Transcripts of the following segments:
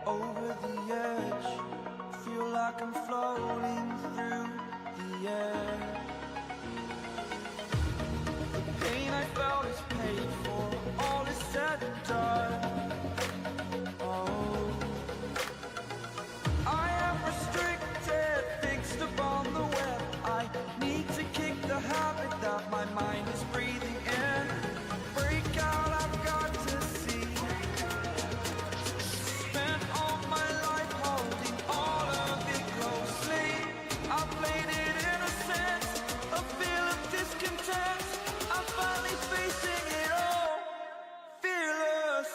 over the edge. Feel like I'm floating through the air. The pain I felt is paid for, all is said and done. Oh, I am restricted, fixed upon the web. I need to kick the habit that my mind is breathing in. Break out, I've got to see. Spent all my life holding all of it closely. I played it innocent, a feel of discontent. I'm finally facing it all, fearless.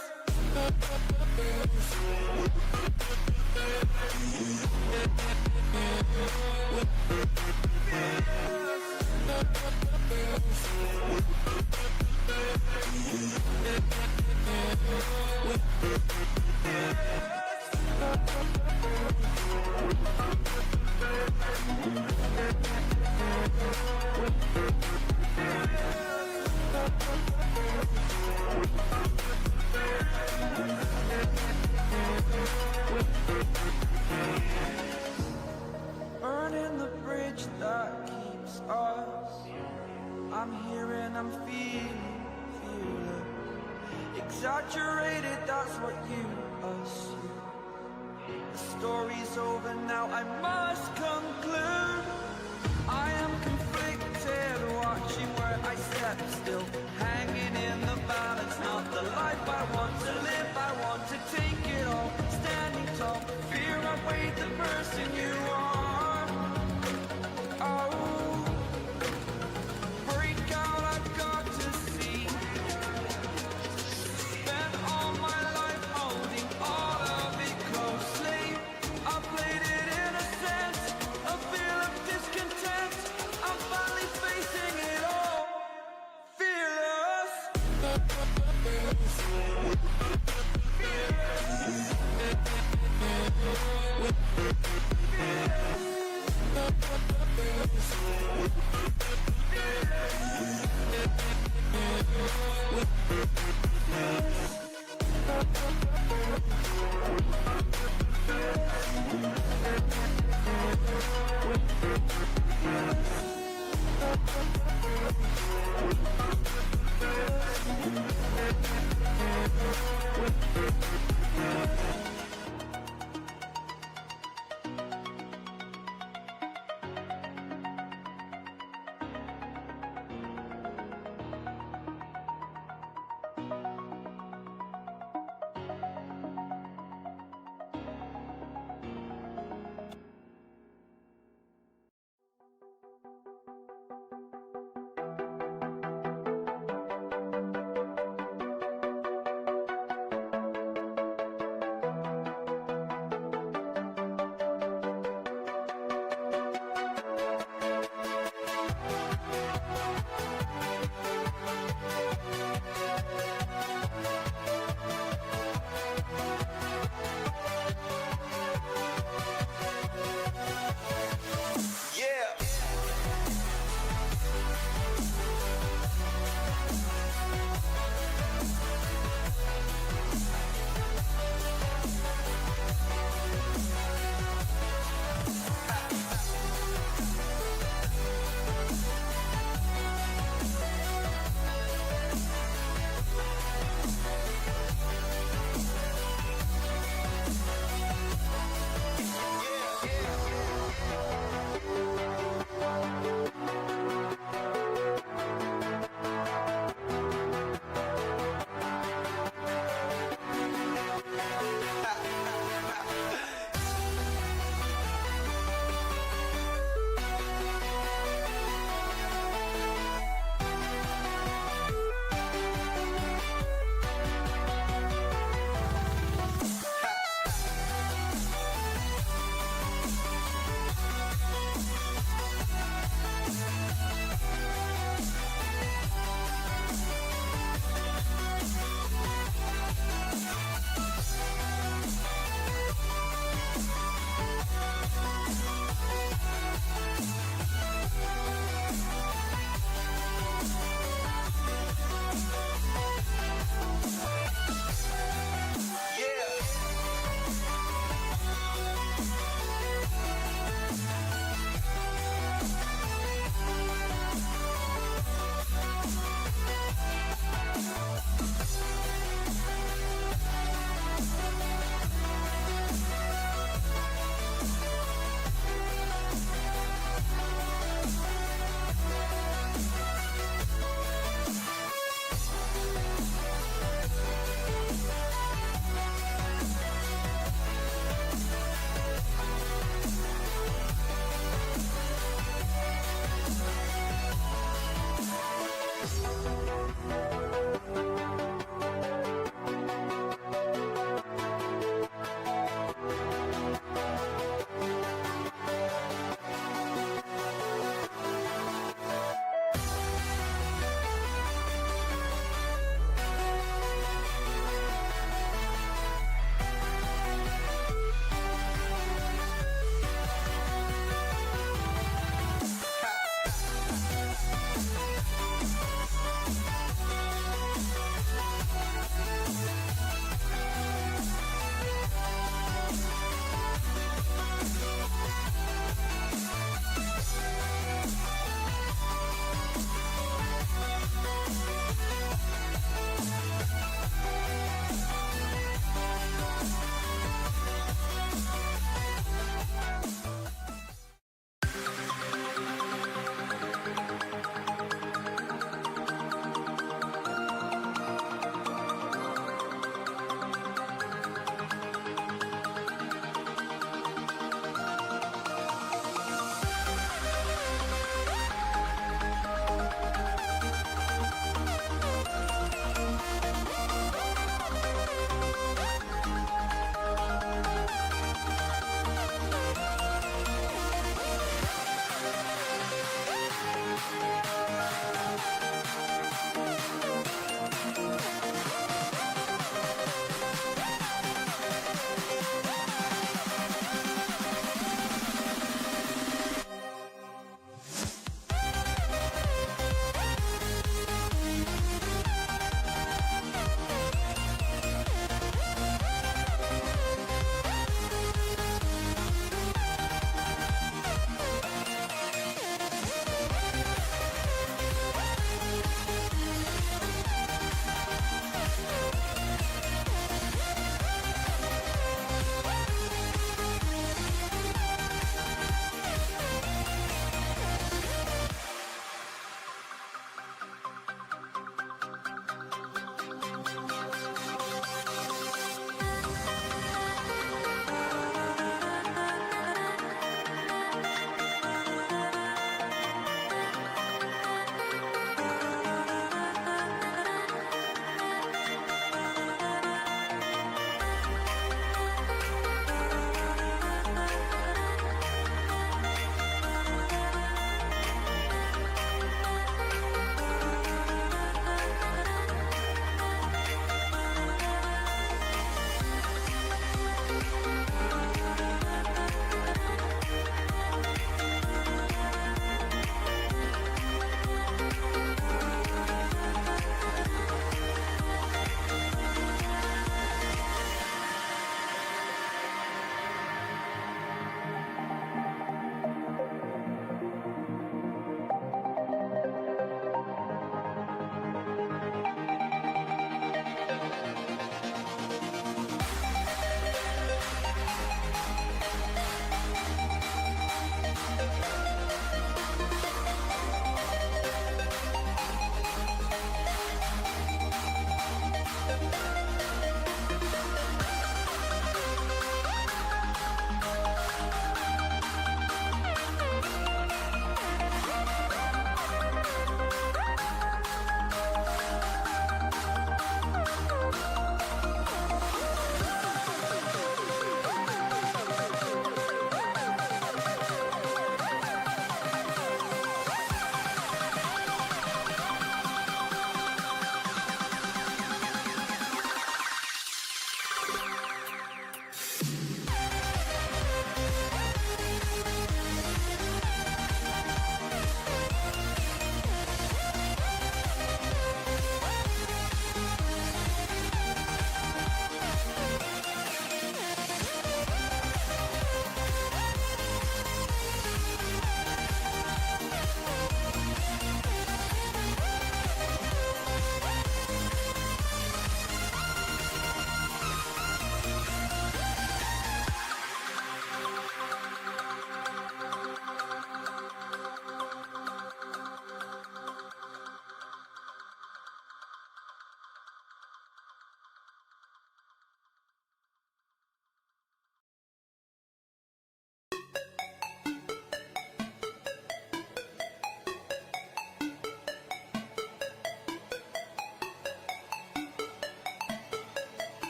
Burning the bridge that keeps us. I'm here and I'm feeling fearless. exaggerated, that's what you assume. The story's over now, I must conclude. I am conflicted, watching where I step still, hanging in the balance, not the life I want to live. I want to take it all, standing tall, fear I weighed the person you are. Oh, break out, I've got to see. Spent all my life holding all of it closely. I played it innocent, a feel of discontent. I'm finally facing it all, fearless.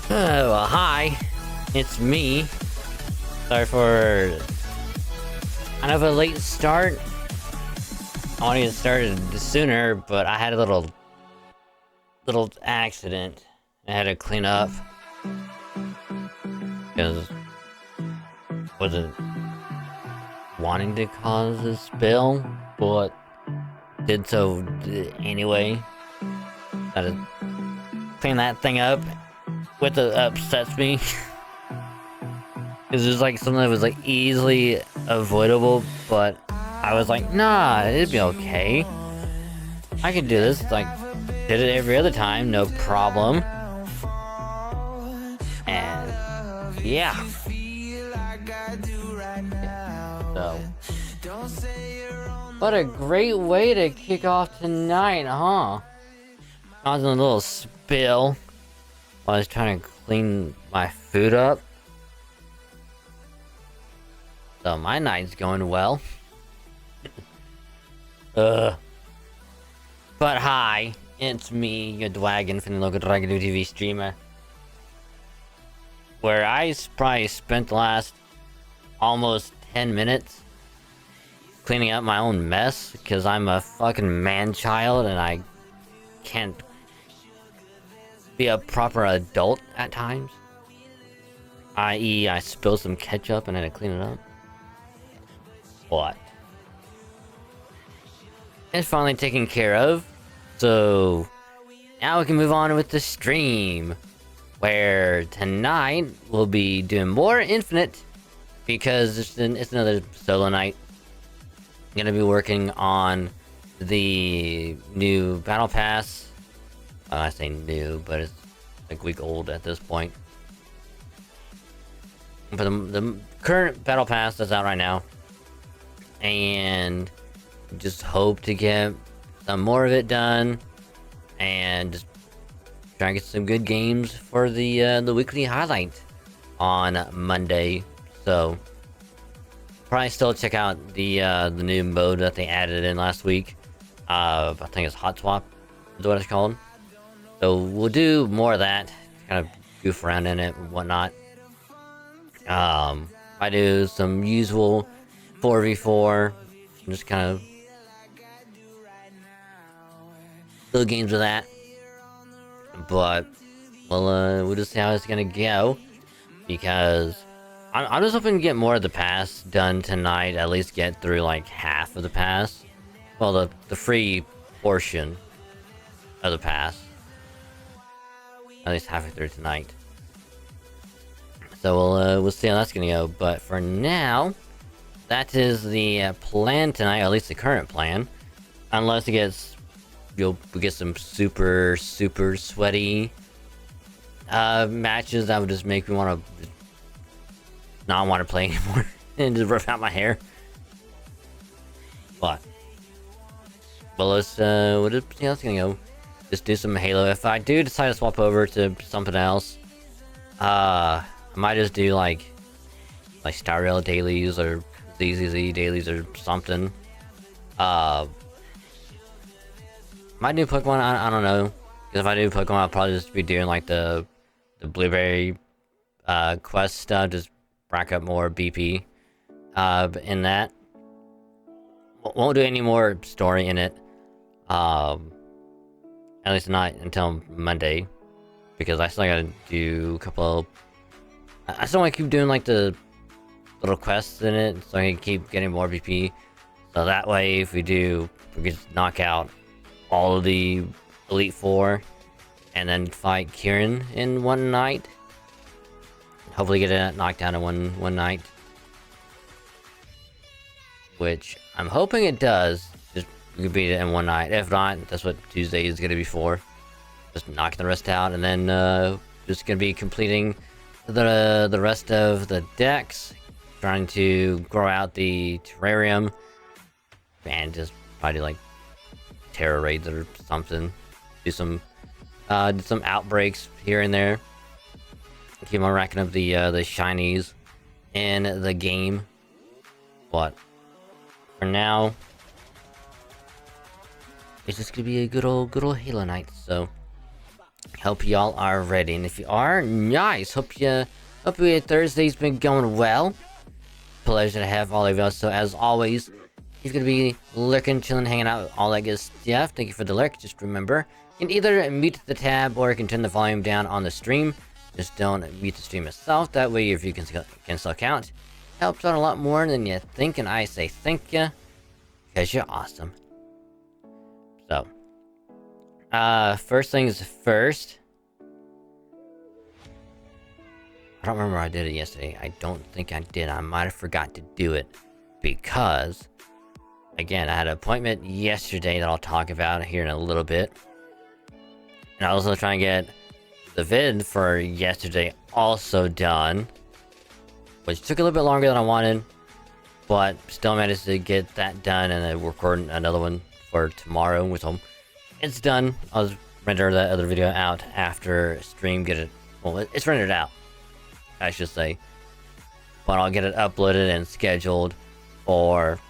Well, hi, it's me. Sorry for kind of a late start. I wanted to get started sooner, but I had a little accident I had to clean up because wasn't wanting to cause a spill, but did so anyway. Had to clean that thing up, which upsets me. It's just like something that was like easily avoidable, but I was like, nah, it'd be okay. I can do this. Like, did it every other time, no problem. And yeah. So, what a great way to kick off tonight, huh? Causing a little spill while I was trying to clean my food up. So my night's going well. But hi, it's me, your Dwagon from the local Dragon TV streamer. Where I probably spent the last almost 10 minutes cleaning up my own mess because I'm a fucking man-child and I can't be a proper adult at times. I.e., I spilled some ketchup and I had to clean it up. What? It's finally taken care of, so now we can move on with the stream, where tonight we'll be doing more Infinite because it's another solo night. I'm gonna be working on the new Battle Pass. I say new, but it's like a week old at this point. But the current Battle Pass that's out right now, and just hope to get some more of it done and just try and get some good games for the weekly highlight on Monday. So probably still check out the new mode that they added in last week. I think it's Hot Swap is what it's called. So we'll do more of that, kind of goof around in it and whatnot. I do some usual 4v4, just kind of little games with that. But we'll just see how it's gonna go, because I'm just hoping to get more of the pass done tonight. At least get through like half of the pass. Well, the free portion of the pass. At least halfway through tonight. So we'll see how that's gonna go. But for now, that is the plan tonight, or at least the current plan. Unless it gets, we get some super sweaty matches that would just make me want to not want to play anymore and just rip out my hair. But we'll just we'll just see how it's gonna go. Just do some Halo. If I do decide to swap over to something else, I might just do like Star Rail dailies or ZZZ dailies or something. Might do Pokemon, I don't know. Because if I do Pokemon, I'll probably just be doing like the Blueberry quest stuff, just rack up more BP in that. Won't do any more story in it. At least not until Monday. Because I still gotta do a couple of... I still want to keep doing like the little quests in it, so I can keep getting more BP. So that way, if we can just knock out all of the Elite Four, and then fight Kieran in one night. Hopefully get it knocked down in one night. Which I'm hoping it does. Just we could beat it in one night. If not, that's what Tuesday is gonna be for. Just knocking the rest out, and then just gonna be completing the rest of the decks, trying to grow out the terrarium, and just probably like terror raids or something. Do some outbreaks here and there. Keep on racking up the shinies in the game. But for now, it's just gonna be a good old Halo night. So Hope y'all are ready, and if you are, nice. Hope your Thursday's been going well. Pleasure to have all of y'all. So as always, he's gonna be lurking, chilling, hanging out, all that good stuff. Thank you for the lurk. Just remember, you can either mute the tab or you can turn the volume down on the stream. Just don't mute the stream itself. That way, if you can still count, helps out a lot more than you think. And I say thank you because you're awesome. So, first things first. I don't remember I did it yesterday. I don't think I did. I might have forgot to do it because, again, I had an appointment yesterday that I'll talk about here in a little bit. And I was also trying to get the vid for yesterday also done, which took a little bit longer than I wanted, but still managed to get that done, and then record another one for tomorrow with them. It's done. I'll render that other video out after stream. Get it. Well, it's rendered out, I should say. But I'll get it uploaded and scheduled for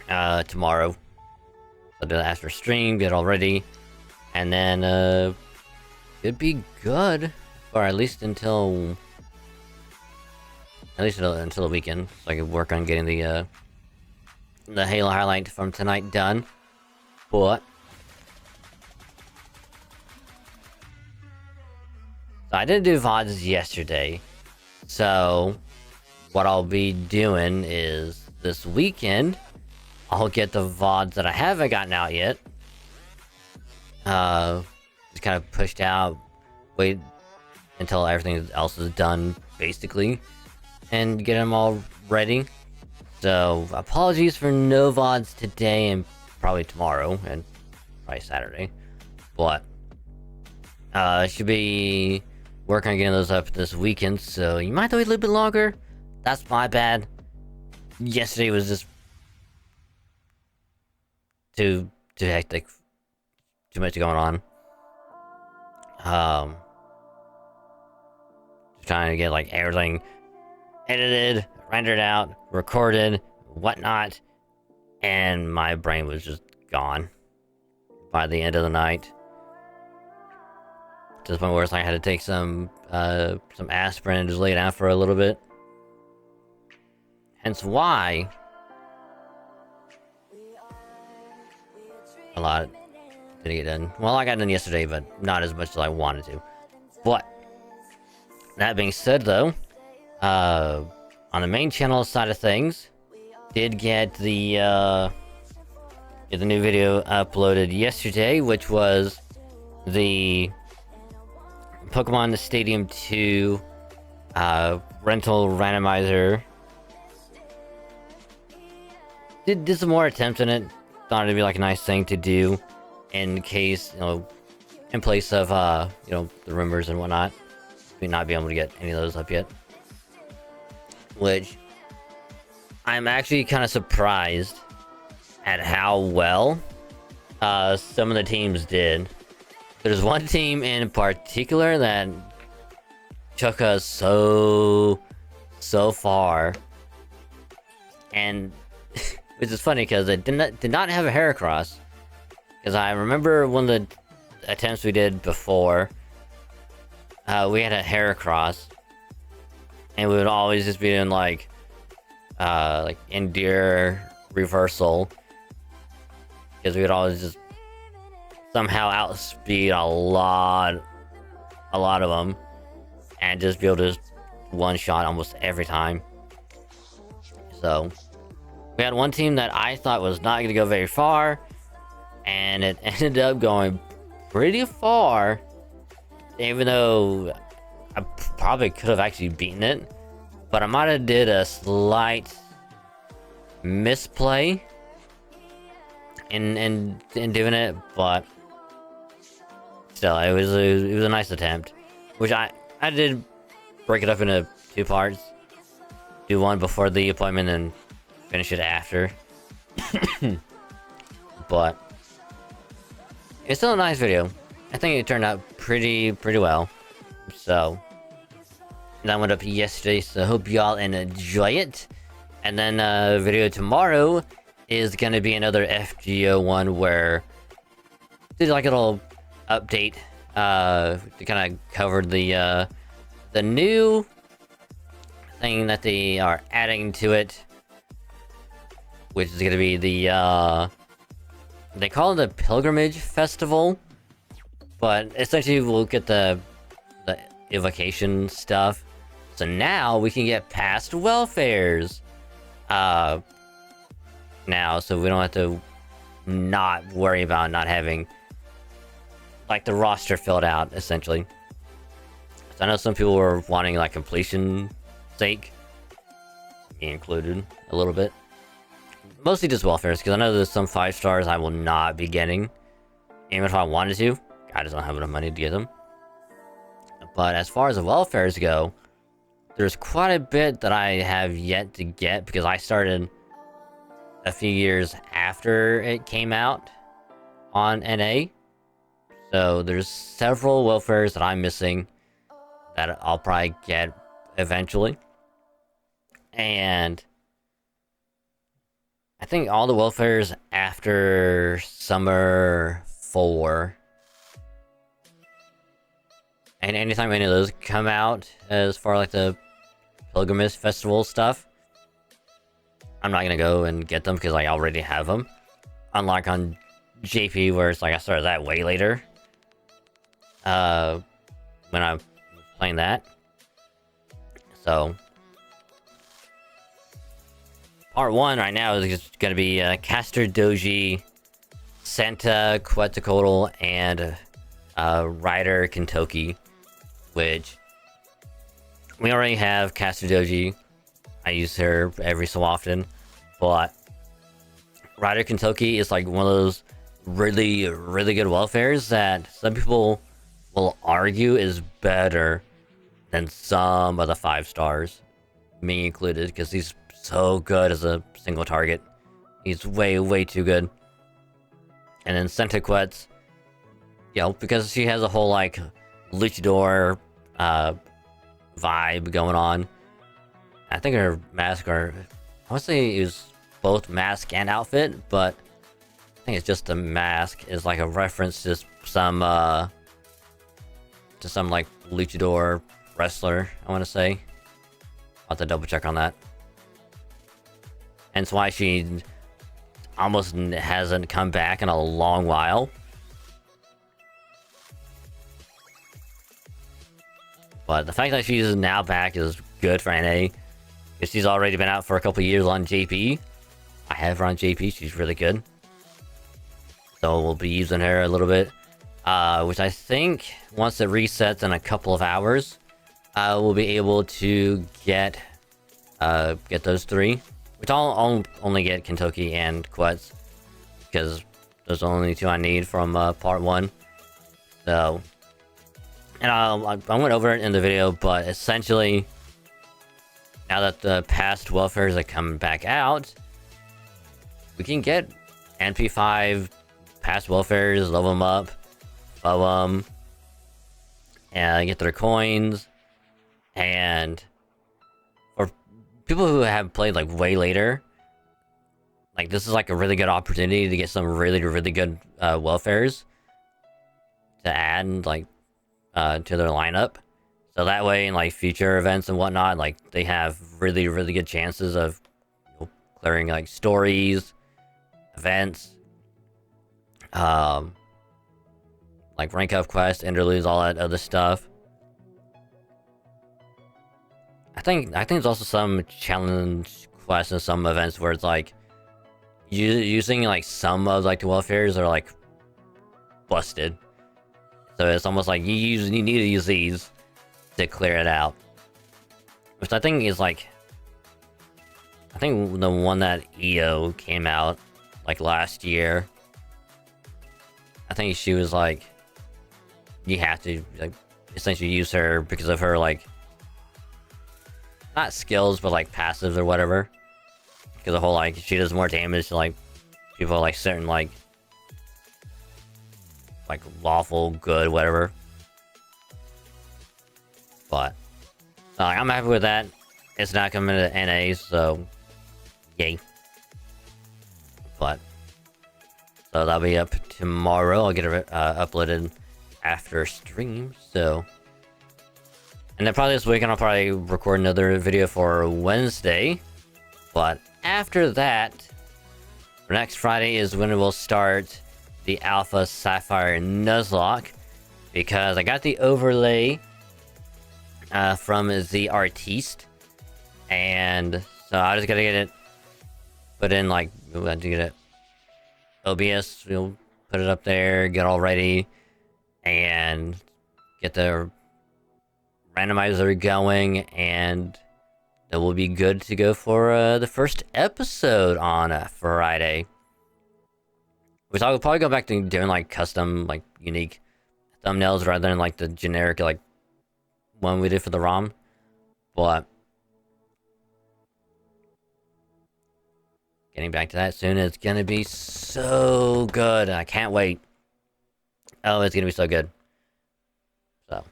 tomorrow. I'll do that after stream, get it all ready, and then it'd be good, or at least until the weekend, so I can work on getting the Halo highlight from tonight done. But so I didn't do VODs yesterday, so what I'll be doing is this weekend I'll get the VODs that I haven't gotten out yet. Just kind of pushed out, wait until everything else is done, basically, and get them all ready. So apologies for no VODs today and probably tomorrow and probably Saturday, but should be working on getting those up this weekend, so you might have to wait a little bit longer. That's my bad. Yesterday was just too hectic, too much going on. Trying to get like everything edited, rendered out, recorded, whatnot, and my brain was just gone by the end of the night. To the point where it's like I had to take some aspirin and just lay down for a little bit. Hence why a lot didn't get done. Well, I got done yesterday, but not as much as I wanted to. But that being said, though, on the main channel side of things, did get the new video uploaded yesterday, which was the Pokemon Stadium 2 rental randomizer. Did some more attempts in it. Thought it'd be like a nice thing to do in case, in place of the rumors and whatnot. We not be able to get any of those up yet. Which I'm actually kind of surprised at how well some of the teams did. There's one team in particular that took us so far, and which is funny because it did not have a Heracross. Because I remember one of the attempts we did before, we had a Heracross, and we would always just be doing like Endear reversal, because we would always just somehow outspeed a lot of them, and just be able to just one shot almost every time. So we had one team that I thought was not going to go very far, and it ended up going pretty far, even though I probably could have actually beaten it, but I might have did a slight misplay in doing it. But still, it was a nice attempt, which I did break it up into 2 parts, do one before the appointment and finish it after. But it's still a nice video. I think it turned out pretty well. So that went up yesterday, so hope y'all enjoy it. And then video tomorrow is gonna be another FGO one where did like a little update they kind of covered the new thing that they are adding to it, which is gonna be the they call it the Pilgrimage Festival, but essentially we'll get the evocation stuff. So now we can get past welfares. Now, so we don't have to not worry about not having like the roster filled out, essentially. So I know some people were wanting like completion sake, me included a little bit. Mostly just welfares, because I know there's some 5 stars I will not be getting, even if I wanted to. I just don't have enough money to get them. But as far as the welfares go, there's quite a bit that I have yet to get, because I started a few years after it came out on NA. So there's several welfares that I'm missing that I'll probably get eventually. And I think all the welfares after Summer 4, and anytime any of those come out, as far like the Pilgrimage Festival stuff, I'm not gonna go and get them because I already have them. Unlike on JP, where it's like I started that way later. When I'm playing that. So part 1 right now is just gonna be Caster Doji, Santa Quetzalcoatl, and Ryder Kentucky, which we already have Caster Doji. I use her every so often, but Ryder Kentucky is like one of those really, really good welfares that some people will argue is better than some of the 5 stars, me included, because he's so good as a single target. He's way, way too good. And then Santa Quetz, you know, because she has a whole like luchador vibe going on. I think her mask, or I want to say it was both mask and outfit, but I think it's just the mask is like a reference to some like luchador wrestler, I want to say. I'll have to double check on that. And it's why she almost hasn't come back in a long while. But the fact that she's now back is good for NA. Because she's already been out for a couple years on JP. I have her on JP, she's really good. So we'll be using her a little bit. Which I think, once it resets in a couple of hours, we'll be able to get those 3. Which I'll only get Kentucky and Quetz, because those are the only 2 I need from part 1. So, and I went over it in the video, but essentially, now that the past welfares are coming back out, we can get NP5 past welfares, level them up, love them, and get their coins. And for people who have played like way later, like this is like a really good opportunity to get some really, really good welfares to add like to their lineup. So that way, in like future events and whatnot, like they have really, really good chances of, you know, clearing like stories, events, like rank up quests, interludes, all that other stuff. I think there's also some challenge quests and some events where it's like using like some of like the welfares are like busted. So it's almost like you need to use these to clear it out. Which I think is like, I think the one that EO came out like last year, I think she was like, you have to like essentially use her because of her like, not skills, but like passives or whatever. Because the whole like, she does more damage to like people like certain like lawful good, whatever. But I'm happy with that. It's not coming to NA, so yay. But so that'll be up tomorrow. I'll get it uploaded after stream, so. And then probably this weekend I'll probably record another video for Wednesday. But after that, next Friday is when we'll start the Alpha Sapphire Nuzlocke. Because I got the overlay from the artiste. And so I just gotta get it put in, like, we have to get it OBS, we'll put it up there, get all ready, and get the randomizer going, and then we'll be good to go for the first episode on Friday. Which I'll probably go back to doing like custom, like unique thumbnails rather than like the generic like one we did for the ROM. But getting back to that soon, it's gonna be so good. I can't wait. Oh, it's gonna be so good. So.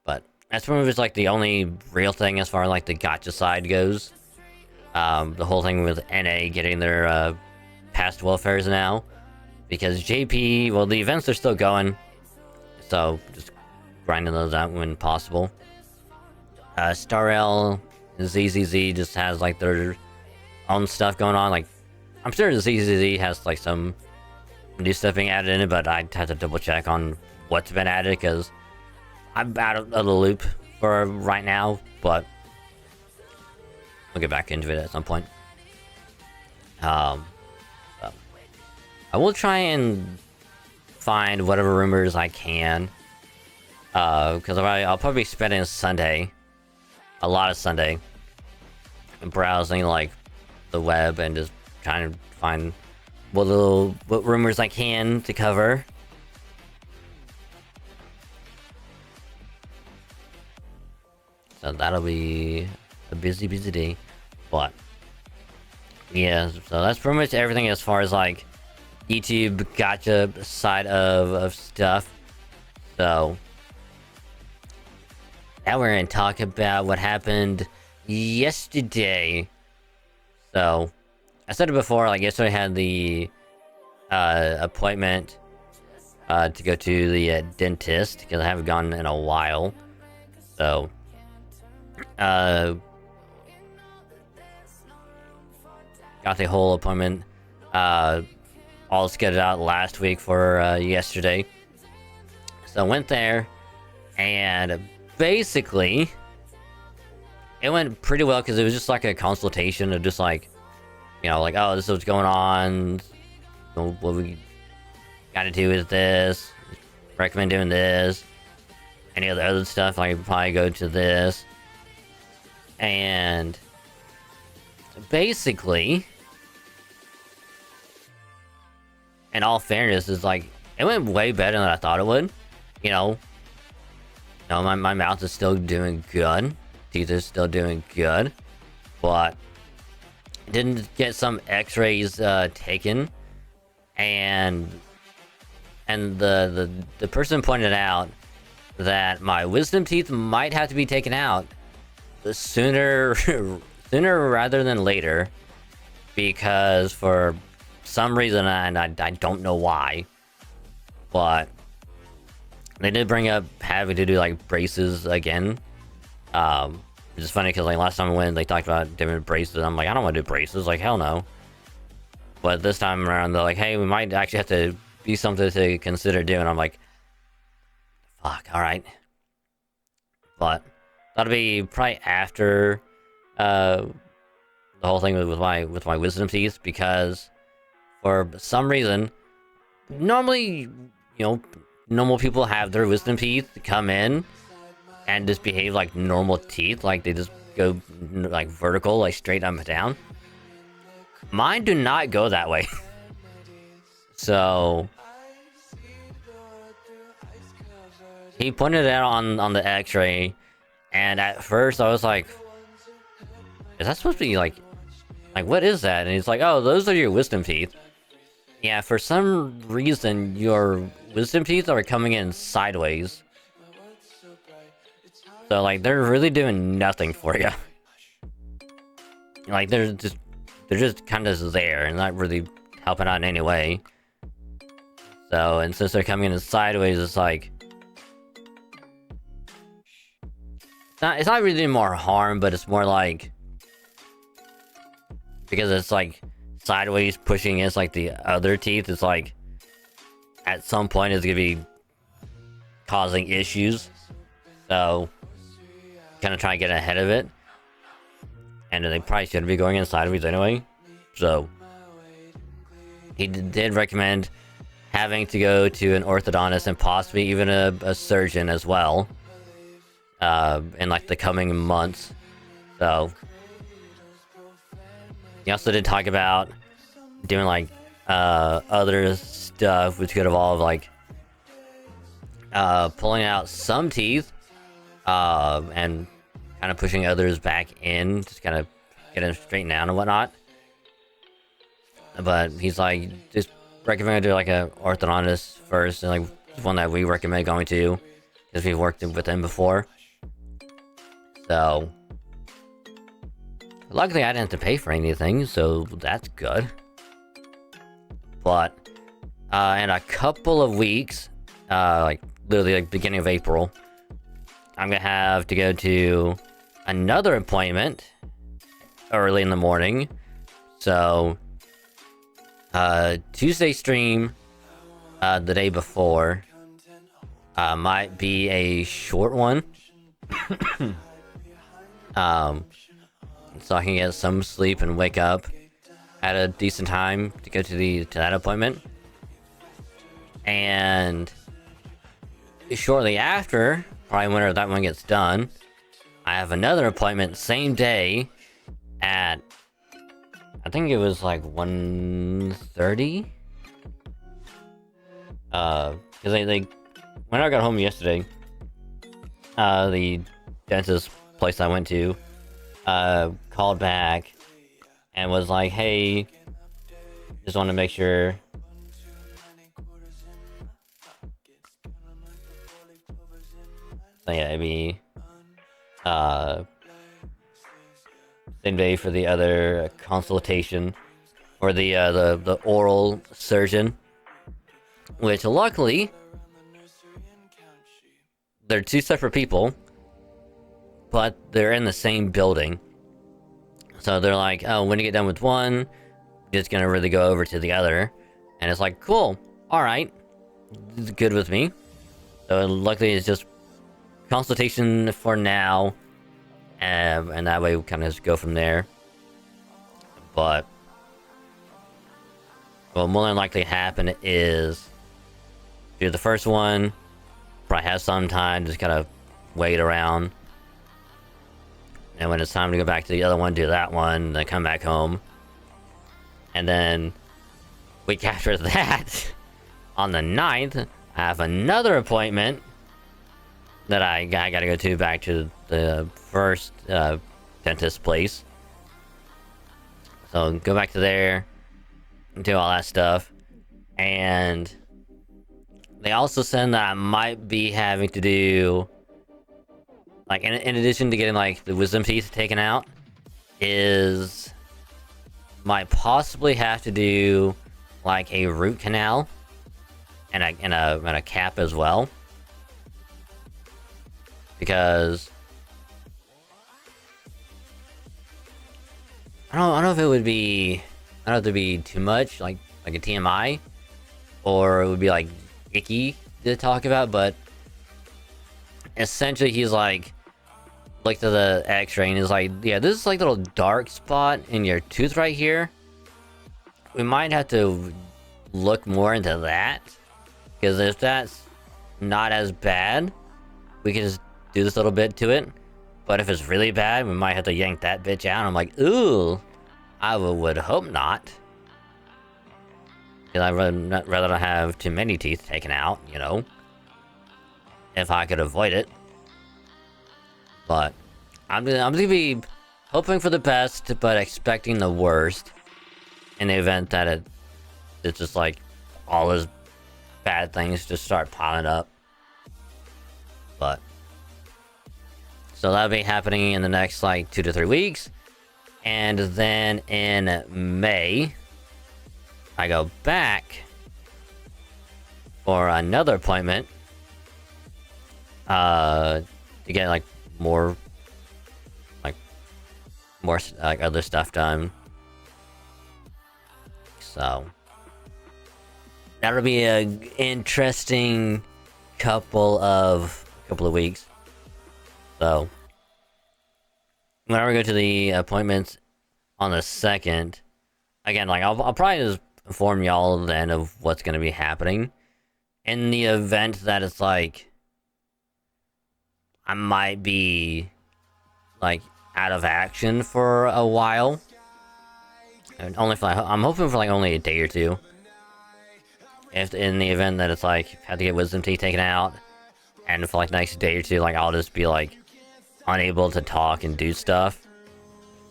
But that's pretty much like the only real thing as far as like the gacha side goes. The whole thing with NA getting their past welfares now. Because JP, well, the events are still going. So just grinding those out when possible. StarL and ZZZ just has like their own stuff going on. Like, I'm sure ZZZ has like some new stuff being added in it, but I'd have to double check on what's been added because I'm out of the loop for right now, but we'll get back into it at some point. I will try and find whatever rumors I can, because I'll probably be spending Sunday, a lot of Sunday, browsing like the web and just trying to find what rumors I can to cover. So that'll be a busy day, but yeah, so that's pretty much everything as far as like YouTube gacha side of stuff. So now we're gonna talk about what happened yesterday. So I said it before, like yesterday I had the appointment to go to the dentist because I haven't gone in a while. So got the whole appointment all scheduled out last week for yesterday. So I went there, and basically it went pretty well because it was just like a consultation of just like, you know, like, oh, this is what's going on, what we gotta do is this, recommend doing this, any other stuff, like probably go to this. And basically, in all fairness, is like it went way better than I thought it would. You know, my mouth is still doing good, teeth are still doing good, but didn't get some X-rays taken, and the person pointed out that my wisdom teeth might have to be taken out sooner rather than later, because for some reason, and I don't know why, but they did bring up having to do like braces again. It's funny because like last time when they talked about different braces, I'm like, I don't want to do braces, like hell no. But this time around they're like, hey, we might actually have to be something to consider doing. I'm like, fuck, all right. But that'll be probably after the whole thing with my wisdom teeth, because for some reason, normally, you know, normal people have their wisdom teeth come in and just behave like normal teeth, like they just go like vertical, like straight up and down. Mine do not go that way. So he pointed it out on the X-ray, and at first I was like, is that supposed to be like what is that? And he's like, oh, those are your wisdom teeth. Yeah, for some reason your wisdom teeth are coming in sideways. So like they're really doing nothing for you. Like they're just kind of there and not really helping out in any way. So, and since they're coming in sideways, it's like it's not really more harm, but it's more like because it's like sideways pushing against like the other teeth. It's like at some point it's gonna be causing issues. So, kind of try to get ahead of it, and they probably shouldn't be going in sideways anyway. So, he did recommend having to go to an orthodontist and possibly even a surgeon as well in like the coming months. So he also did talk about doing like other stuff which could involve like pulling out some teeth and kind of pushing others back in, just kind of get them straightened out and whatnot. But he's like, just recommend do like a orthodontist first, and like one that we recommend going to because we've worked with him before. So luckily I didn't have to pay for anything, so that's good. But in a couple of weeks, like literally like beginning of April, I'm gonna have to go to another appointment early in the morning. So Tuesday stream the day before might be a short one. So I can get some sleep and wake up at a decent time to go to that appointment. And shortly after, probably whenever that one gets done, I have another appointment same day at, I think it was like 1:30. Because they when I got home yesterday, the dentist place I went to called back and was like, hey, just want to make sure so yeah, it'd be same day for the other consultation or the oral surgeon, which luckily they're two separate people, but they're in the same building. So they're like, oh, when you get done with one, just gonna really go over to the other. And it's like, cool, alright, it's good with me. So luckily it's just consultation for now, and that way we kind of just go from there. But what will more than likely happen is do the first one, probably have some time, just kind of wait around. And when it's time to go back to the other one, do that one, then come back home. And then week after that, on the 9th, I have another appointment that I gotta go to back to the first dentist place. So go back to there, do all that stuff. And they also said that I might be having to do, like, in addition to getting like the wisdom teeth taken out, is might possibly have to do like a root canal and a cap as well, because I don't know if it would be, I don't know if it'd be too much like a TMI, or it would be like icky to talk about. But essentially he's like, looked at the x-ray and is like, yeah, this is like a little dark spot in your tooth right here. We might have to look more into that, because if that's not as bad, we can just do this little bit to it. But if it's really bad, we might have to yank that bitch out. I'm like, ooh, I would hope not, because I'd rather not have too many teeth taken out, you know, if I could avoid it. But I'm gonna be hoping for the best, but expecting the worst in the event that it's just like all those bad things just start piling up. But so that'll be happening in the next like 2 to 3 weeks. And then in May, I go back for another appointment. To get like more like other stuff done. So that'll be a interesting couple of weeks. So whenever we go to the appointments on the 2nd, again, like I'll probably just inform y'all then of what's gonna be happening. In the event that it's like I might be like out of action for a while. And only for like, I'm hoping for like only a day or two. If in the event that it's like have to get wisdom teeth taken out, and for like the next day or two, like I'll just be like unable to talk and do stuff.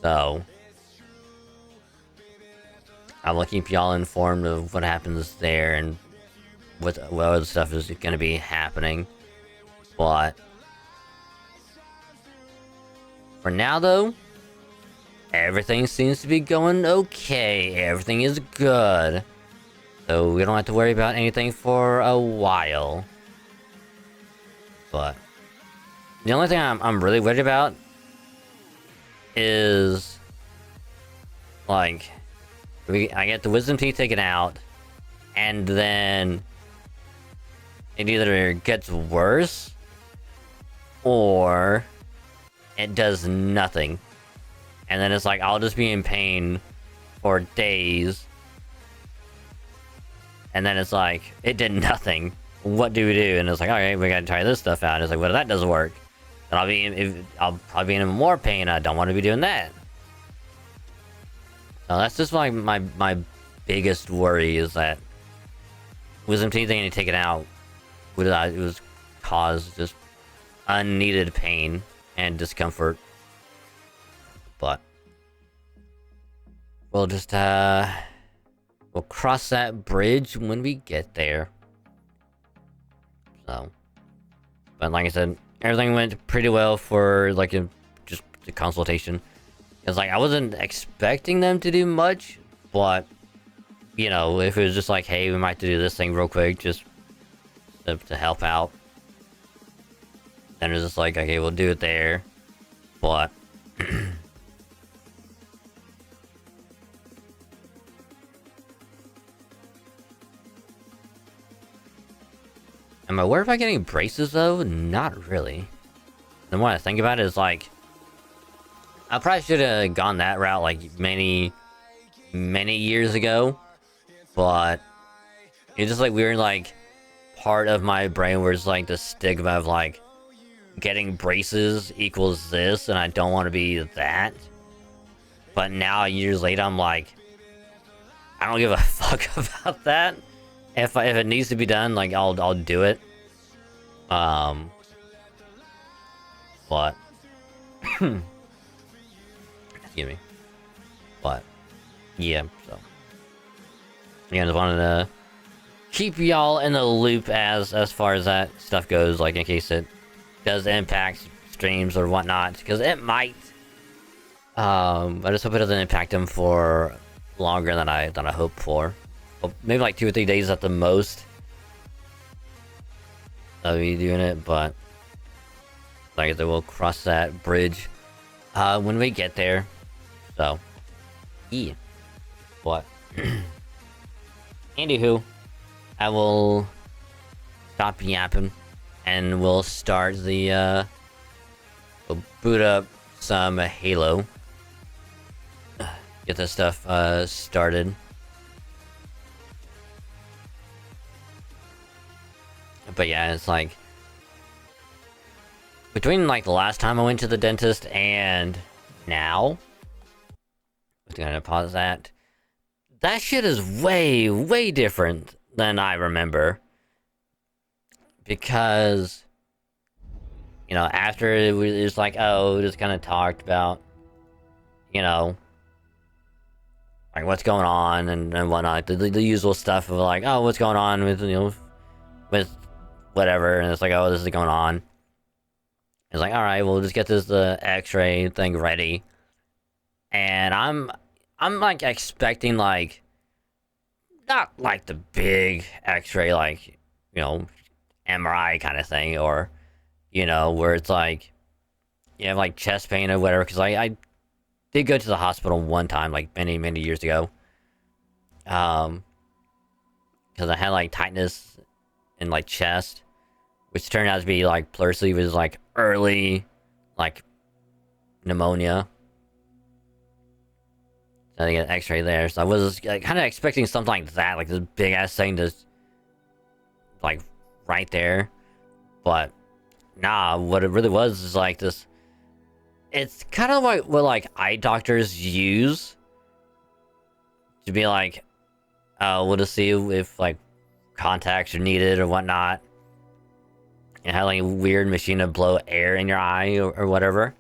So I will keep y'all informed of what happens there and what other stuff is going to be happening. But for now, though, everything seems to be going okay. Everything is good. So we don't have to worry about anything for a while. But the only thing I'm really worried about is like I get the wisdom teeth taken out, and then it either gets worse or it does nothing, and then it's like I'll just be in pain for days, and then it's like it did nothing. What do we do? And it's like, all right, we gotta try this stuff out. And it's like, what if that doesn't work? Then I'll probably be in more pain. I don't want to be doing that. So that's just like my biggest worry is that wisdom teeth getting taken out it was cause just unneeded pain and discomfort. But we'll just we'll cross that bridge when we get there. So, but like I said, everything went pretty well for like just the consultation. It's like I wasn't expecting them to do much, but you know, if it was just like, hey, we might have to do this thing real quick, just to help out, then it's just like, okay, we'll do it there. But am I worried about getting braces though? Not really. The more I think about it, is like I probably should have gone that route like many years ago, but it's just like weird, like part of my brain where it's like the stigma of like getting braces equals this, and I don't want to be that. But now years later, I'm like, I don't give a fuck about that. If it needs to be done, like I'll do it. But excuse me. But yeah, so yeah, I just wanted to keep y'all in the loop as far as that stuff goes, like in case it does impact streams or whatnot, because it might. I just hope it doesn't impact them for longer than I hope for. Well, maybe like 2 or 3 days at the most. I'll be doing it, but like I said, we'll cross that bridge when we get there. So, yeah. But anywho, I will stop yapping, and we'll start the we'll boot up some Halo. Get this stuff started. But yeah, it's like between like the last time I went to the dentist and now, I'm gonna pause that. That shit is way different than I remember. Because, you know, after it was like, oh, we just kind of talked about, you know, like what's going on and whatnot. The usual stuff of like, oh, what's going on with, you know, with whatever. And it's like, oh, this is going on. It's like, all right, we'll just get this X-ray thing ready. And I'm like expecting like not like the big X-ray, like you know, MRI kind of thing, or you know, where it's like you have like chest pain or whatever. Because I did go to the hospital one time, like many years ago, because I had like tightness in like chest, which turned out to be like pleurisy, was like early, like pneumonia. So I get an X-ray there. So I was like, kind of expecting something like that, like this big ass thing, just like right there. But nah, what it really was is like this. It's kind of like what like eye doctors use to be like, we'll just see if like contacts are needed or whatnot. And have like a weird machine to blow air in your eye or whatever.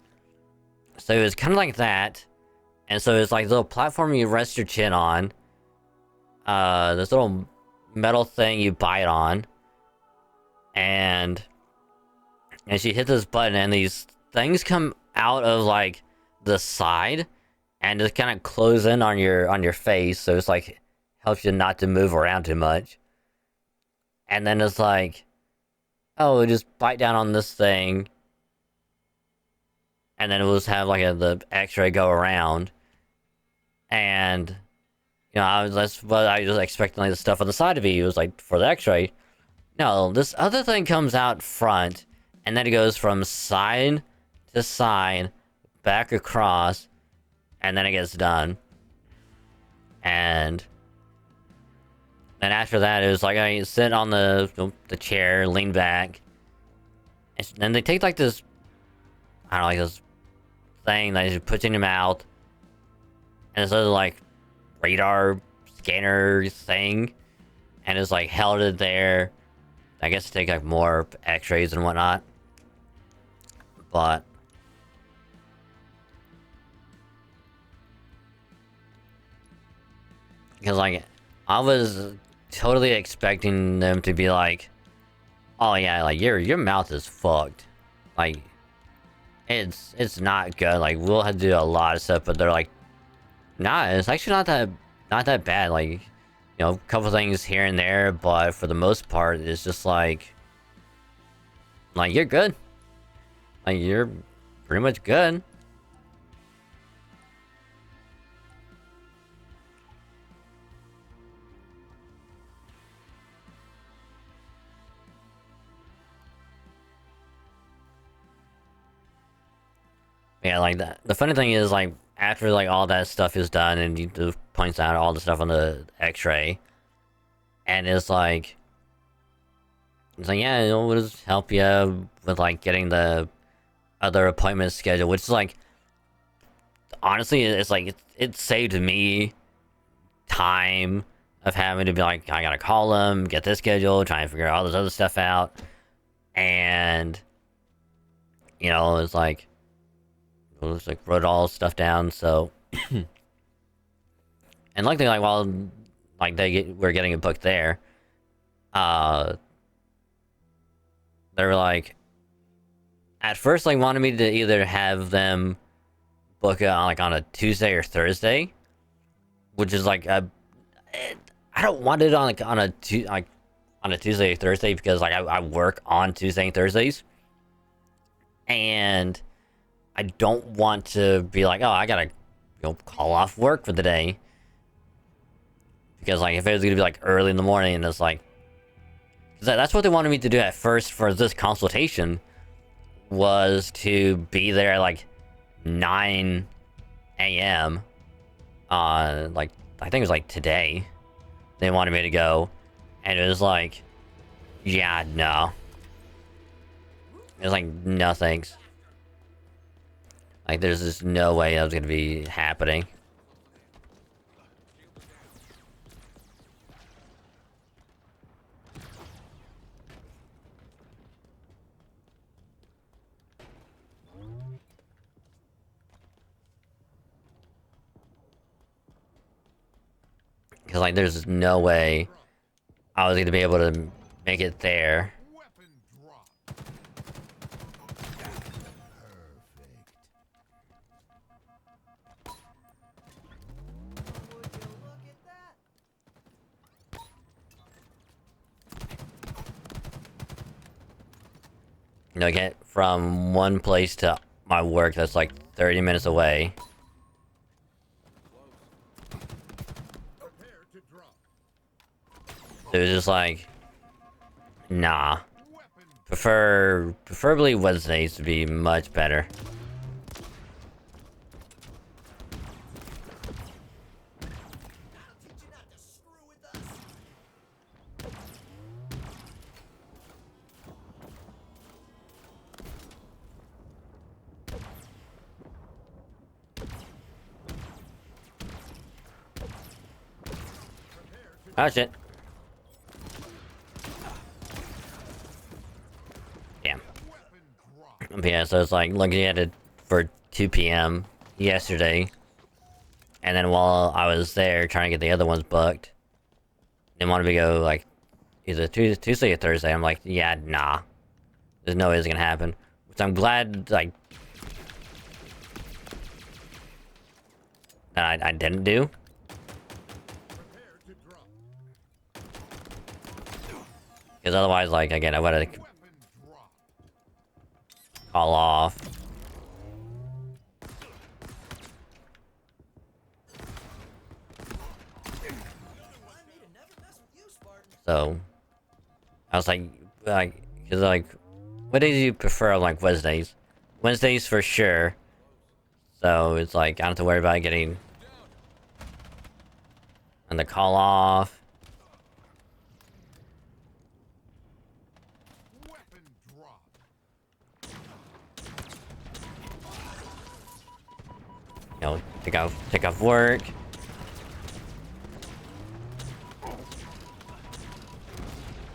So it was kind of like that. And so it's like a little platform you rest your chin on. This little metal thing you bite on. And she hit this button and these things come out of like the side and just kind of close in on your face. So it's like helps you not to move around too much. And then it's like, oh, just bite down on this thing. And then it will just have like the X-ray go around. And you know, that's what I was expecting, like the stuff on the side of it was like for the X-ray. No, this other thing comes out front, and then it goes from side to side, back across, and then it gets done. And then after that, it was like I sit on the chair, lean back, and then they take like this, I don't know, like this thing that you put in your mouth, and it's like radar scanner thing, and it's like held it there. I guess to take like more X-rays and whatnot, but because like I was totally expecting them to be like, oh yeah, like your mouth is fucked, like it's not good. Like we'll have to do a lot of stuff, but they're like, nah, it's actually not that bad. Like, you know, a couple things here and there, but for the most part, it's just like you're good. Like you're pretty much good. Yeah, like that. The funny thing is, like, after like all that stuff is done, and you do points out all the stuff on the X-ray, and it's like, yeah, we'll just help you with like getting the other appointment schedule, which is like, honestly, it's like it saved me time of having to be like, I gotta call them, get this schedule, try and figure all this other stuff out, and you know, it's like. We'll just like wrote all stuff down, so and luckily like while like we're getting a book there, they were like at first like wanted me to either have them book it on like on a Tuesday or Thursday, which is like I don't want it on like on a Tuesday or Thursday because like I work on Tuesday and Thursdays, and I don't want to be like, oh, I gotta call off work for the day. Because, like, if it was gonna be, like, early in the morning, and it's like... That's what they wanted me to do at first for this consultation, was to be there at, like, 9 a.m. Like, I think it was, like, today. They wanted me to go. And it was like... Yeah, no. It was like, no thanks. Like, there's just no way that was gonna be happening. Because, like, there's no way I was gonna be able to make it there. get from one place to my work that's like 30 minutes away. So it was just like, nah. Preferably Wednesdays to be much better. Oh shit. Damn. Yeah, so it's like looking at it for 2 p.m. yesterday. And then while I was there trying to get the other ones booked, they wanted me to go like either Tuesday or Thursday. I'm like, yeah, nah. There's no way it's gonna happen. Which I'm glad, like, that I didn't do. Because otherwise, like, again, I would have call off. So, I was like, cause like, what days do you prefer? Like Wednesdays. Wednesdays for sure. So it's like, I don't have to worry about getting and the call off. You know, take off work.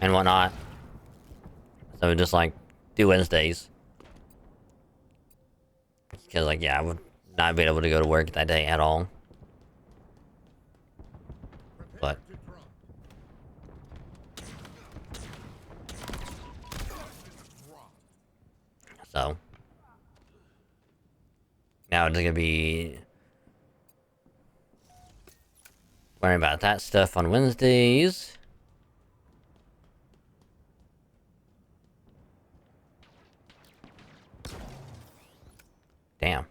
And whatnot. So just like, do Wednesdays. Because like, yeah, I would not be able to go to work that day at all. But so now it's gonna be worrying about that stuff on Wednesdays. Damn.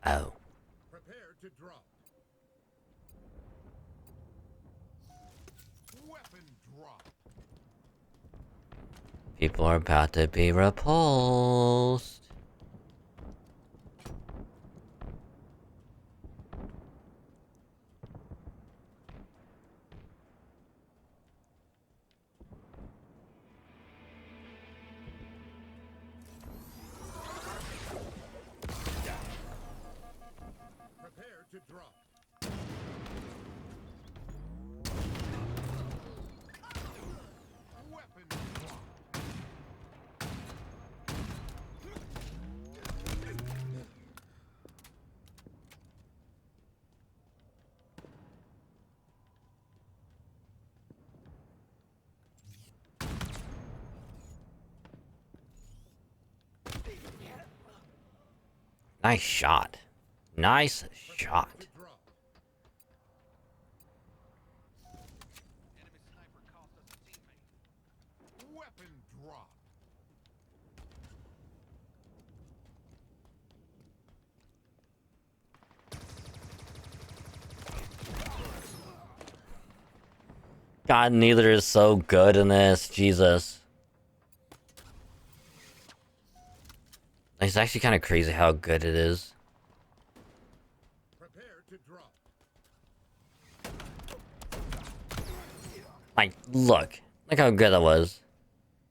Oh. Prepare to drop. Weapon drop. People are about to be repulsed. Prepare to drop. Weapon drop. Nice shot. Nice shot. To drop. Enemy sniper cost us a teammate. Weapon drop. God, neither is so good in this. Jesus. It's actually kind of crazy how good it is. Prepare to drop. Like, look. Look how good that was.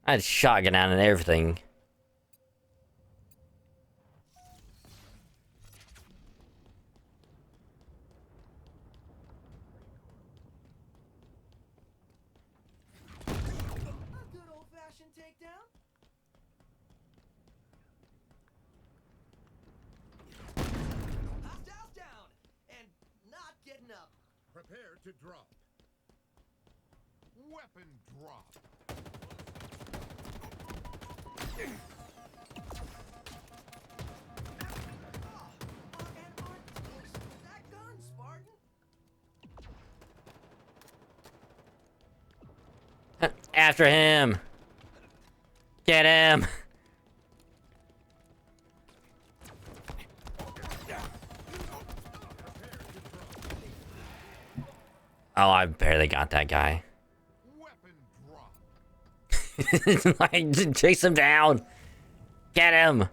I had shotgun out and everything. A good old-fashioned takedown. Hostiles down and not getting up. Prepare to drop. Weapon drop. And aren't these that gun, Spartan? After him! Get him! Oh, I barely got that guy. Weapon drop. Like, chase him down! Get him!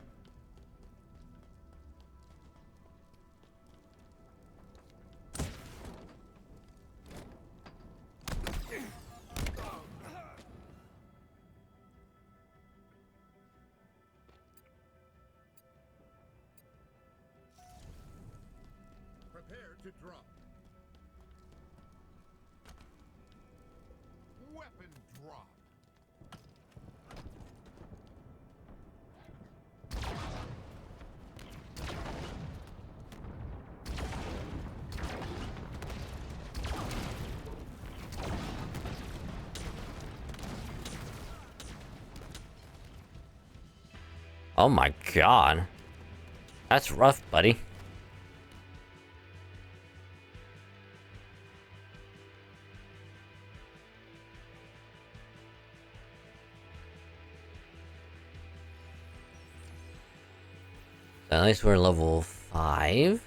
Prepare to drop. Weapon drop. Oh my god. That's rough, buddy. At least we're level 5.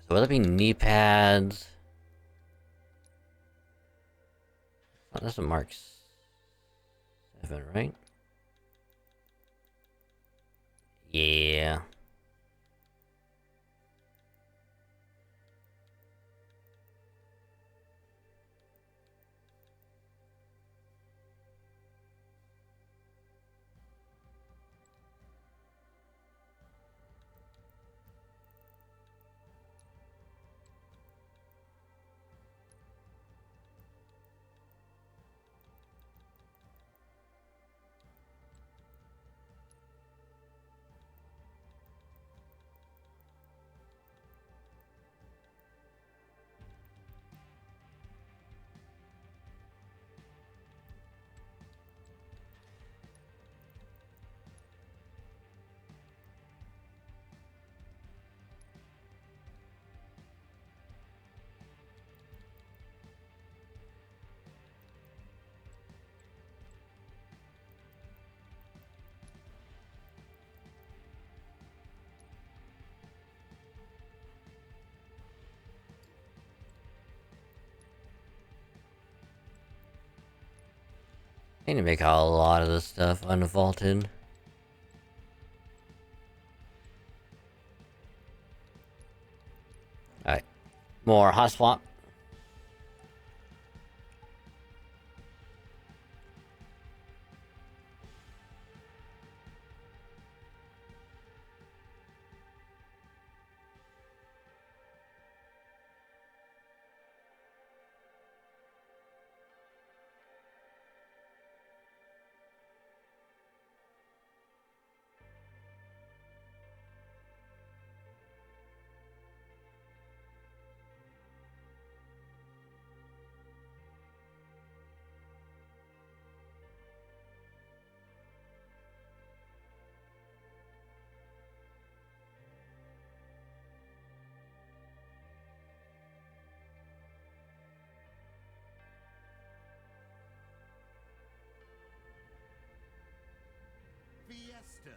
So will there be knee pads? Oh, that's a Mark 7, right? Yeah. I need to make a lot of this stuff unvaulted. Alright. More hot swap. Fiesta.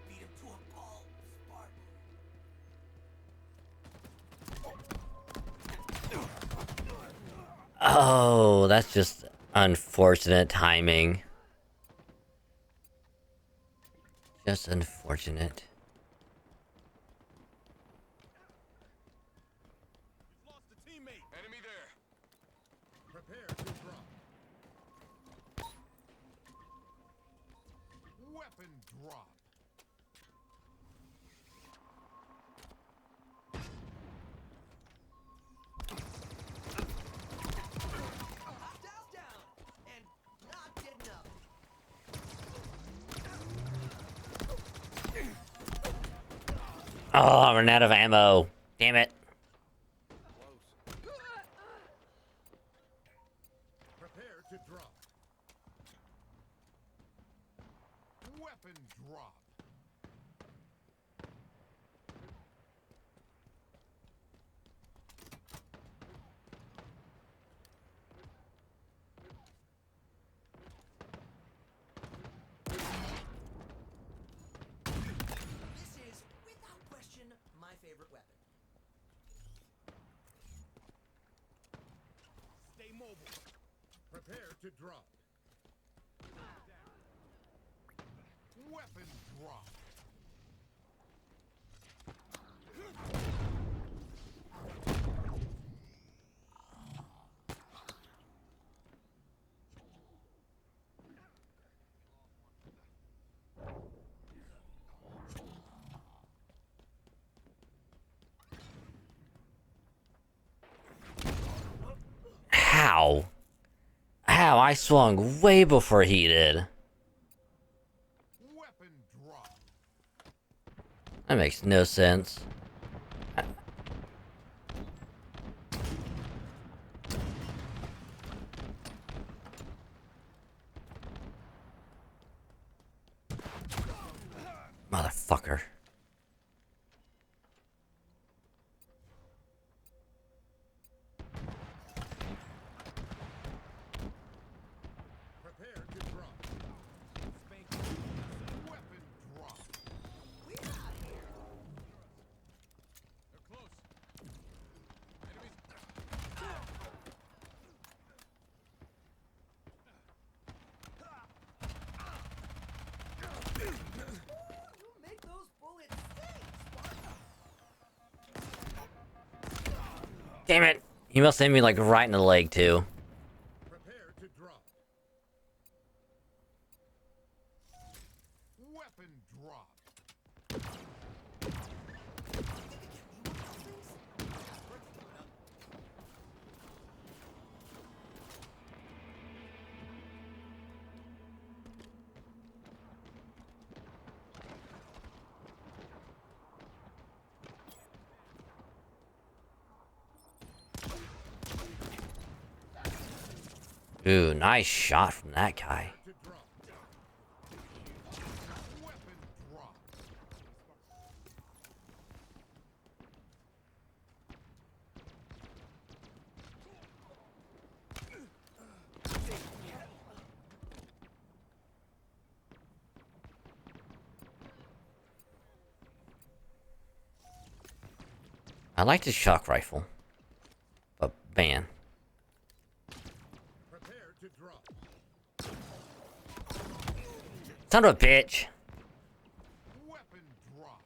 Beat him to a pulp, Spartan. Oh, that's just unfortunate timing. Just unfortunate. We've lost a teammate. Enemy there. Prepare to drop. Weapon drop. Hostiles down and not getting up. Oh, I'm running out of ammo. Damn it. Prepare to drop. Weapon drop. This is, without question, my favorite weapon. Stay mobile. Prepare to drop. Weapon drop. How? How? I swung way before he did. Weapon drop. That makes no sense. Motherfucker. Prepare to drop. Spank. Weapon drop. We're out here. They're close. Enemies. You make those bullets sting, Spartan. Damn it. He must hit me like right in the leg too. Prepare to drop. Weapon drop. Ooh, nice shot from that guy. To drop. Weapon drop. I like the shock rifle. But man. Prepare to drop. Son of a bitch. Weapon drop.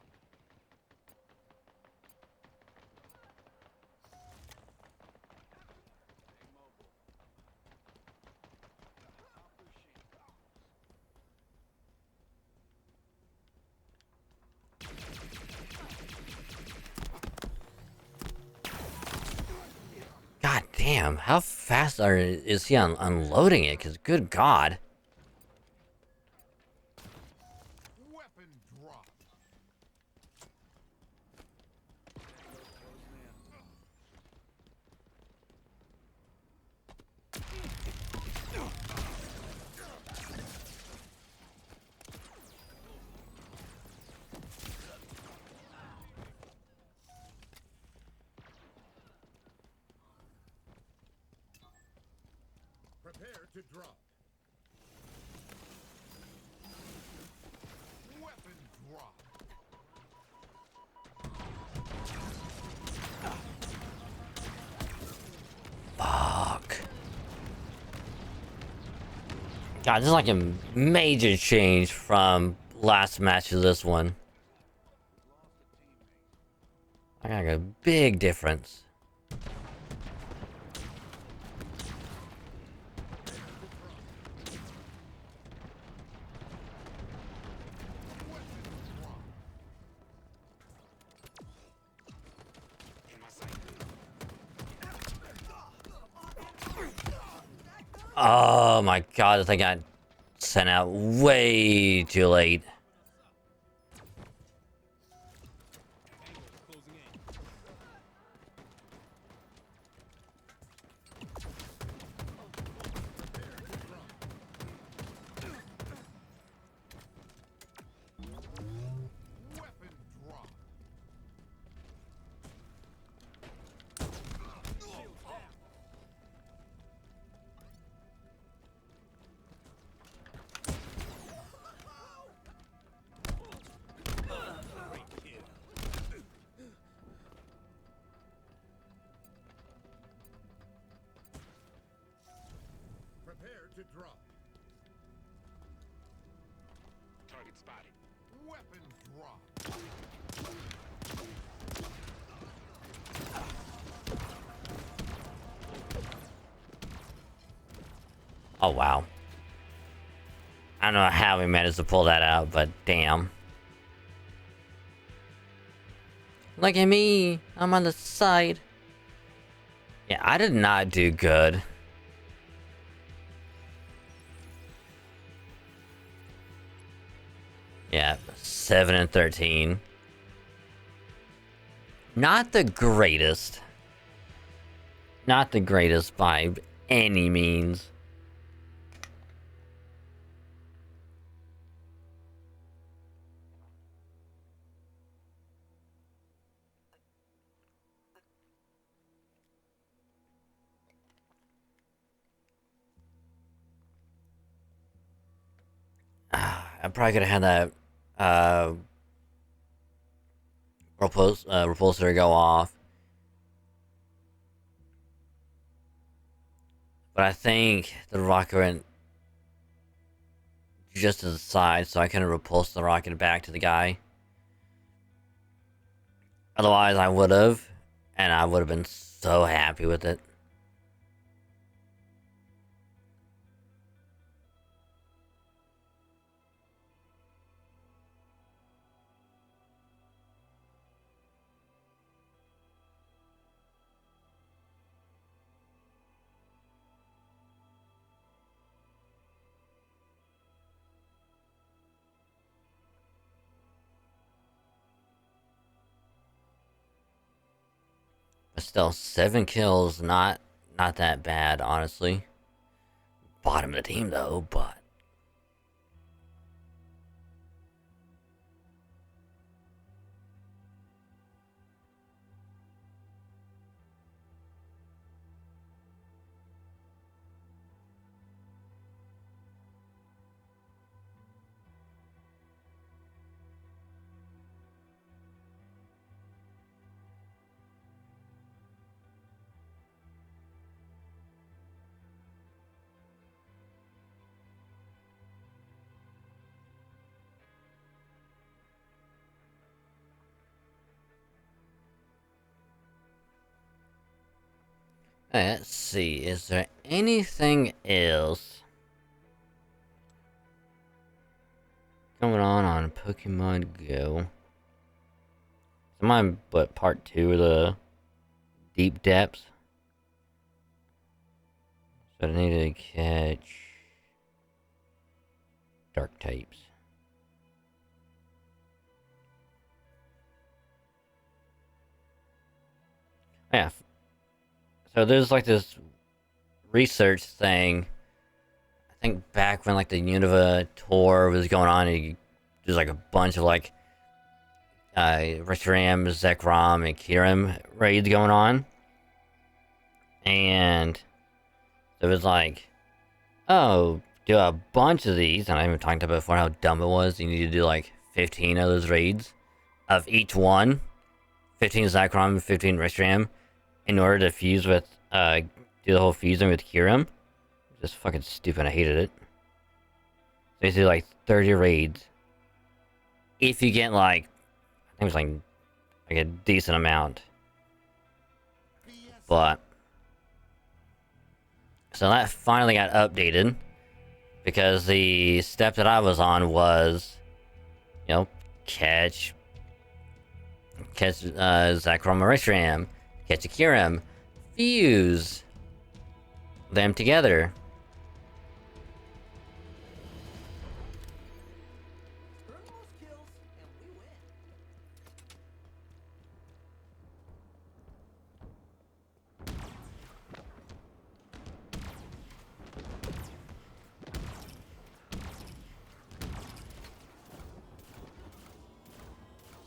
God damn, how fast is he unloading it? Because good god. Weapon drop. Prepare to drop. Weapon drop. Fuck. God, this is like a major change from last match to this one. I got a big difference. Oh my god, I think I sent out way too late. Weapon drop. Prepare to drop. Target spotted. Weapon drop. Oh wow. I don't know how we managed to pull that out, but damn. Look at me! I'm on the side. Yeah, I did not do good. Yeah, 7 and 13. Not the greatest. Not the greatest by any means. I probably could have had that repulsor go off. But I think the rocket went just to the side, so I couldn't repulse the rocket back to the guy. Otherwise, I would have, and I would have been so happy with it. But still, 7 kills, not that bad, honestly. Bottom of the team though, but let's see, is there anything else going on Pokemon Go? I'm on, what, part 2 of the Deep Depths? So I need to catch Dark types. Yeah. So there's like this research thing. I think back when like the Unova tour was going on, there's like a bunch of like Reshiram, Zekrom, and Kirim raids going on. And it was like, oh, do a bunch of these, and I even talked about before how dumb it was. You need to do like 15 of those raids of each one. 15 Zekrom, 15 Reshiram, in order to fuse with, do the whole fusing with Kirim. Just fucking stupid, I hated it. So you do like 30 raids. If you get like, I think it was like a decent amount. But, so that finally got updated. Because the step that I was on was, you know, catch Zekrom or Reshiram, catch a Kirim, fuse them together.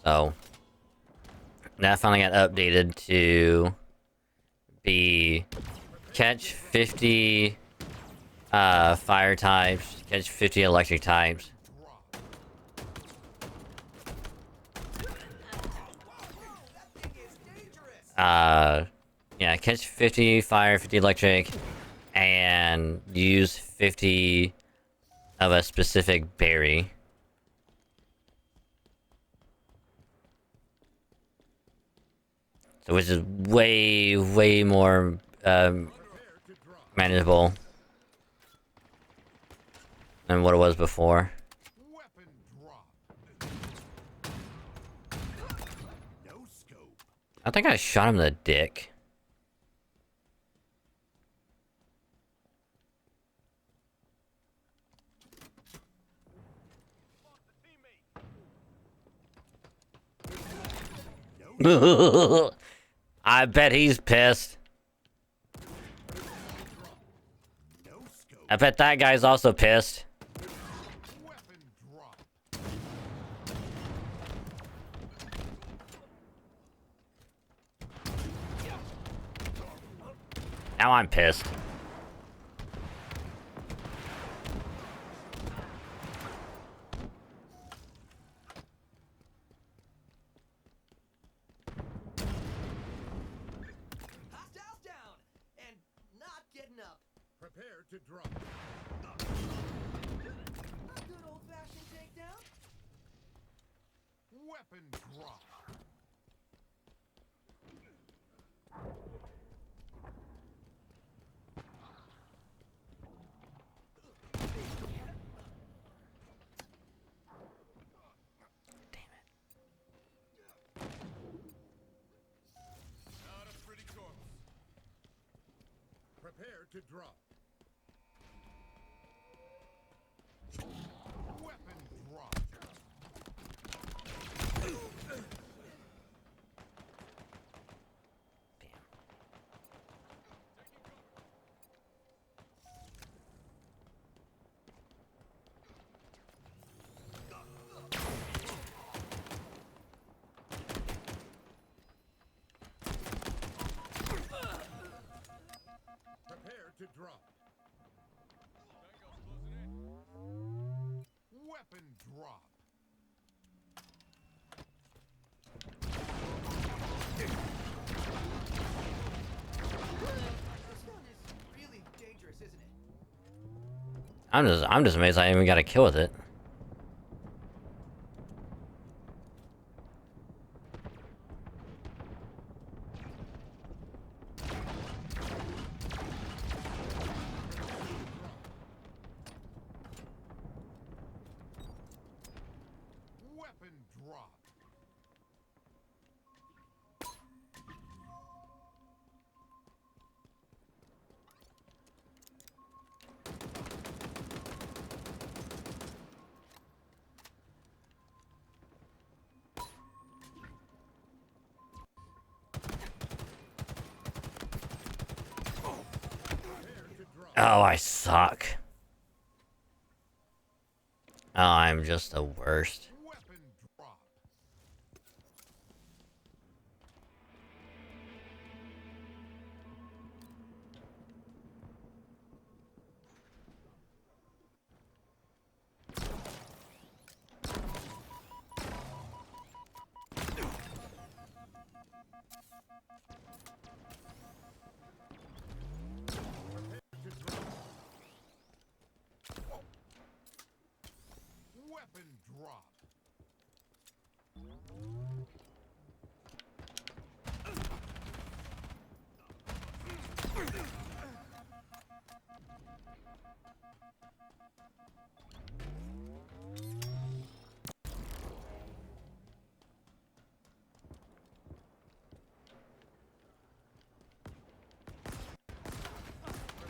So that finally got updated to be catch 50 fire types, catch 50 electric types. Yeah, catch 50 fire, 50 electric, and use 50 of a specific berry. So which is way more manageable than what it was before. Weapon drop. No scope. I think I shot him in the dick. I bet he's pissed. No scope. I bet that guy's also pissed. Weapon drop. Now I'm pissed. Hostiles down and not getting up. Prepare to drop. A good old-fashioned takedown. Weapon drop. Not a pretty corpse. Prepare to drop. Weapon drop. Prepare to drop. Weapon drop. This gun is really dangerous, isn't it? I'm just amazed I even got a kill with it. Weapon drop. Oh, I suck. Oh, I'm just the worst. Weapon drop. Weapon drop.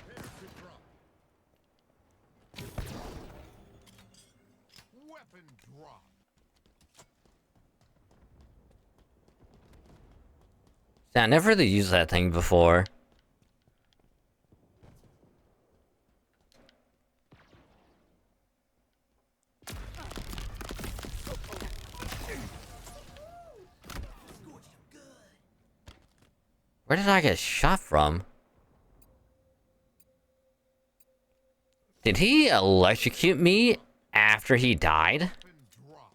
Prepare to drop. Weapon drop. See, I never really used that thing before. Where did I get shot from? Did he electrocute me after he died? Weapon drop.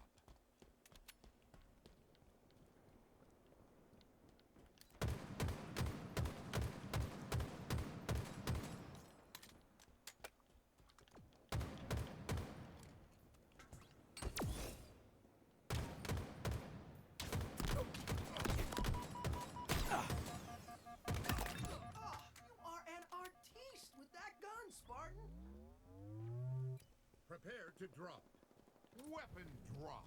You are an artiste with that gun, Spartan. Prepare to drop. Weapon drop.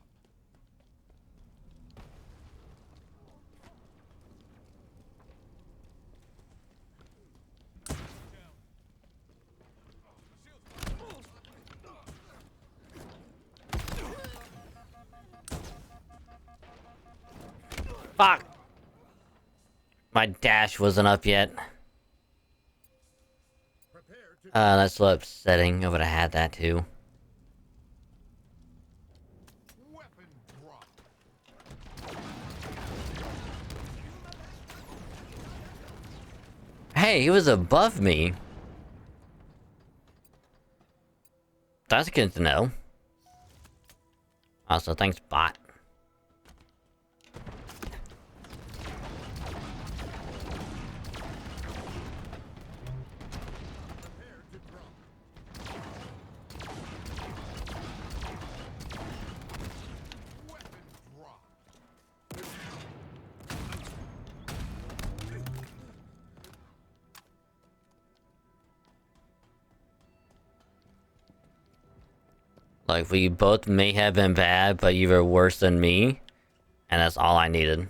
Fuck! My dash wasn't up yet. Prepare to That's a little upsetting. I would have had that too. weapon drop. Hey, he was above me. That's good to know. Also, thanks, bot. Prepare to drop. Weapon drop. Like, we both may have been bad, but you were worse than me. And that's all I needed.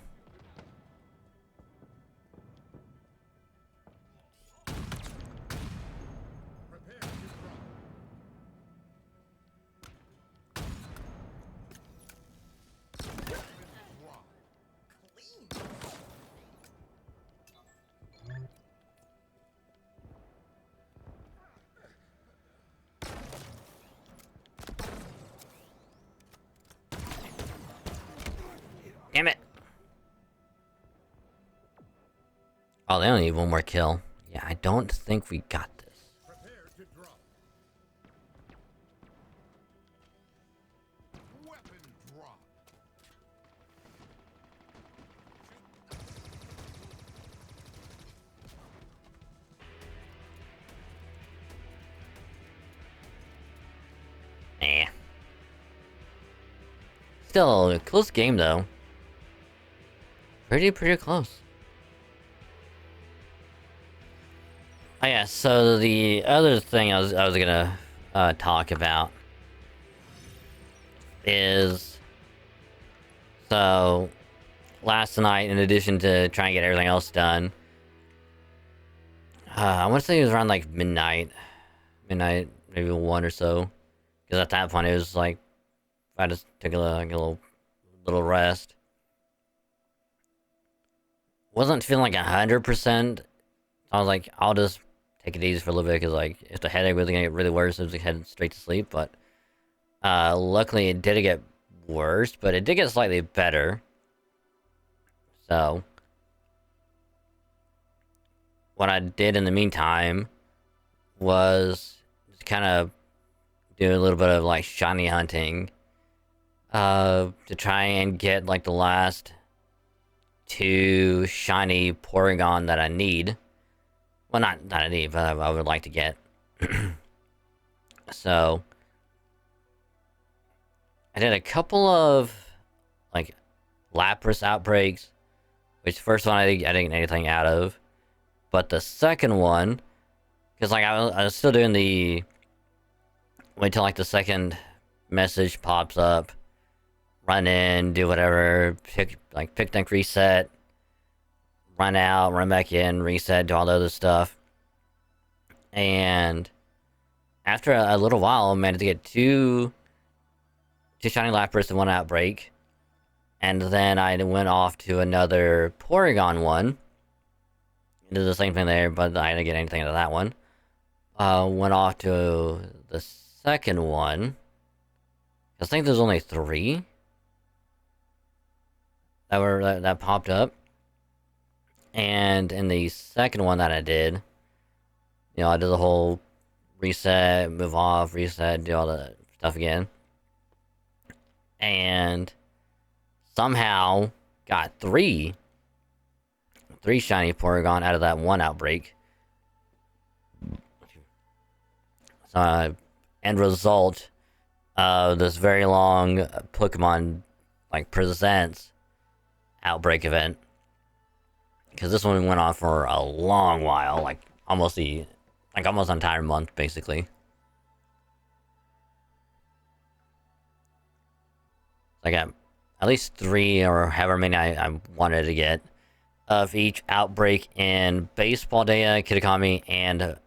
Prepare to drop. Weapon drop. Clean. Damn it! Oh, they only need one more kill. Yeah, I don't think we got this. Prepare to drop. Weapon drop. Eh. Still, a close game though. Pretty close. Oh yeah, so the other thing I was gonna talk about is, so last night, in addition to trying to get everything else done, I want to say it was around like midnight, maybe 1 or so, because at that point it was like I just took like a little rest. Wasn't feeling like 100%. I was like, I'll just take it easy for a little bit, because like if the headache was gonna get really worse, I was like heading straight to sleep. But luckily it did get worse, but it did get slightly better. So what I did in the meantime was just kind of do a little bit of like shiny hunting, to try and get like the last 2 shiny Porygon that I need. Well, not I need, but I would like to get. So I did a couple of like Lapras outbreaks, which first one I didn't get anything out of, but the second one, because like I was still doing the wait till like the second message pops up, run in, do whatever, pick picnic, reset, run out, run back in, reset, do all the other stuff. And after a little while, I managed to get two shiny Lapras in one outbreak. And then I went off to another Porygon one. Did the same thing there, but I didn't get anything out of that one. Went off to the second one. I think there's only 3 that popped up. And in the second one that I did, you know, I did the whole reset, move off, reset, do all the stuff again. And somehow got three shiny Porygon out of that one outbreak. So, end result of this very long Pokemon like Presents outbreak event, because this one went on for a long while, like almost an entire month, basically. I got at least 3 or however many I wanted to get of each outbreak in Baseball Data, Kitakami, and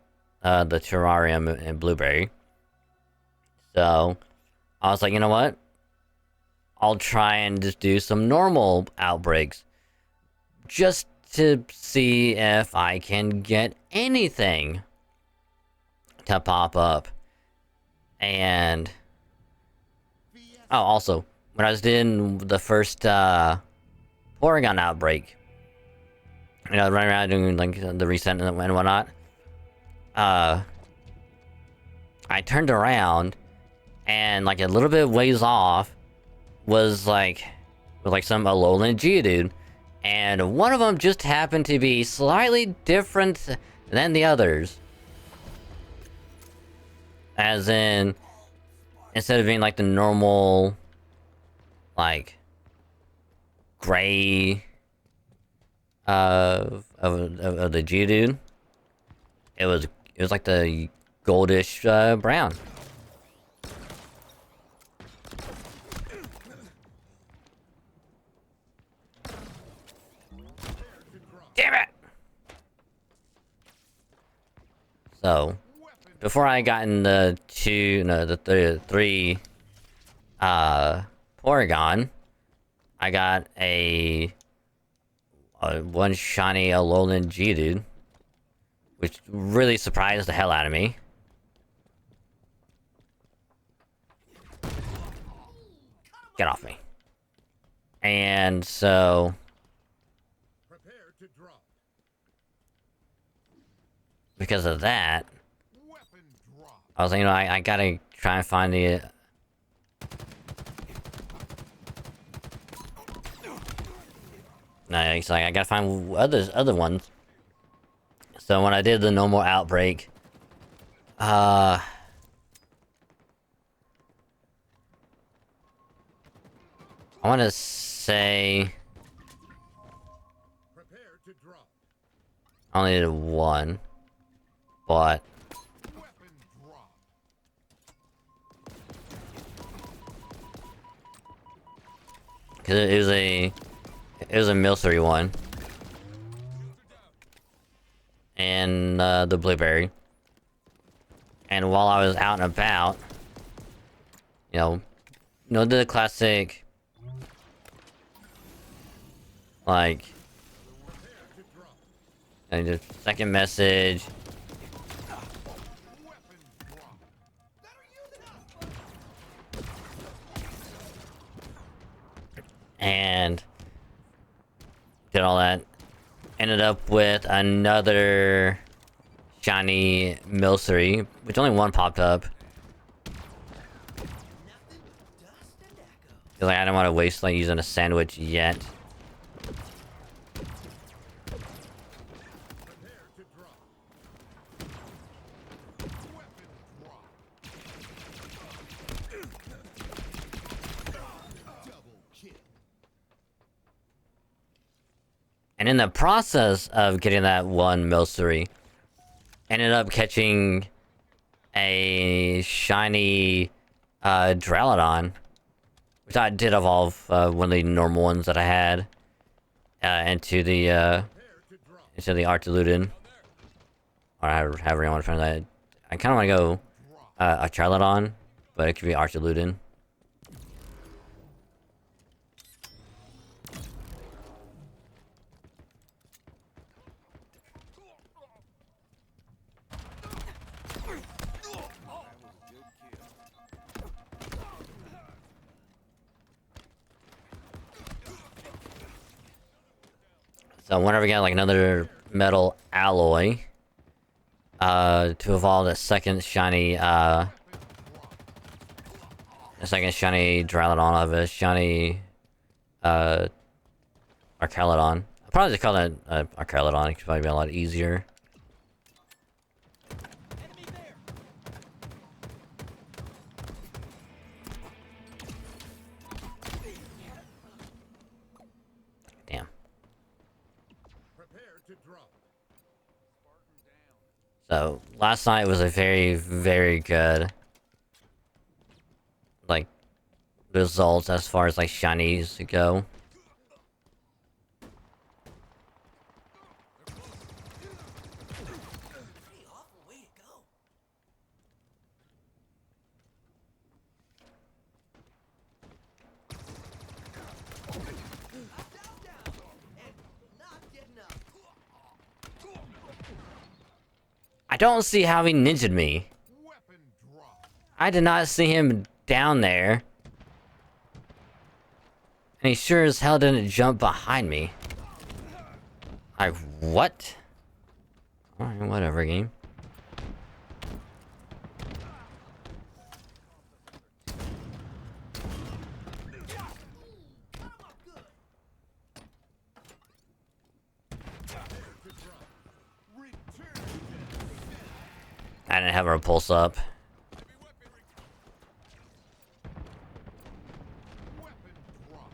the Terrarium and Blueberry. So I was like, you know what? I'll try and just do some normal outbreaks, just to see if I can get anything to pop up. And oh, also, when I was doing the first Porygon outbreak, you know, running around doing like the reset and whatnot, I turned around and like a little bit ways off was like some Alolan Geodude, and one of them just happened to be slightly different than the others. As in, instead of being like the normal, like gray of the Geodude, it was like the goldish brown. Damn it! So, before I got in the 3 Porygon, I got a one shiny Alolan Geodude, which really surprised the hell out of me. Get off me. And so Prepare to drop. because of that, Weapon drop. I was like, you know, I gotta try and find the no, it's like I gotta find other ones. So when I did the normal outbreak, I want to say Prepare to drop. I only did one, but Weapon drop. because it was a Milcery one, and the Blueberry. And while I was out and about, you know the classic, like, and the second message, Weapon drop. and did all that. Ended up with another shiny Milcery, which only one popped up. Cause like, I don't want to waste like using a sandwich yet. Prepare to drop. Weapon drop. Double kill. And in the process of getting that one Milcery, ended up catching a shiny Dralodon, which I did evolve one of the normal ones that I had into the Artilutin, or however you want to find that. I kind of want to go a Charladon, but it could be Artilutin. So whenever we get like another metal alloy, to evolve the second shiny, Duraludon of a shiny, Archaludon. I'll probably just call it, Archaludon. It could probably be a lot easier. Enemy there. Damn. Prepare to drop. So last night was a very, very good, like, results as far as like shinies go. Pretty awful way to go. Down, and not getting up. I don't see how he ninja'd me. Weapon drop. I did not see him down there. And he sure as hell didn't jump behind me. Like, what? Alright, whatever, game. I didn't have a repulse up. Weapon drop.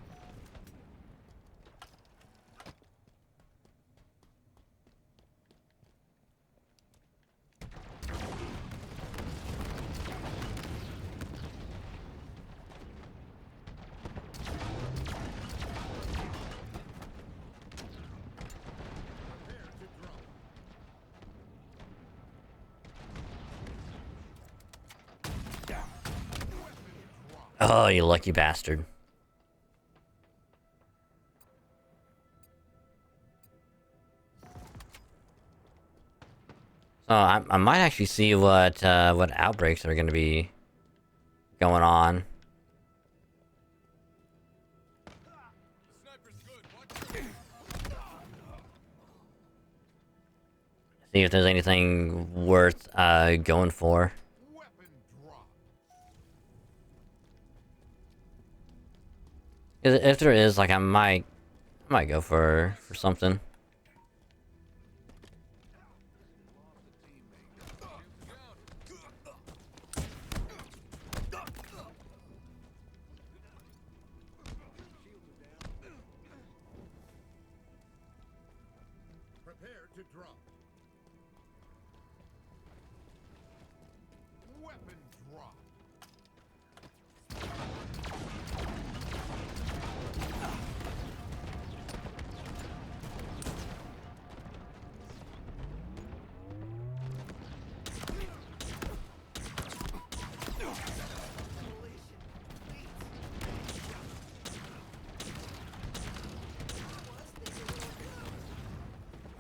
Prepare to drop. Oh, you lucky bastard. Oh, I might actually see what outbreaks are gonna be going on. See if there's anything worth going for. Weapon drop. 'Cause if there is, like, I might go for something. Prepare to drop. Weapon drop.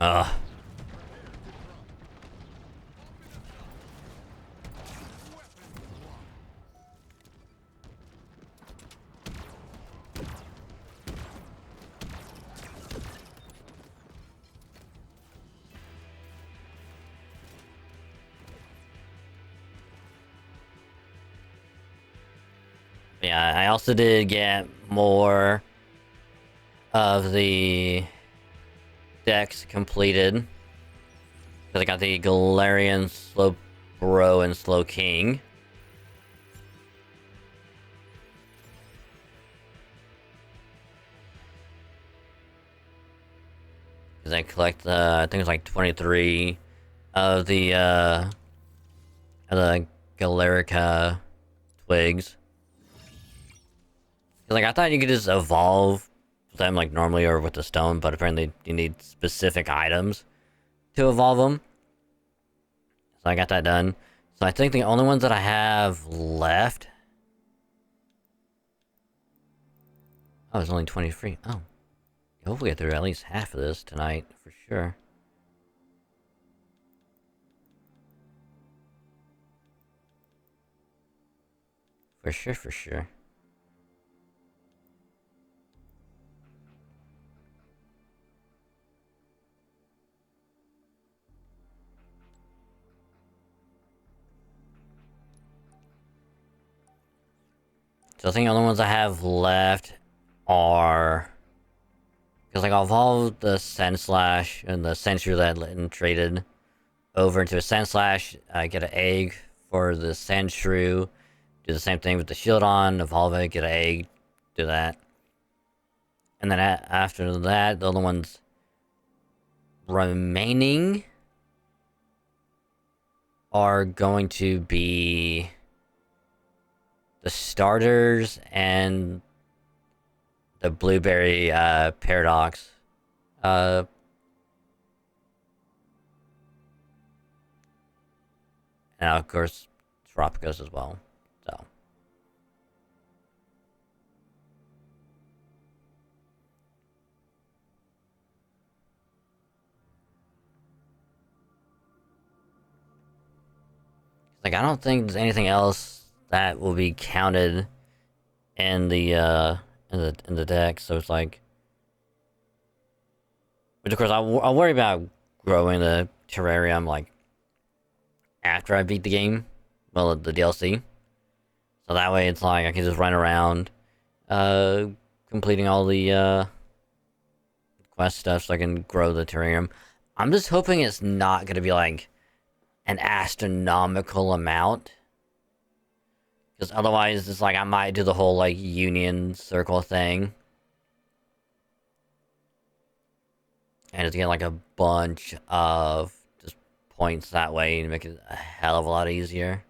Ugh. Yeah, I also did get more of the decks completed. Because I got the Galarian Slow Bro and Slow King. Because I collect, I think it's like 23 of the Galarica twigs. 'Cause, like, I thought you could just evolve them like normally or with the stone, but apparently you need specific items to evolve them. So I got that done. So I think the only ones that I have left... Oh, it's only 23. Oh. Hopefully get through at least half of this tonight, for sure. For sure, for sure. So I think the only ones I have left are... Because like I'll evolve the Sand Slash and the Sentry that I traded over into a Sand Slash. I get an egg for the Sand Shrew. Do the same thing with the shield on, evolve it, get an egg, do that. And then after that, the only ones remaining are going to be the starters and the blueberry paradox. And of course, Tropicos as well. So. Like, I don't think there's anything else that will be counted in the deck, so it's like... Which of course, I'll worry about growing the terrarium, like, after I beat the game. Well, the DLC. So that way it's like, I can just run around, completing all the, quest stuff so I can grow the terrarium. I'm just hoping it's not gonna be like an astronomical amount, because otherwise it's like I might do the whole like union circle thing and just get like a bunch of just points that way and make it a hell of a lot easier.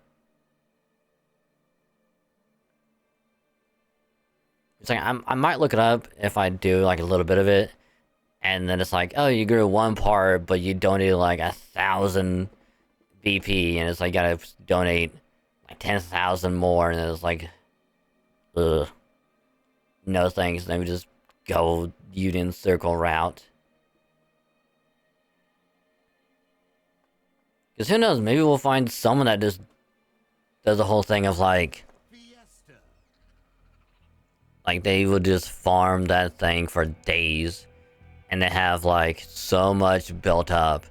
It's like I might look it up if I do like a little bit of it, and then it's like, oh, you grew one part but you donated like 1,000 BP, and it's like you gotta donate like 10,000 more, and it's like, ugh, no thanks. Let me just go Union Circle route. Because who knows, maybe we'll find someone that just does the whole thing of like they will just farm that thing for days, and they have like so much built up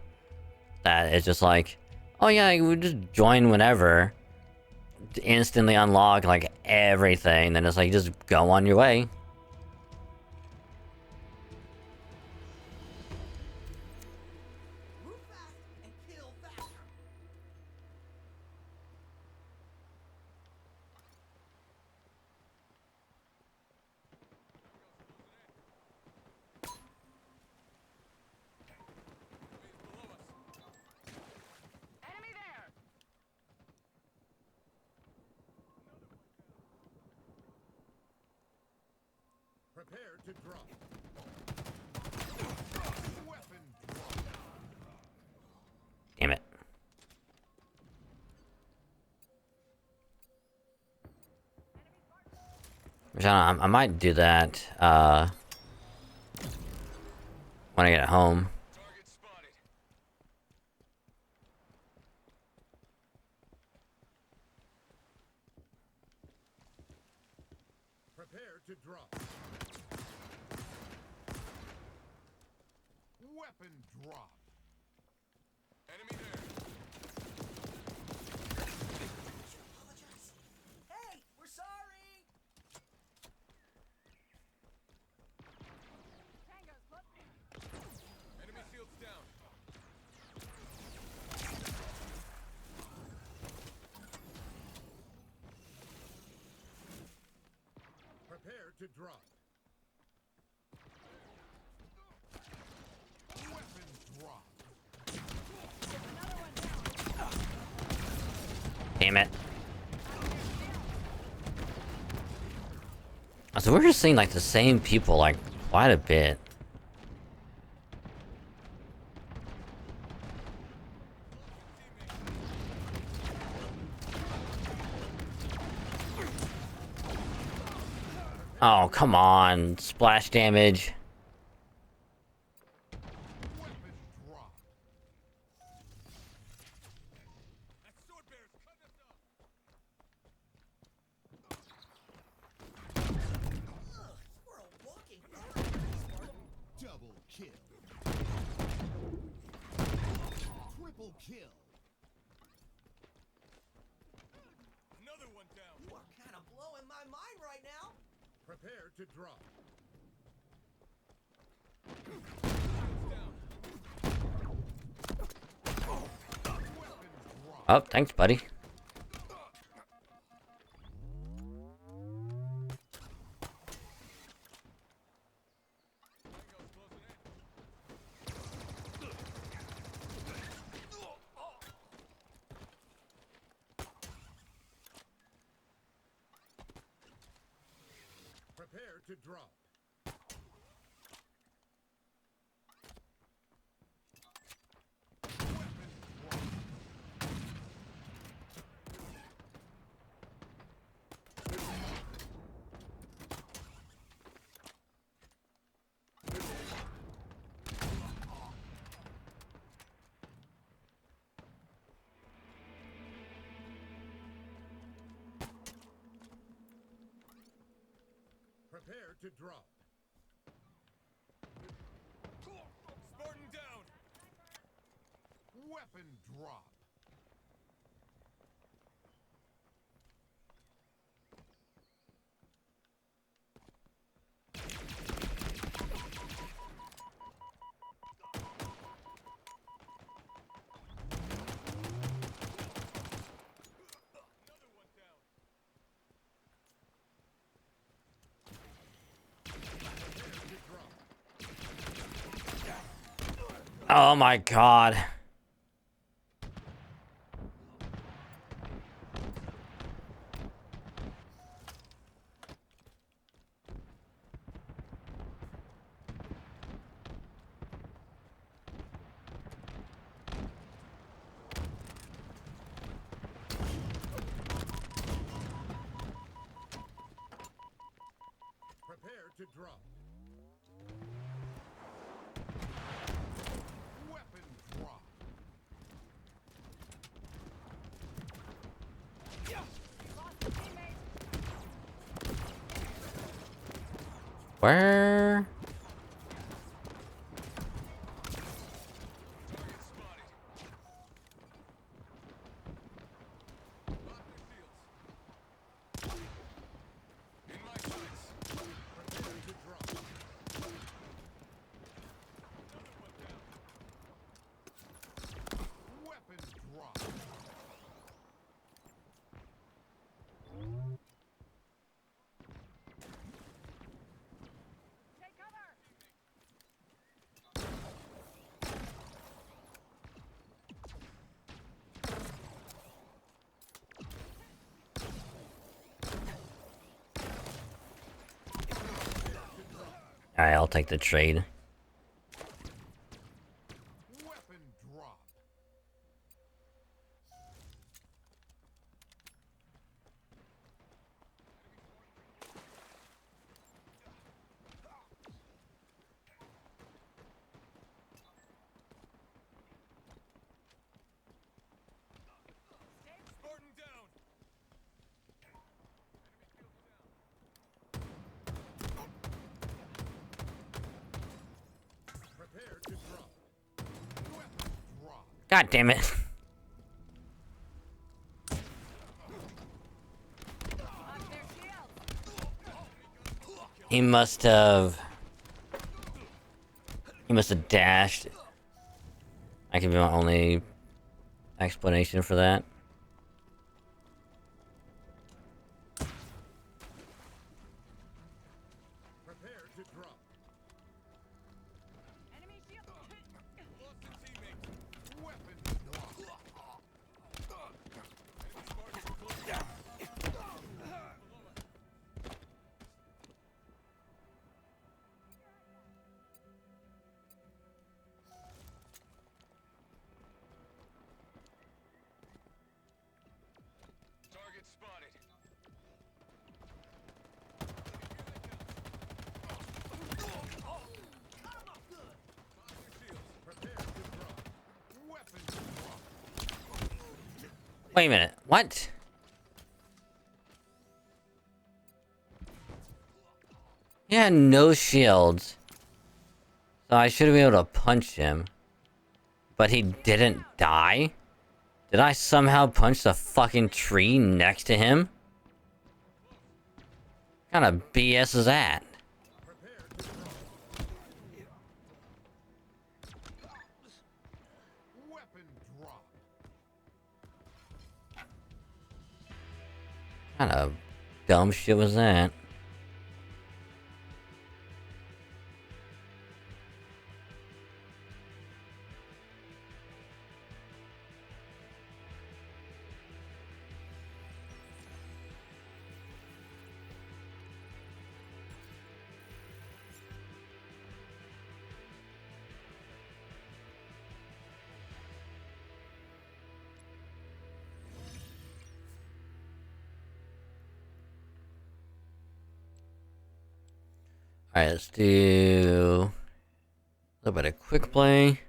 that it's just like, oh yeah, you would just join whenever, instantly unlock like everything, then it's like just go on your way. Move fast and kill faster. Enemy there! Prepare to drop. Weapon drop. Damn it. Which I might do that when I get home. Target spotted. Prepare to drop. Weapon drop. Enemy there. Apologize. Hey, we're sorry. Enemy shields down. Prepare to drop. Weapon drop. Damn it. So we're just seeing like the same people like quite a bit. Oh, come on. Splash damage. Weapon drop. That sword bear's cutting us off. Ugh, you are a walking fire. Double kill. Triple kill. Another one down. You are kind of blowing my my mind right now. Prepare to drop. Oh, thanks, buddy. Prepare to drop. Prepare to drop. Spartan down. Weapon drop. Another one down. Prepare to drop. Oh my god. Prepare to drop. Weapon drop. Where? Target spotted. Lock their shields. In my sights. Prepare to drop. Another one down. Weapon drop. Alright, I'll take the trade. Weapon drop. Spartan down. Enemy shields down. Prepare to drop. Weapon drop. God damn it. He must have... He must have dashed. I can be my only explanation for that. Prepare to drop. Lost a teammate. Weapon drop. Enemy Spartans are close. Below us. Target spotted. Prepare to drop. Weapon drop. Wait a minute. What? He had no shields. So I should have been able to punch him. But he didn't die? Did I somehow punch the fucking tree next to him? kind of BS is that? Prepare to drop. Weapon drop. Kind of dumb shit was that? Alright, let's do a little bit of quick play.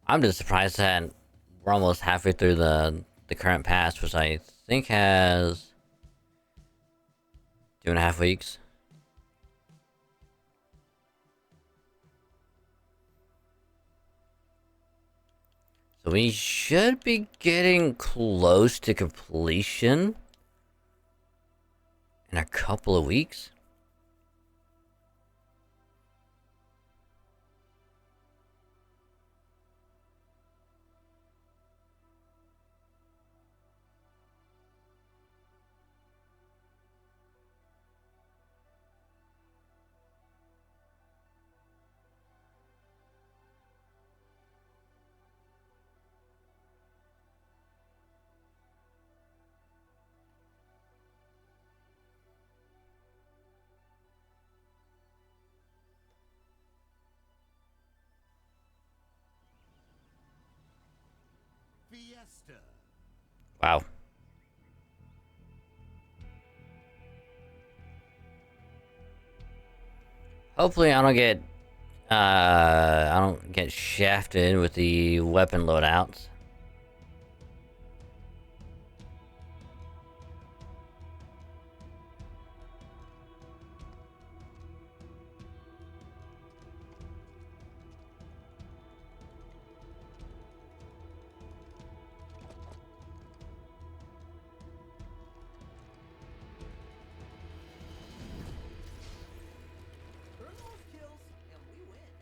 I'm just surprised that we're almost halfway through the current pass, which I think has 2.5 weeks. So we should be getting close to completion in a couple of weeks. Fiesta. Wow. Hopefully I don't get shafted with the weapon loadouts. Earn those kills, and we win.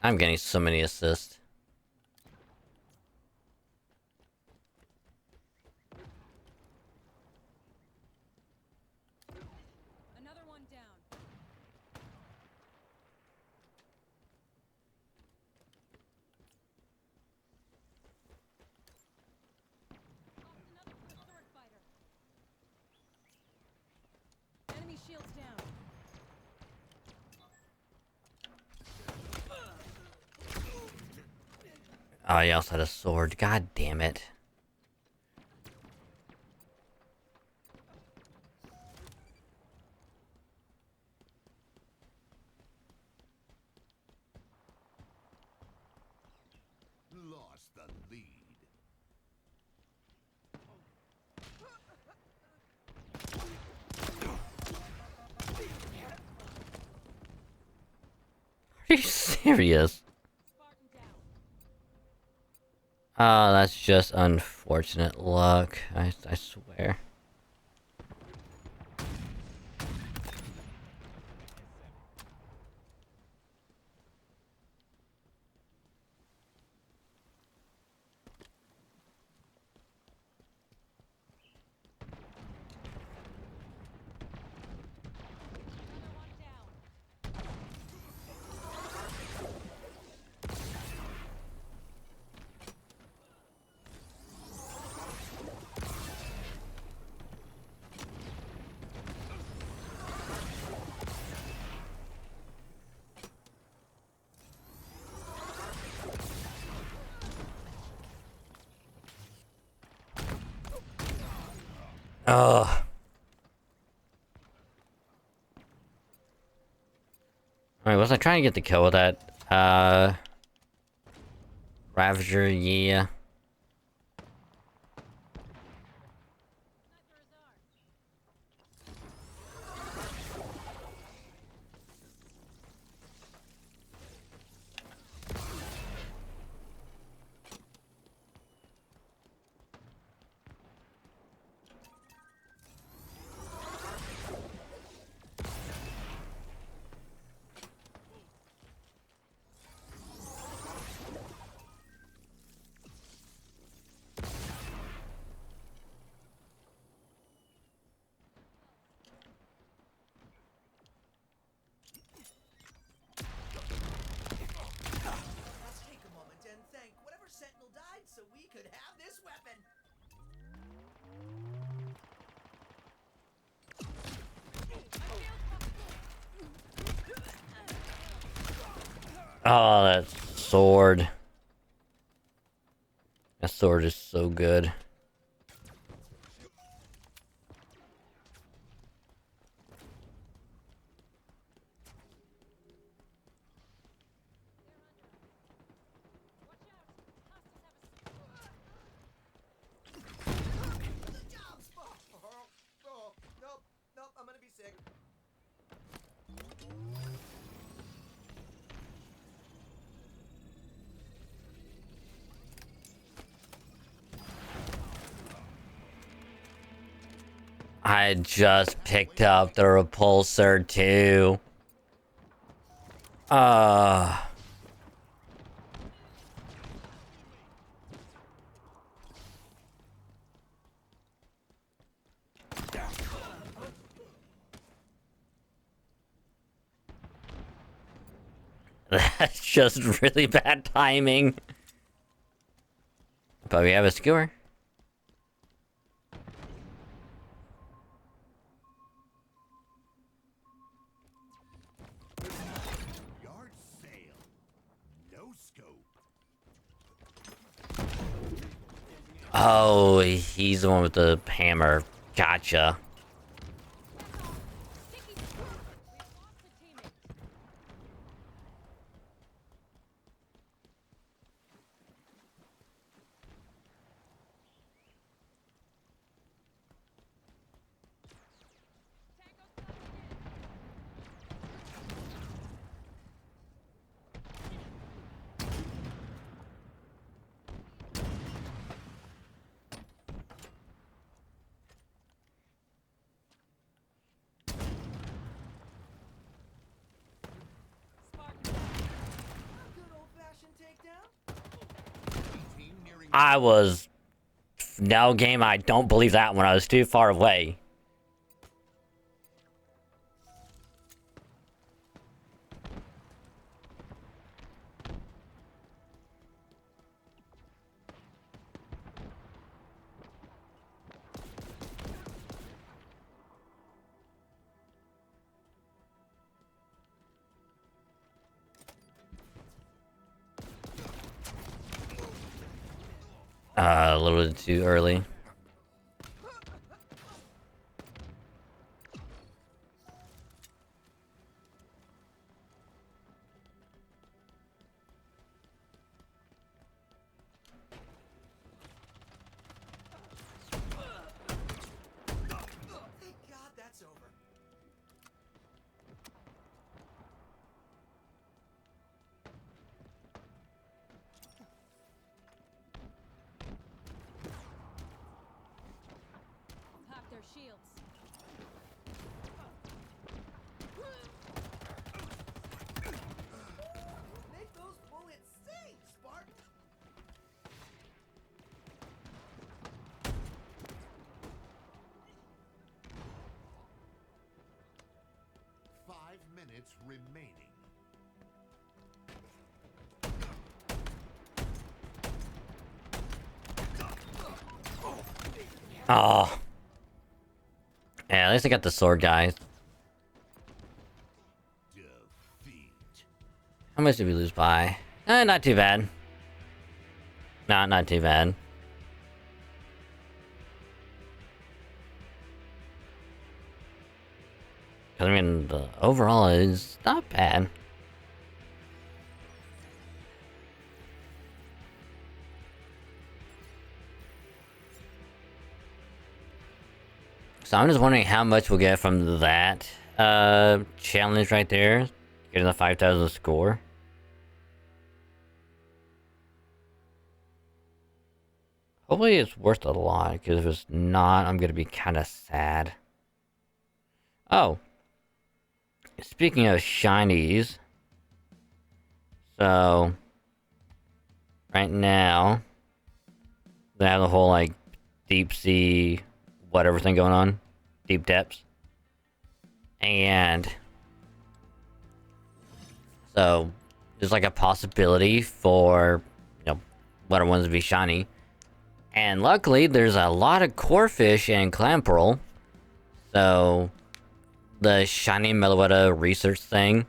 I'm getting so many assists. Another one down. Another sword fighter. Enemy shields down. Oh, he also had a sword. God damn it. Lost the lead. Are you serious? Spartan down. Oh, that's just unfortunate luck. I swear. Another one down. Alright, was I trying to get the kill with that? Ravager, yeah. Sniper is ours. Let's take a moment and thank whatever sentinel died so we could have this weapon. Oh, that sword. That sword is so good. The job's nope, nope, I'm gonna be sick. I just picked up the repulsor too. That's just really bad timing. But we have a skewer. Yard sale. No scope. Oh, he's the one with the hammer. Gotcha. Sticky smoke. We've lost a teammate. Tango's closing in. Spartan down. A good old-fashioned takedown. Team nearing I was... No game, I don't believe that one. I was too far away. A little bit too early. Thank God that's over. Pop their shields. Make those bullets sing, Spartan. Five minutes remaining. Oh. Yeah, at least I got the sword, guys. Defeat. How much did we lose by? Not too bad. Not too bad. I mean, the overall is not bad. So I'm just wondering how much we'll get from that challenge right there, getting the 5,000 score. Hopefully it's worth a lot, because if it's not, I'm gonna be kind of sad. Oh, speaking of shinies, so right now they have the whole like deep sea whatever thing going on, deep depths, and so there's like a possibility for, you know, whatever ones to be shiny. And luckily, there's a lot of core fish and clam pearl. So, the shiny Meloetta research thing,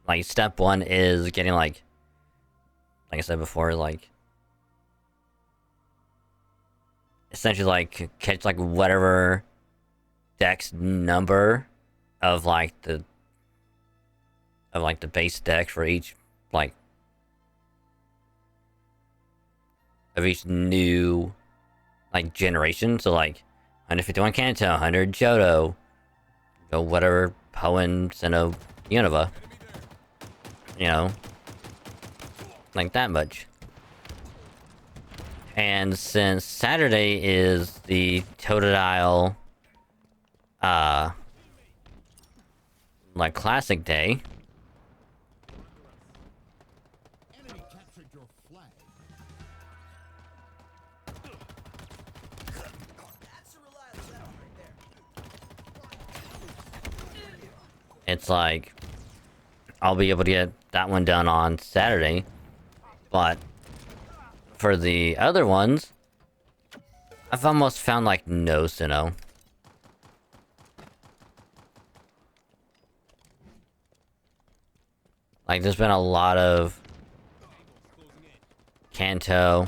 like step 1 is getting like I said before, like essentially like catch like whatever dex number of like the base deck for each like of each new like generation. So like 151 Kanto, 100 Johto, go whatever Poen, Sinnoh, Unova. You know, like that much. And since Saturday is the Totodile like classic day, Enemy captured your flag. That's a reliable weapon right there. it's like I'll be able to get that one done on Saturday. But for the other ones, I've almost found like no Sinnoh. Like there's been a lot of Kanto,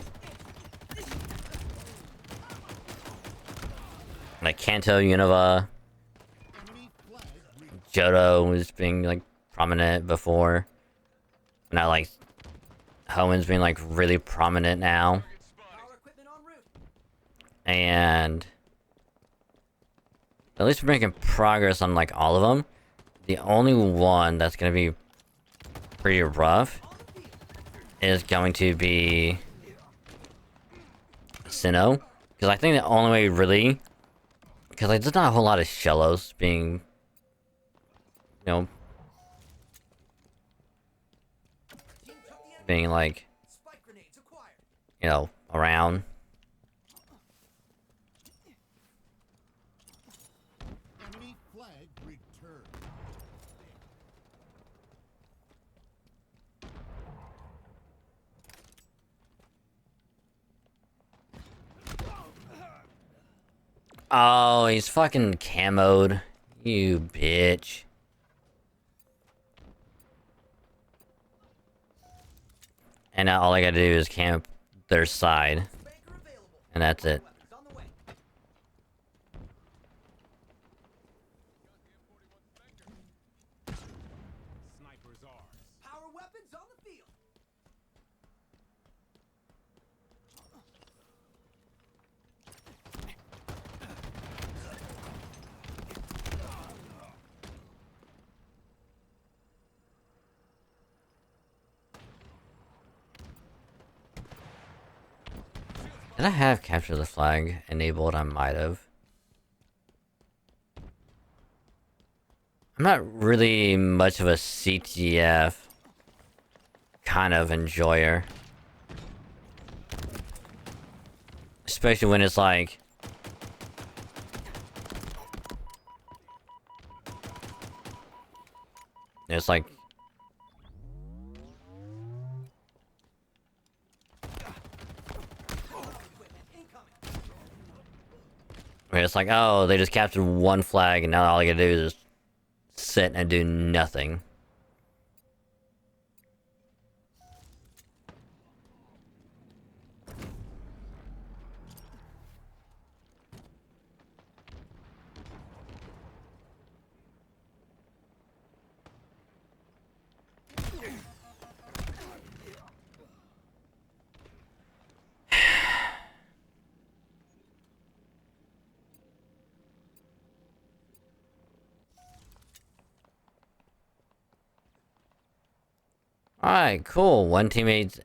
like Kanto, Unova, Enemy flag reached. Johto was being like prominent before. Now like Hoenn being like really prominent now. Power equipment en route. And at least we're making progress on like all of them. The only one that's gonna be pretty rough is going to be Sinnoh, because I think the only way really, because like there's not a whole lot of Shellos being, you know, Team took the enemy. being like, Spike grenades acquired. you know, around. Enemy flag returned. Oh, he's fucking camoed. You bitch. And now all I gotta do is camp their side, Spanker available. and that's it. Weapons on the way. Sniper's ours. Power weapons on the field. Did I have capture the flag enabled? I might have. I'm not really much of a CTF kind of enjoyer. Especially when it's like... It's like... Equipment incoming. Where it's like, oh, they just captured one flag and now all I gotta do is just sit and do nothing. Alright, cool. One teammate's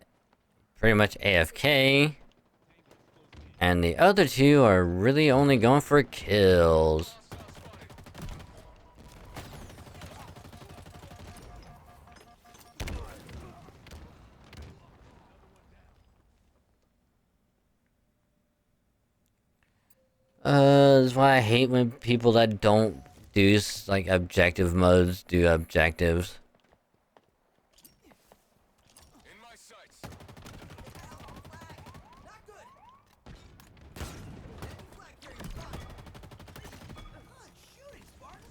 pretty much AFK. And the other two are really only going for kills. That's why I hate when people that don't do like objective modes do objectives. In my sights. Not good. Enemy flag carrier spotted. Good shooting, Spartan.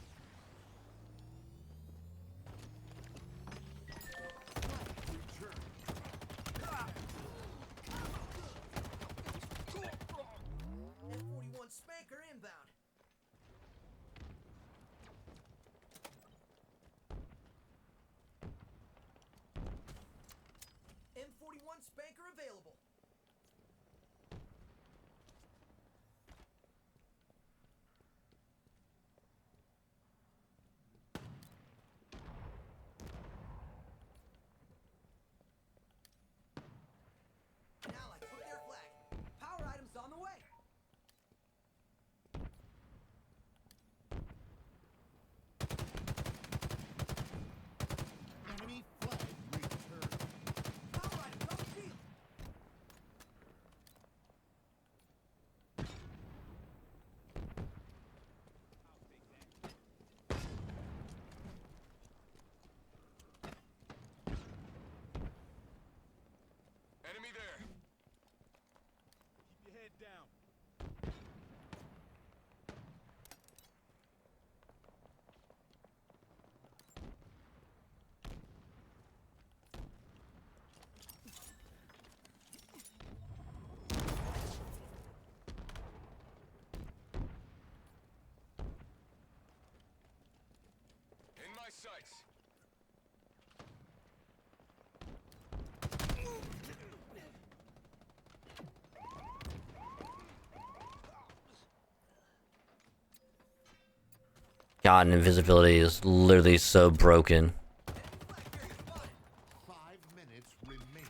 M41 Spanker inbound. M41 Spanker available. An ally took their flag. Power items on the way. Enemy flag returned. Power items on the field. Enemy there. Keep your head down. In my sights. God, invisibility is literally so broken. Enemy flag carrier spotted. 5 minutes remaining.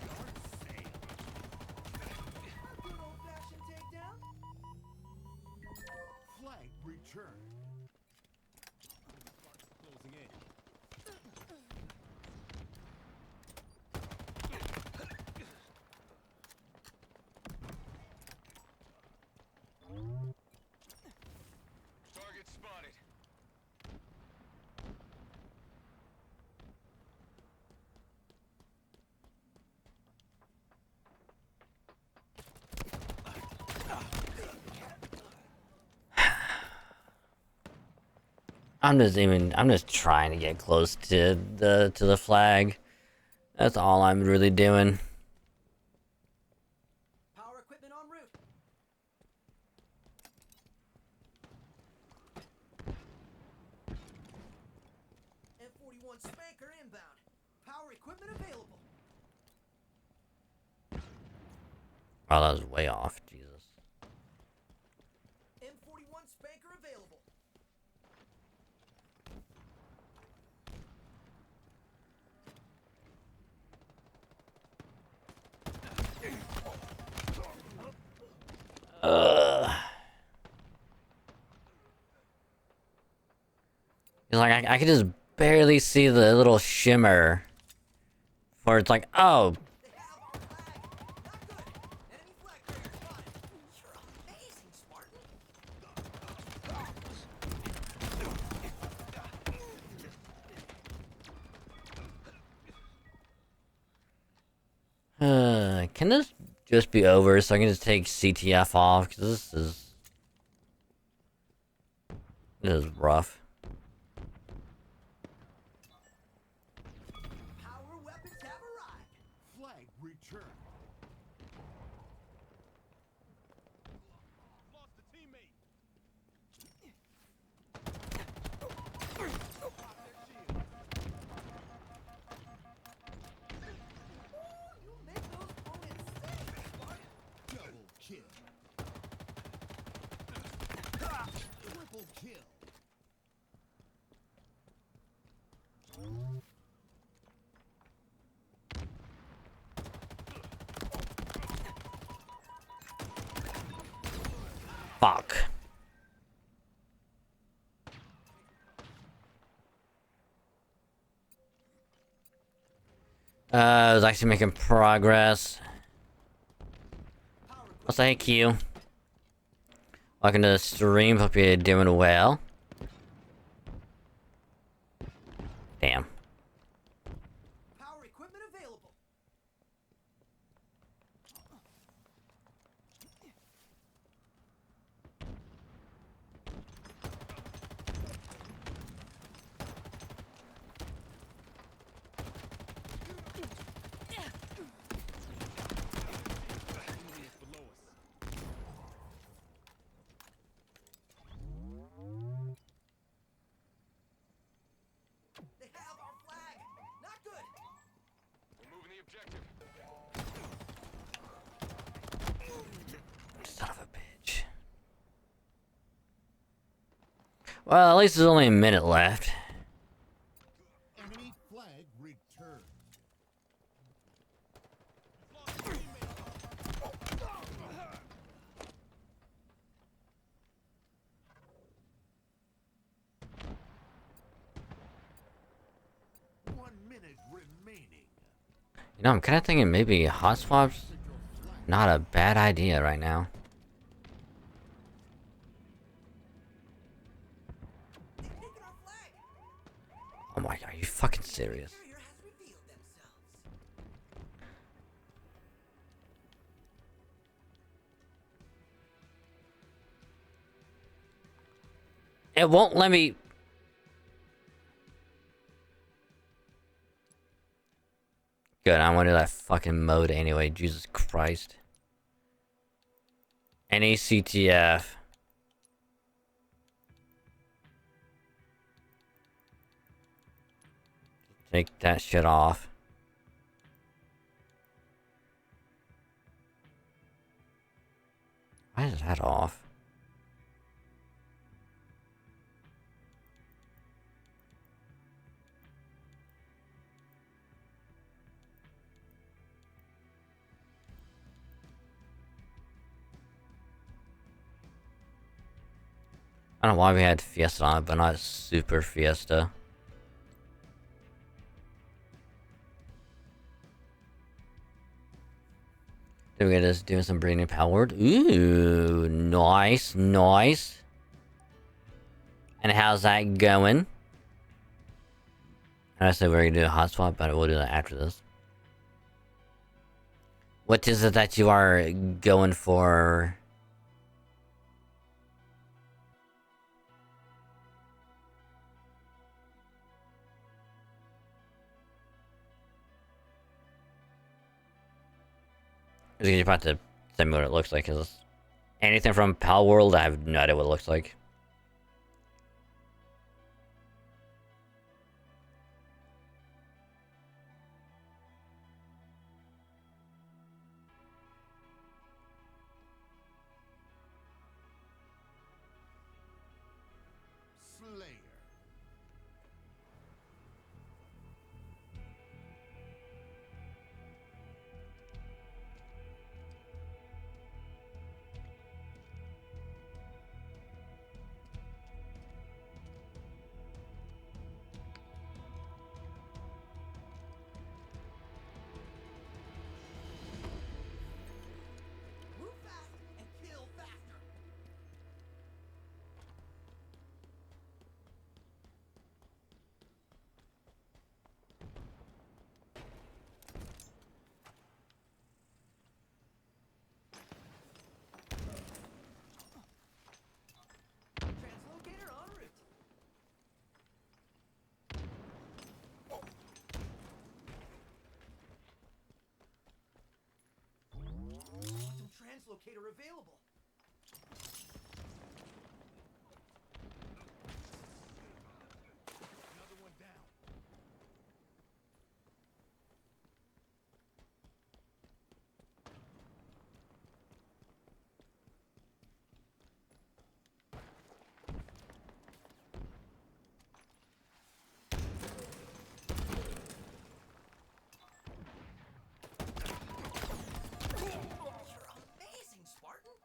Yard sale. A good old-fashioned takedown. Flag returned. Closing in. Target spotted. I'm just trying to get close to the flag. That's all I'm really doing. Power equipment en route. M41 Spanker inbound. Power equipment available. Wow, that was way off. Jesus. M41 Spanker available. It's like I could just barely see the little shimmer. Where it's like, oh, They have our flag. Not good. Enemy flag carrier spotted. You're amazing, Spartan. can this just be over so I can just take CTF off? Because this is rough. Power weapons have arrived. Flag returned. Lost a teammate. You make those bullets sing, Spartan. Double kill. Triple kill. Fuck. I was actually making progress. I'll say hey Q. Welcome to the stream, hope you're doing well. Damn. Power equipment available. Below us. They have our flag. Not good. Removing the objective. Son of a bitch. Well, at least there's only a minute left. Enemy flag returned. One minute remaining. You know, I'm kind of thinking maybe hot swaps not a bad idea right now. They've taken our flag. Oh my god, are you fucking serious? Carrier has revealed themselves. It won't let me. Good, I want to do that fucking mode anyway. Jesus Christ. NACTF. Take that shit off. Why is that off? I don't know why we had Fiesta on it, but not Super Fiesta. Then we're just doing some breeding powered. Ooh, nice, nice. And how's that going? I said we're gonna do a hot swap, but we'll do that after this. What is it that you are going for? You're about to send me what it looks like. Cause anything from Pal World, I have no idea what it looks like. Slayer. Move fast and kill faster. Translocator en route. Quantum translocator available. Another one down. You're amazing, Spartan.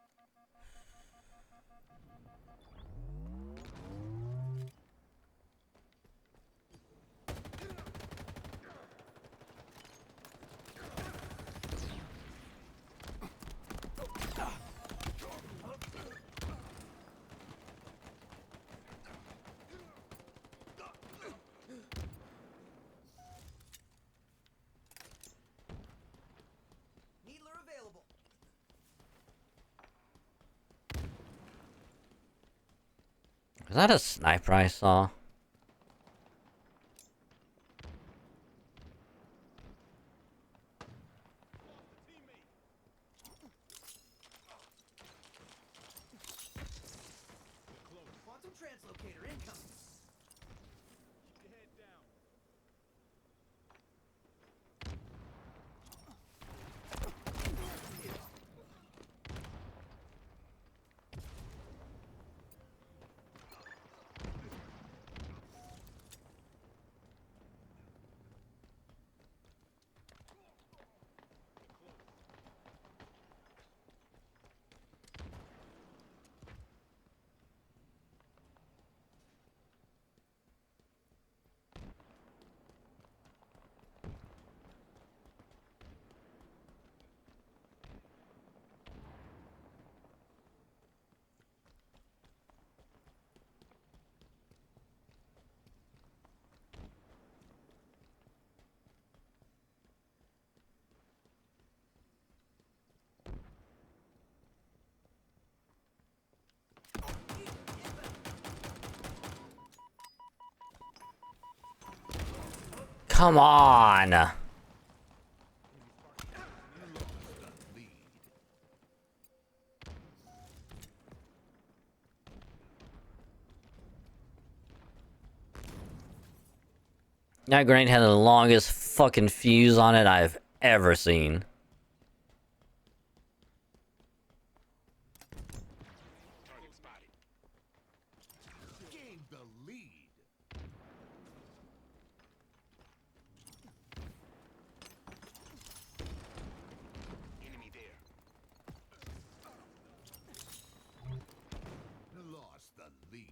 Is that a sniper I saw? Quantum translocator incoming. Keep your head down. Come on! That grenade had the longest fucking fuse on it I've ever seen. Target spotted. Gained the lead. Enemy there. Lost the lead.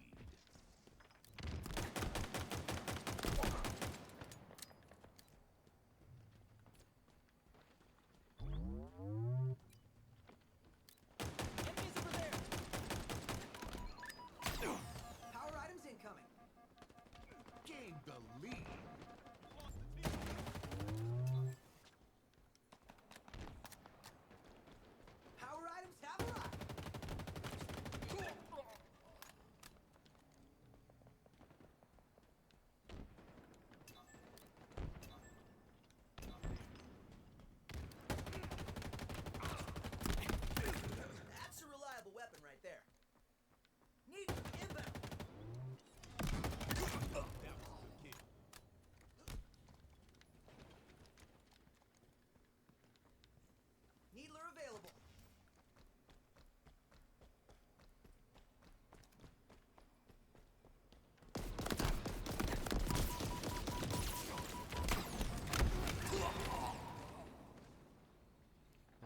Enemies over there. Power items incoming. Gained the lead. Power items have arrived. That's a reliable weapon right there. Need inbound. Needler available.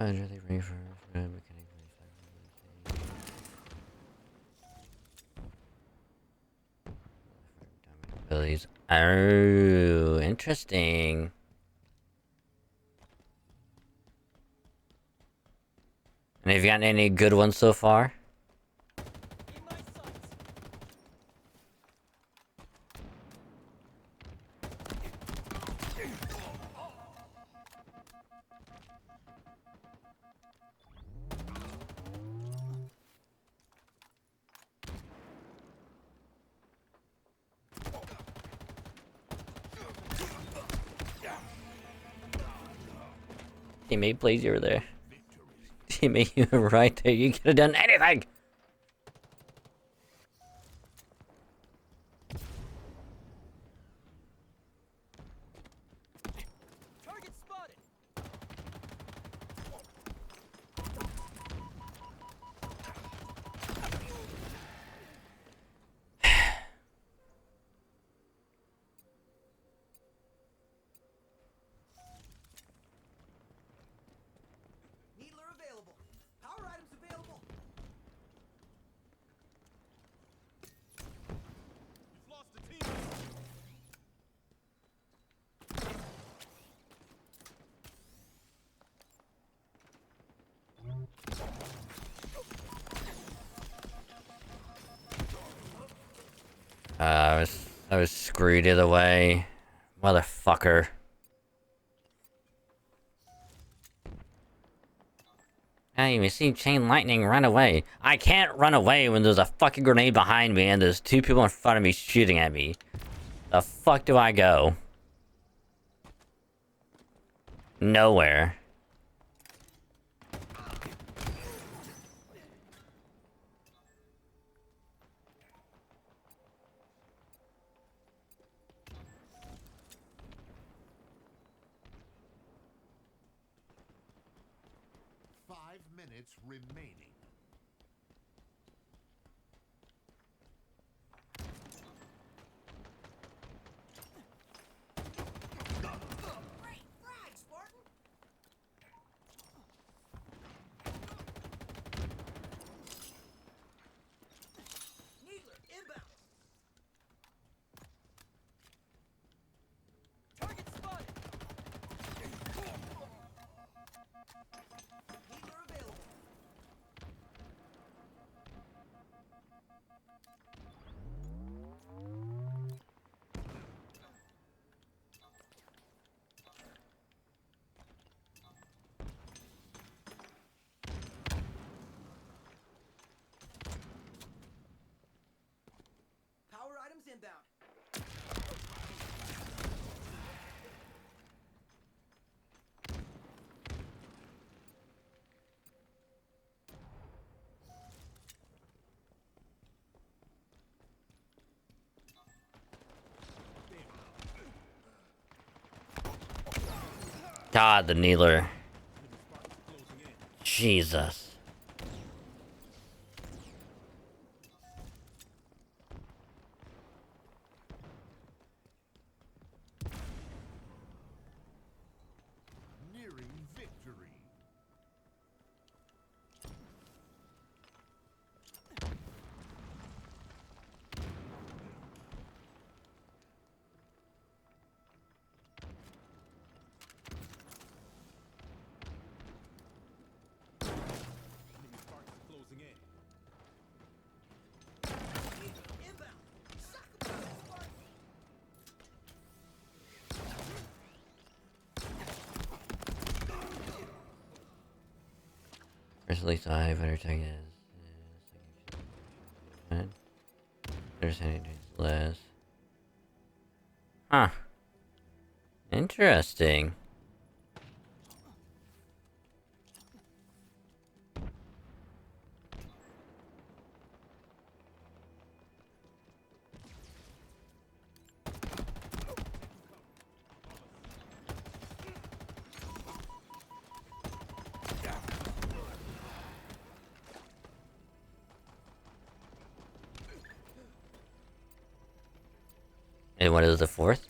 I really ready for abilities. Oh, interesting. And have you gotten any good ones so far? In my sights. Teammate, please, you were there. Teammate, you were right there. You could have done anything. Target spotted. Needler available. Power items available. You've lost a teammate. I was screwed either way. Motherfucker. I even see chain lightning run away. I can't run away when there's a fucking grenade behind me and there's two people in front of me shooting at me. The fuck do I go? Nowhere. Minutes remaining. Great frag, Spartan! Needler, inbound! Target spotted! Needler available. Power items inbound. God, the Needler. Jesus. Nearing victory. Enemy Spartans closing in. Needler, inbound. Suck about it, Spartan! First, at least I better take it. There's anything less. Huh. Interesting. And what is the fourth?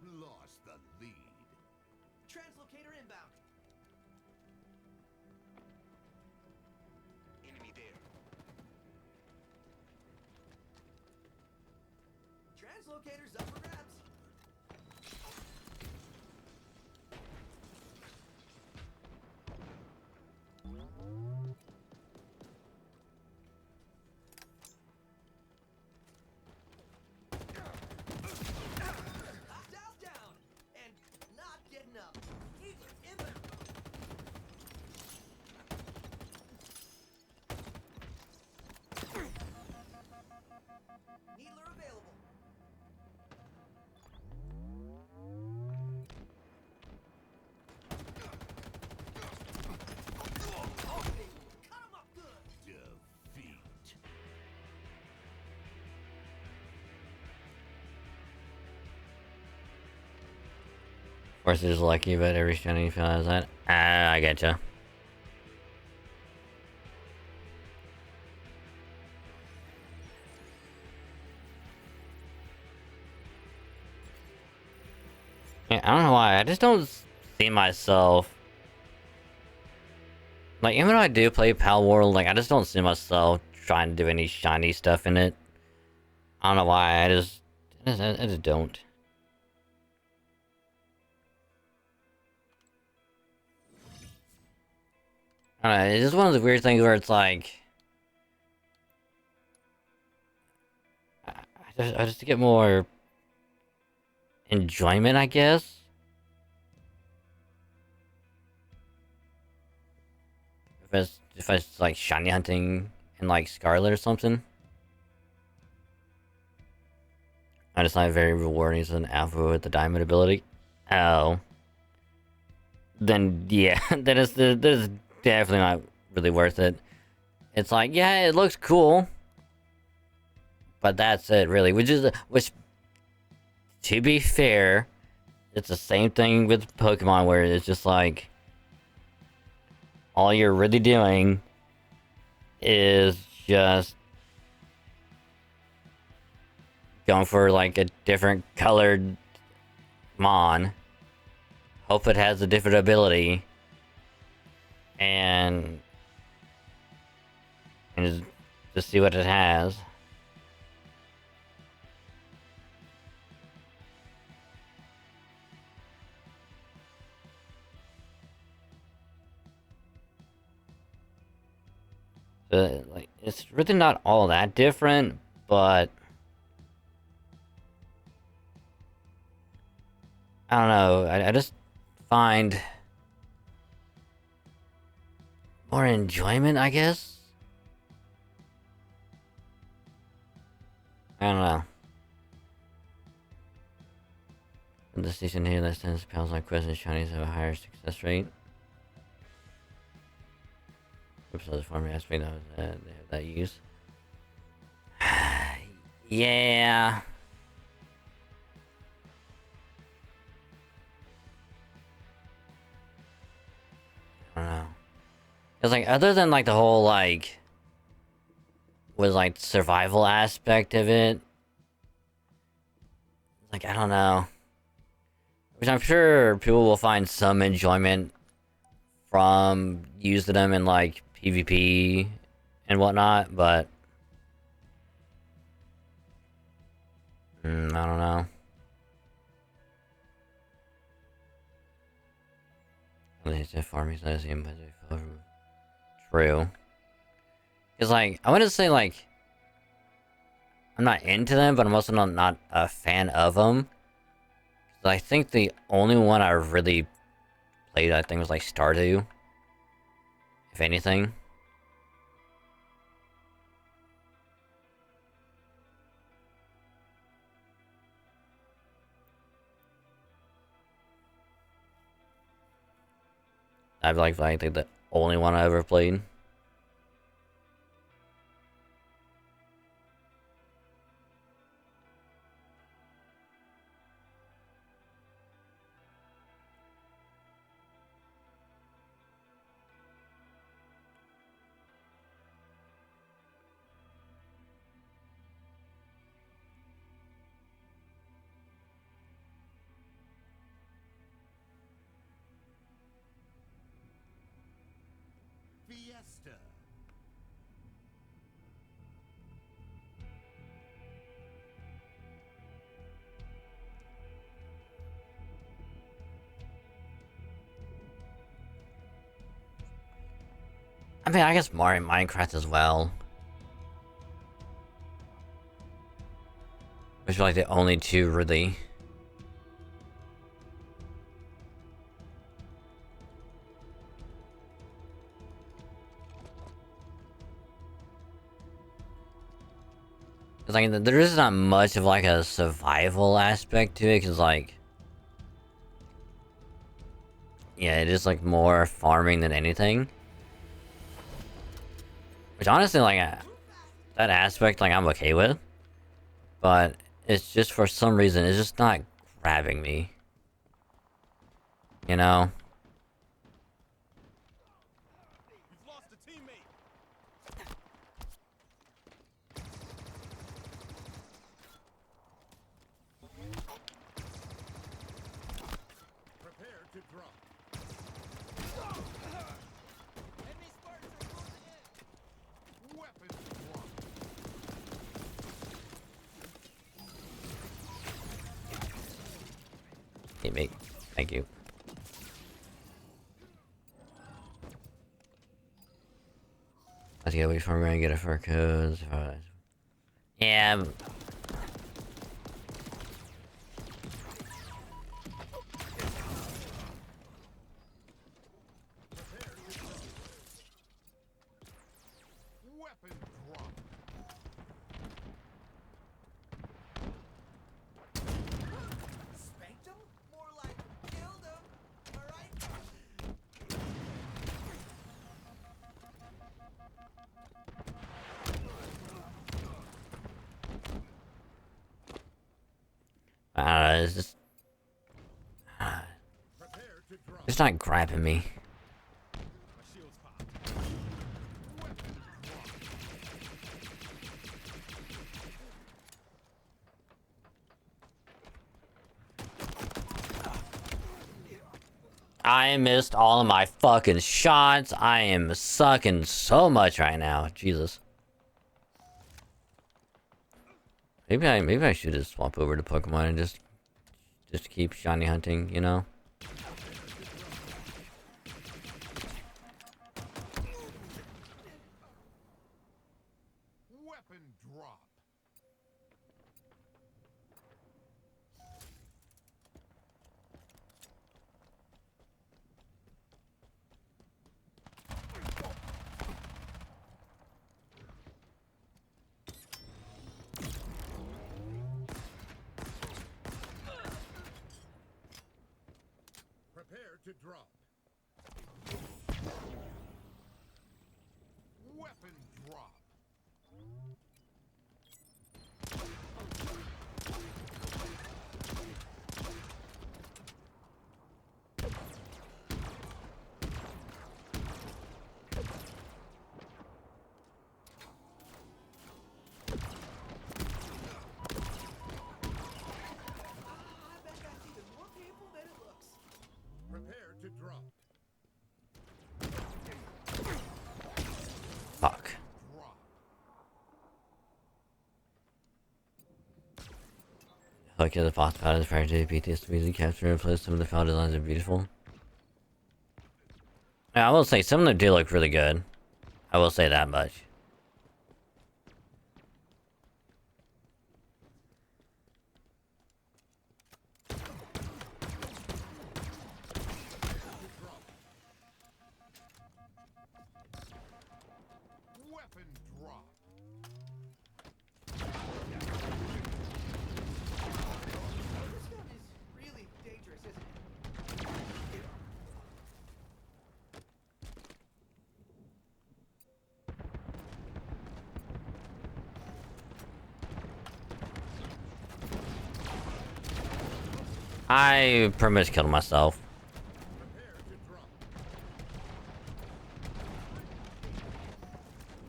Lost the lead. Translocator inbound. Enemy there. Translocator's up for grabs. Hostiles down and not getting up. Needler inbound. Needler available. Cut him up good. Defeat. Of course, it's lucky, but every shiny feel has that. Ah, I getcha. Yeah, I don't know why. I just don't see myself. Like, even though I do play Pal World, like, I just don't see myself trying to do any shiny stuff in it. I don't know why. I just don't. I don't know, it's just one of the weird things where it's like... I just get more enjoyment, I guess. If it's like shiny hunting in like Scarlet or something. I just find it very rewarding as an alpha with the diamond ability. Oh. Then yeah, that is definitely not really worth it. It's like, yeah, it looks cool. But that's it really. Which to be fair, it's the same thing with Pokemon where it's just like all you're really doing is just going for like a different colored Mon. Hope it has a different ability. And just see what it has. Like, it's really not all that different, but I don't know. I just find more enjoyment, I guess. I don't know. In the station here, less than pounds like quests and shinies have a higher success rate. Oops, other farming aspect of that they have that use. Yeah. I don't know. Cause like other than like the whole like was like survival aspect of it, like I don't know. Which I'm sure people will find some enjoyment from using them in like PvP and whatnot, but I don't know. They said farming size true. Cause like I wouldn't say like I'm not into them, but I'm also not a fan of them. I think the only one I really played, I think, was like Stardew. If anything. I've like I think the only one I ever played. Fiesta. I mean, I guess Mario Minecraft as well. Which are like the only two really. Cause like there is not much of like a survival aspect to it, cause like yeah, it is like more farming than anything. Which honestly, like that aspect, like I'm okay with, but it's just for some reason it's just not grabbing me. You know? You've lost a teammate. Prepare to drop. Enemy Spartans are closing in. Weapons drop. Hey mate, thank you. Let's get away from where I get a fur codes. Yeah. it's just Prepare to drop. it's not grabbing me. My shield's popped. I missed all of my fucking shots. I am sucking so much right now. Jesus. Maybe I should just swap over to Pokemon and just keep shiny hunting, you know? Weapon drop. Prepare to drop. Weapon drop. I bet that's even more painful than it looks. Prepare to drop. Fuck. Drop. Like the boss patterns prior to BTS music capture and replace some of the file designs are beautiful. Yeah, I will say some of them do look really good. I will say that much. Weapon drop. This gun is really dangerous, isn't it? I pretty much killed myself. Prepare to drop.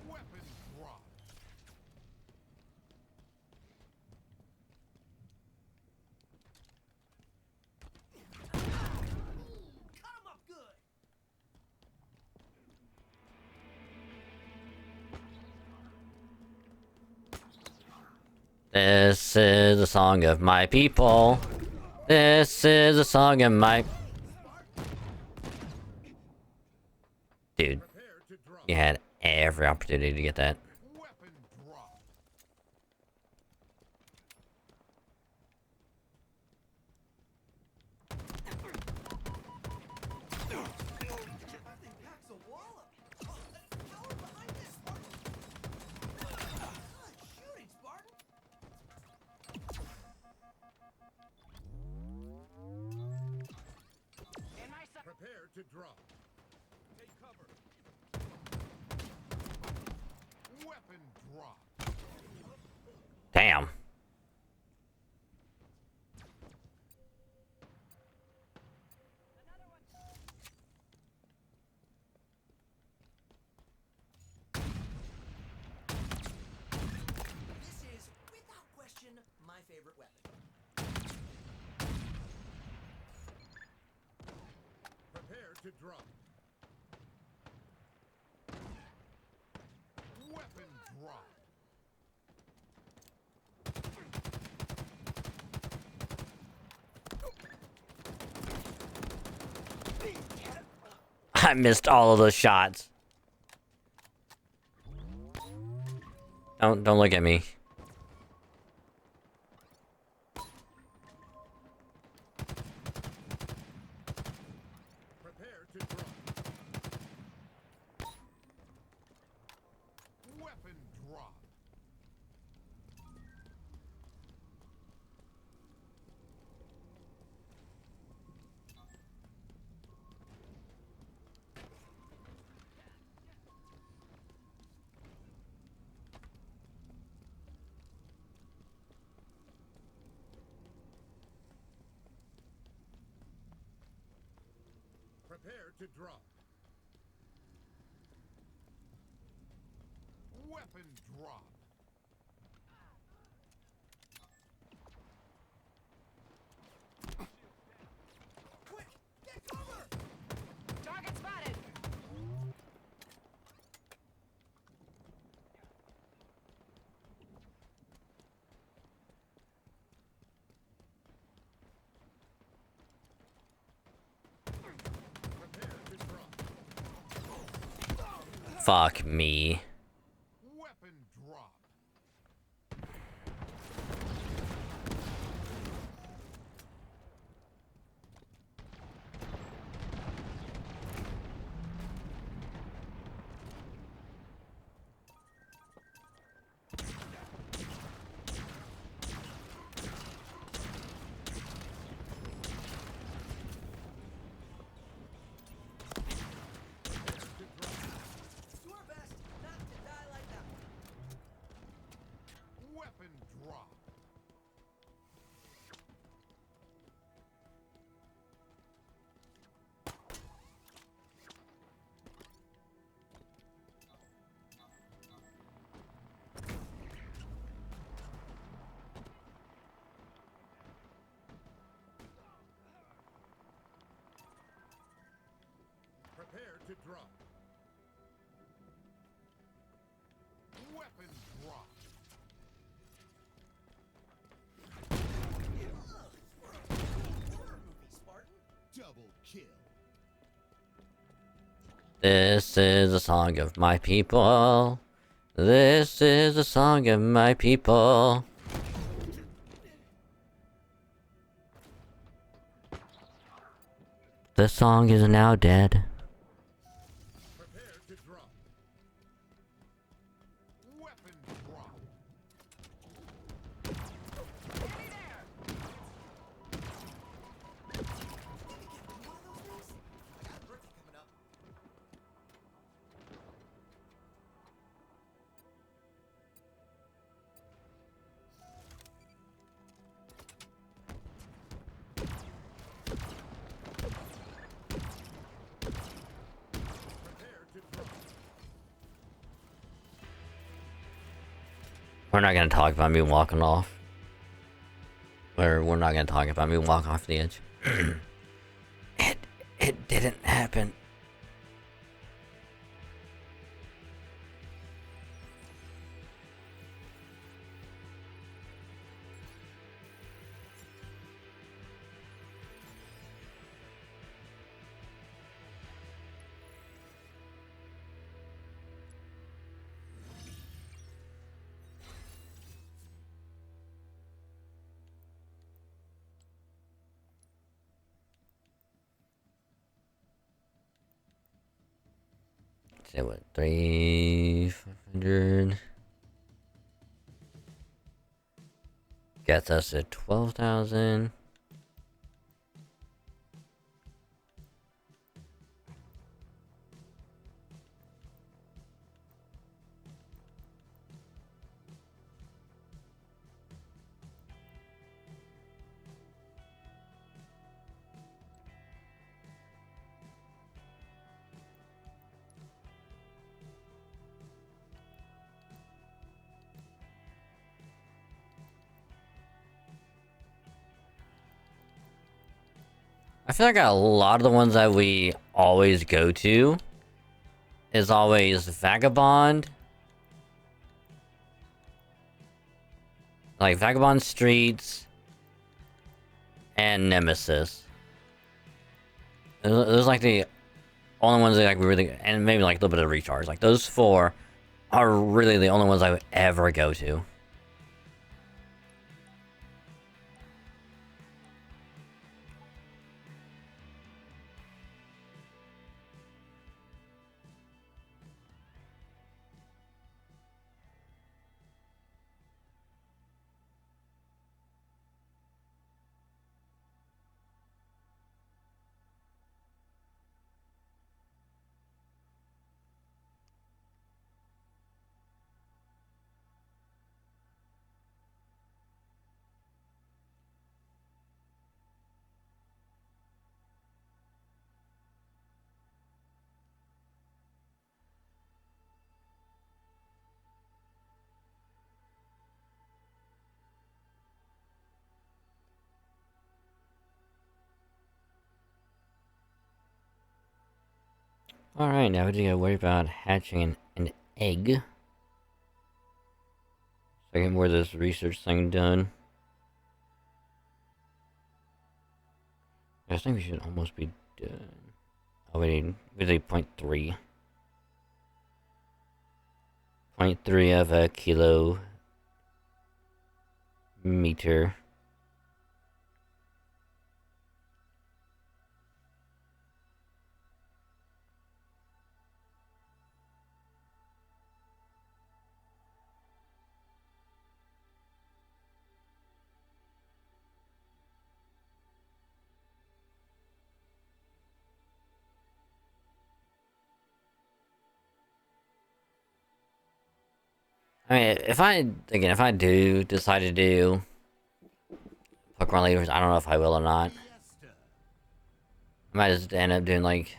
Weapon drop. Cut him up good. This is a song of my people. This is a song of my... Dude, Prepare to drop. you had every opportunity to get that. Weapon drop. That thing packs a wallop. Oh, power behind this, Spartan. Good shooting, Spartan. Prepare to drop. Take cover. Weapon drop. Damn. This is, without question, my favorite weapon. Prepare to drop. Weapon drop. I missed all of those shots. Don't look at me. Prepare to drop. Weapon drop. Prepare to drop. Weapon drop. Quick, get cover! Target spotted. Prepare to drop. Fuck me. Weapon drop. Do our best not to die like that. Weapon drop. Prepare to drop. Weapon drop. Horror movie, Spartan. Double kill. This is a song of my people. This is a song of my people. The song is now dead. Prepare to drop. Weapon drop. Enemy there. One of those things? I got a birthday coming up. Prepare to drop. We're not gonna talk about me walking off. Or we're not gonna talk about me walking off the edge. It didn't happen. Say what? 300 gets us at 12,000. I feel like a lot of the ones that we always go to is always Vagabond. Like Vagabond Streets and Nemesis. Those like the only ones that like we really, and maybe like a little bit of Recharge. Like those four are really the only ones I would ever go to. Alright, now we do gotta worry about hatching an egg. So I get more of this research thing done. I think we should almost be done. Oh, we need 0.3. 0.3 of a kilometer. I mean, if I do decide to do Pokemon Leaders, I don't know if I will or not. I might just end up doing like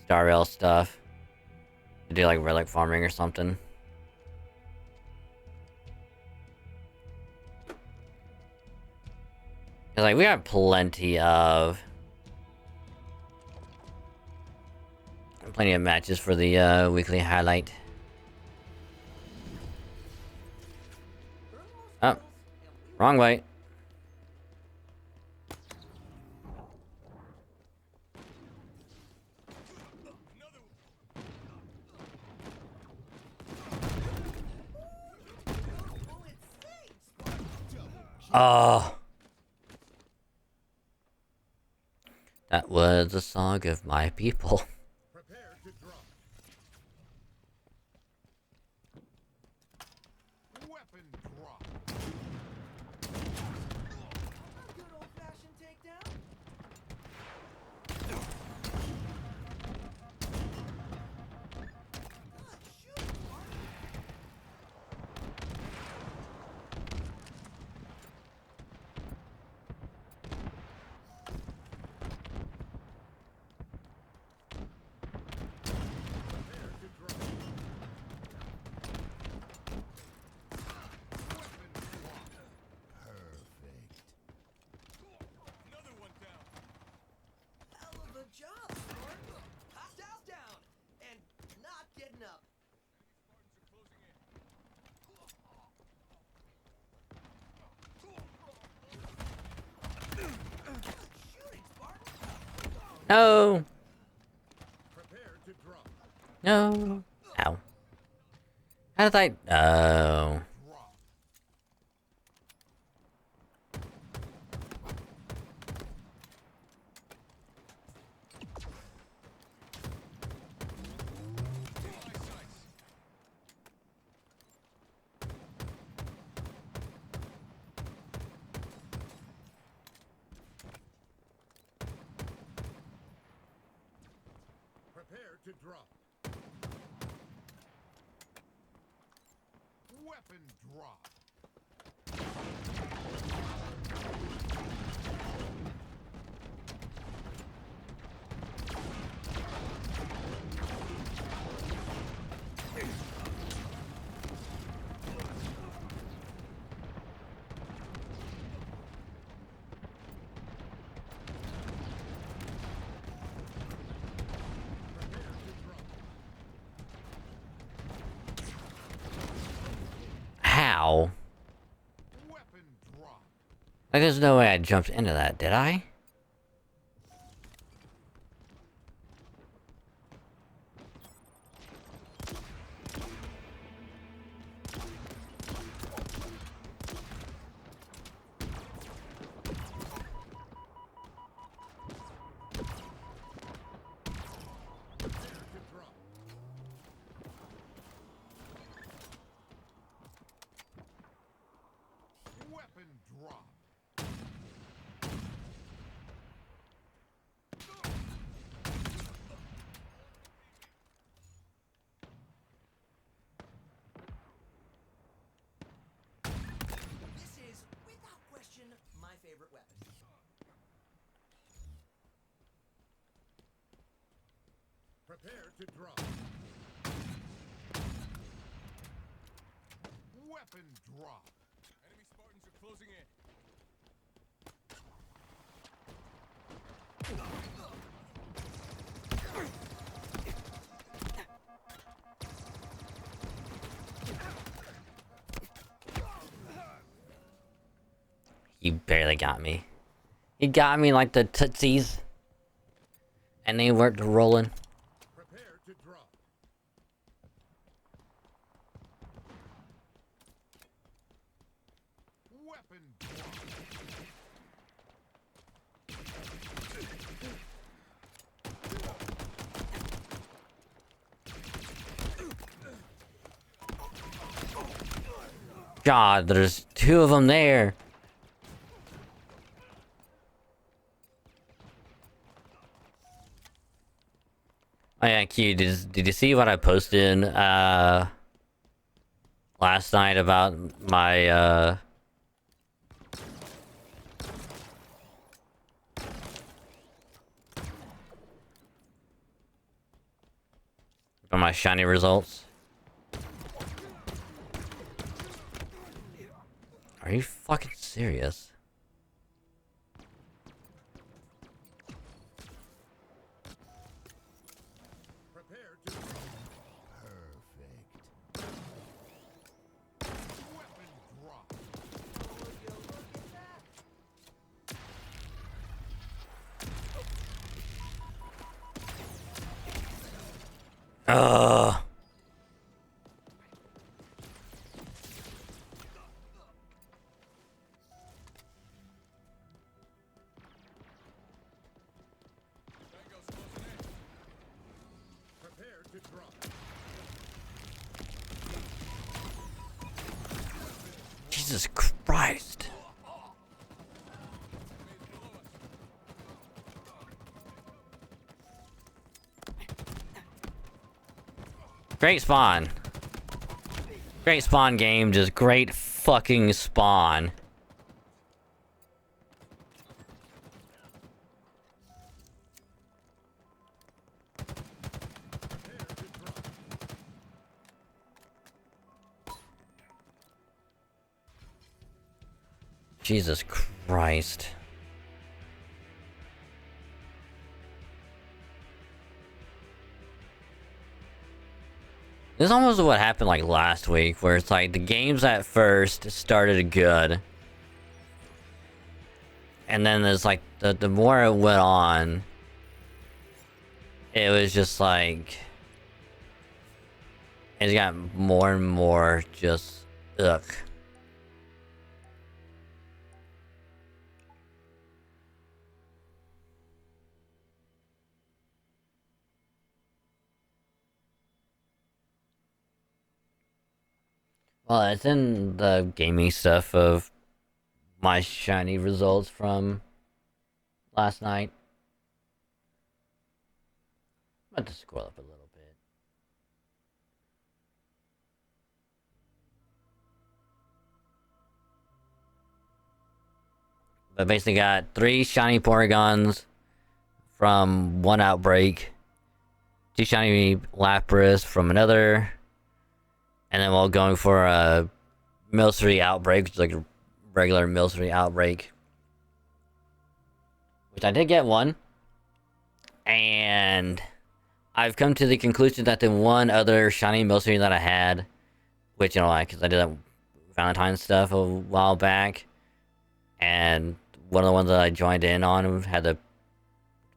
Star Rail stuff. To do like relic farming or something. 'Cause, like, we got plenty of matches for the weekly highlight. Oh, wrong way. Oh. That was the song of my people. Prepare to drop. Weapon drop. A good old-fashioned takedown. Good shooting, Spartan. Prepare to drop. Weapon drop. Perfect. Another one down. Hell of a job, Spartan. Hostiles down and not getting up. Spartans are closing in. Good shooting, Spartan. No. Prepare to drop. No. Ow. How did I? Oh. Drop. Prepare to drop. Weapon drop. Prepare to drop. How? Weapon drop. Like, there's no way I jumped into that, did I? Prepare to drop. Weapon drop. This is, without question, my favorite weapon. Prepare to drop. Weapon drop. Enemy Spartans are closing in. He barely got me. He got me like the tootsies. And they weren't rolling. Prepare to drop. Weapon drop. God, there's two of them there. Oh yeah, Q, did you see what I posted last night about my shiny results? Are you fucking serious? Prepare to drop. Perfect. Weapon drop. Ugh. Tango's closing in. Prepare to drop. Jesus Christ. Great spawn. Great spawn game, just great fucking spawn. Jesus Christ. This is almost what happened like last week, where it's like the games at first started good. And then there's like the more it went on, it was just like it's got more and more just ugh. Well, it's in the gaming stuff of my shiny results from last night. I'm about to scroll up a little bit. But basically got 3 shiny Porygons from one outbreak, 2 shiny Lapras from another, and then while going for a Milcery outbreak, which is like a regular Milcery outbreak. Which I did get one. And I've come to the conclusion that the one other shiny Milcery that I had, which, you know, like, because I did that Valentine's stuff a while back, and one of the ones that I joined in on had the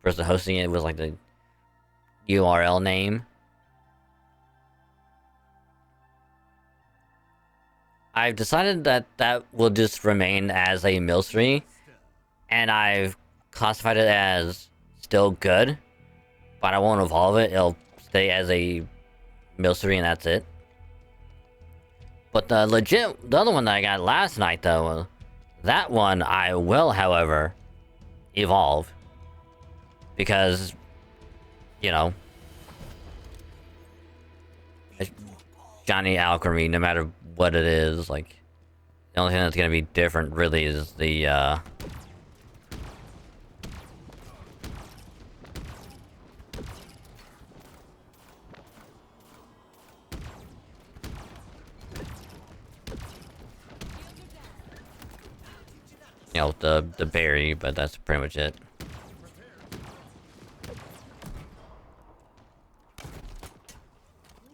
person hosting it was like the URL name. I've decided that that will just remain as a Milcery, and I've classified it as still good, but I won't evolve it. It'll stay as a Milcery, and that's it. But the other one that I got last night, though, that one I will, however, evolve. Because, you know, it's Johnny Alchemy, no matter what it is, like, the only thing that's gonna be different, really, is the, you know, the berry, but that's pretty much it.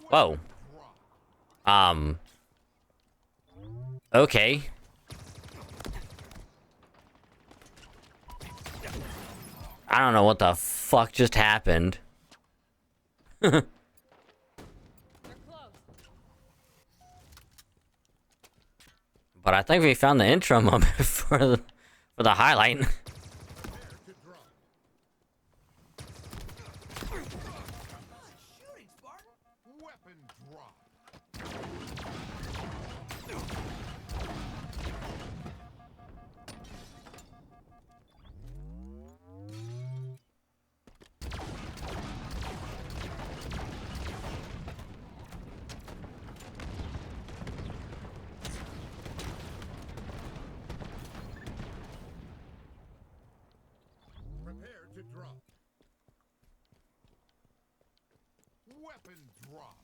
Whoa. Okay. I don't know what the fuck just happened. They're close. But I think we found the intro moment for the highlight. Prepare to drop. Shooting, Spartan! Weapon drop. Prepare to drop. Weapon drop.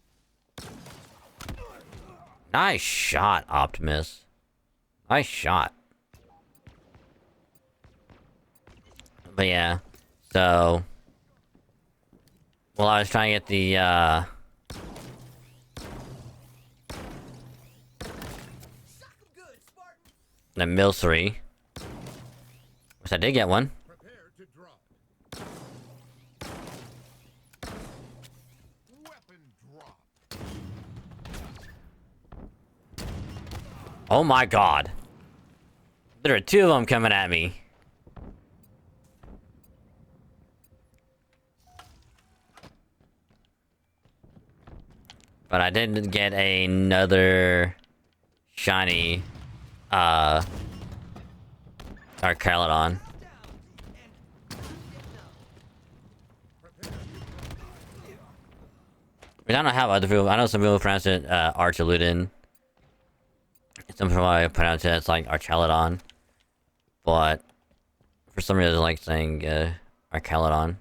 Nice shot, Optimus. Nice shot. But yeah, so... Well, I was trying to get the, Suck 'em good, Spartan! the Milcery. Which I did get one. Prepare to drop. Weapon drop. Oh my god. There are two of them coming at me. But I did get another shiny, Archaludon. Down, and I don't know how other people, I know some people pronounce it, Archaludon. Some people pronounce it as like Archaludon. But, for some reason I like saying, Archaludon.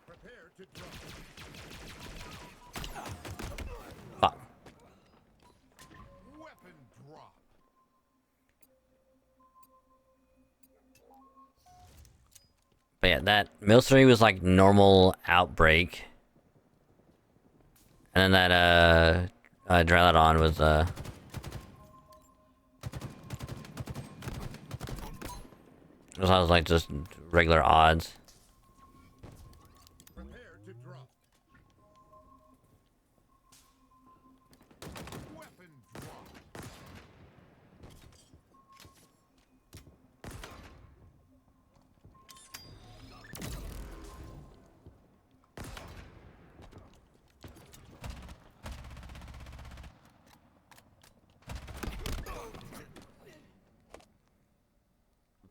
Prepare to drop. Fuck. Weapon drop. But yeah, that Milcery was like normal outbreak. And then that, Drelodon was, it was like just regular odds. Prepare to drop. Weapon drop.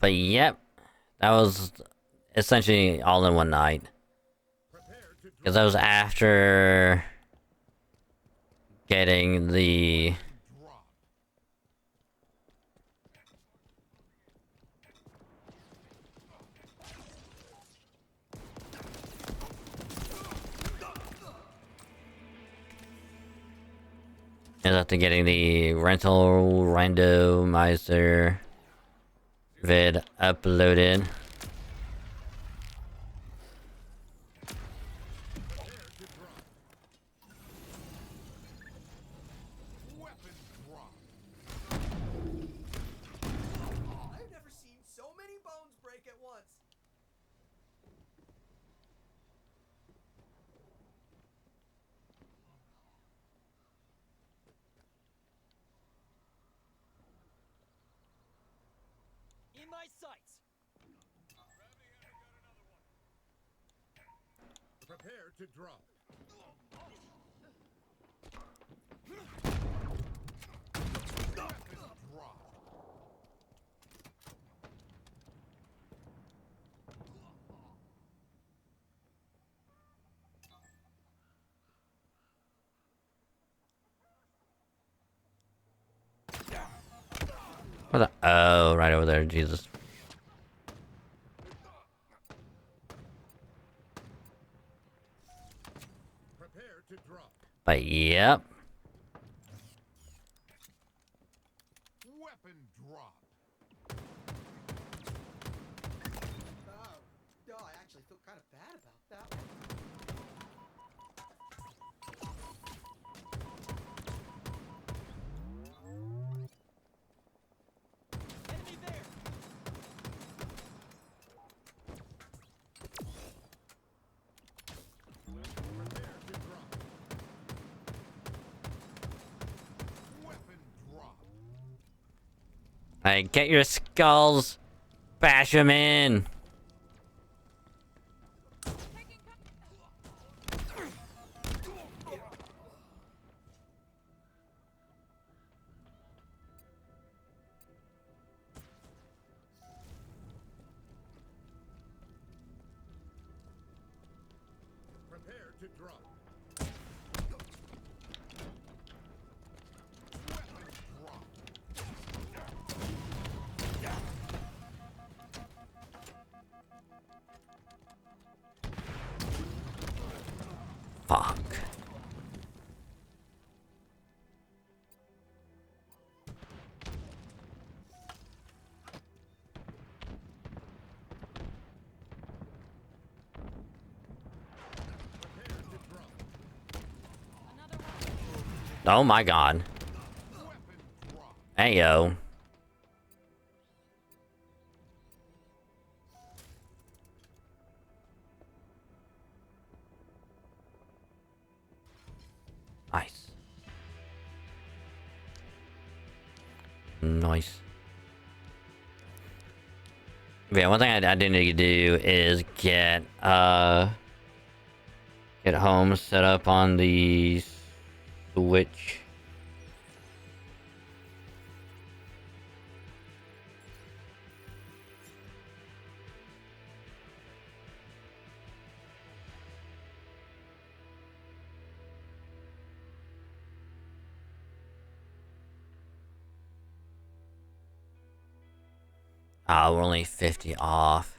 But yep, that was essentially all in one night. Prepare to drop. Because that was after getting the... Drop. And after getting the rental randomizer vid uploaded. Prepare to drop. Weapon drop. I've never seen so many bones break at once. In my sights. Prepare to drop. Weapon drop. What the... Oh, right over there, Jesus. Prepare to drop. But yep. Weapon drop. Oh, I actually feel kind of bad about that one. Hey, get your skulls! Bash them in! Prepare to drop. Fuck. Oh my god. Hey yo. Nice. Nice. Yeah, one thing I do need to do is get home set up on the Switch. Ah, we're only 50 off.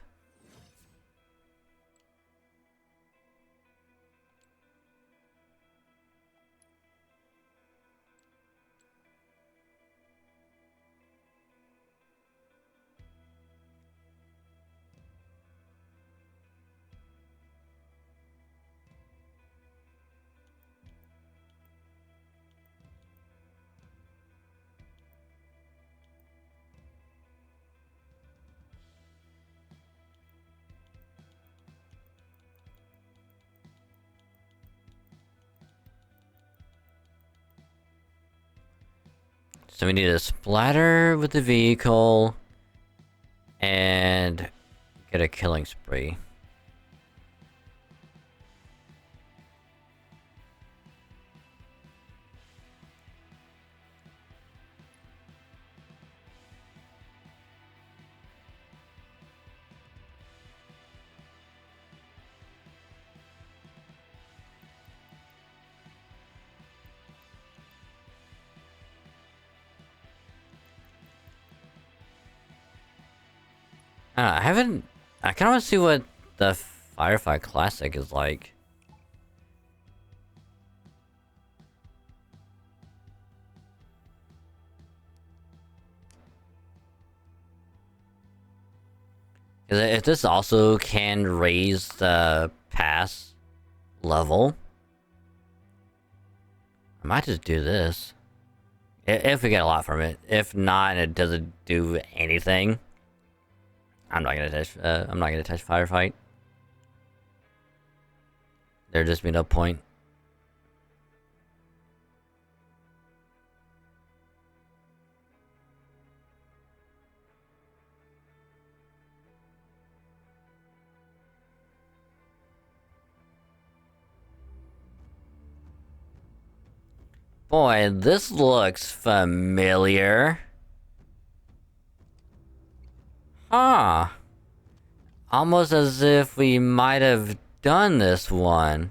So we need a splatter with the vehicle and get a killing spree. I haven't. I kind of want to see what the Firefight Classic is like. If this also can raise the pass level, I might just do this. If we get a lot from it. If not, and it doesn't do anything, I'm not gonna touch. I'm not gonna touch Firefight. There'd just be no point. Boy, this looks familiar. Huh. Almost as if we might have done this one.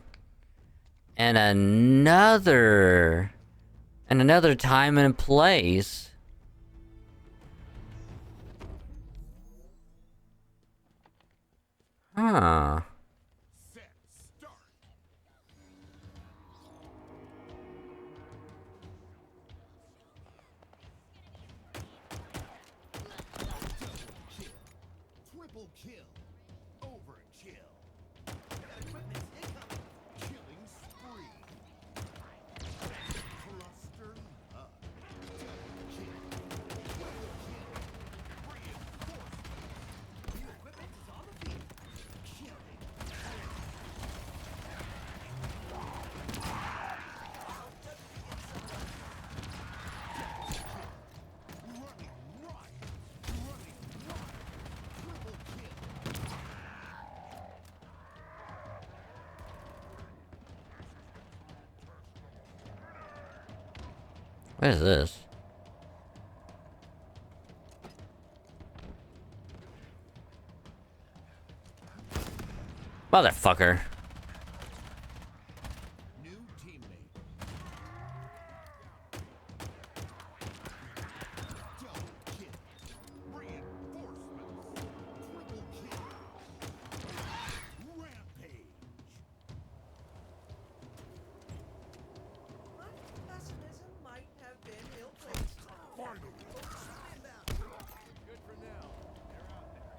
And another time and place. Huh. Set. Start. Triple kill. Overkill. Equipment's incoming. Killing spree. Cluster hub. Double kill. Double kill. Reinforcement. New equipment is on the field. Killing What is this? Motherfucker. New teammate. Double kill. Reinforcements. Triple kill. Rampage. My pessimism might have been ill-placed. Finally. Good for now. They're out there.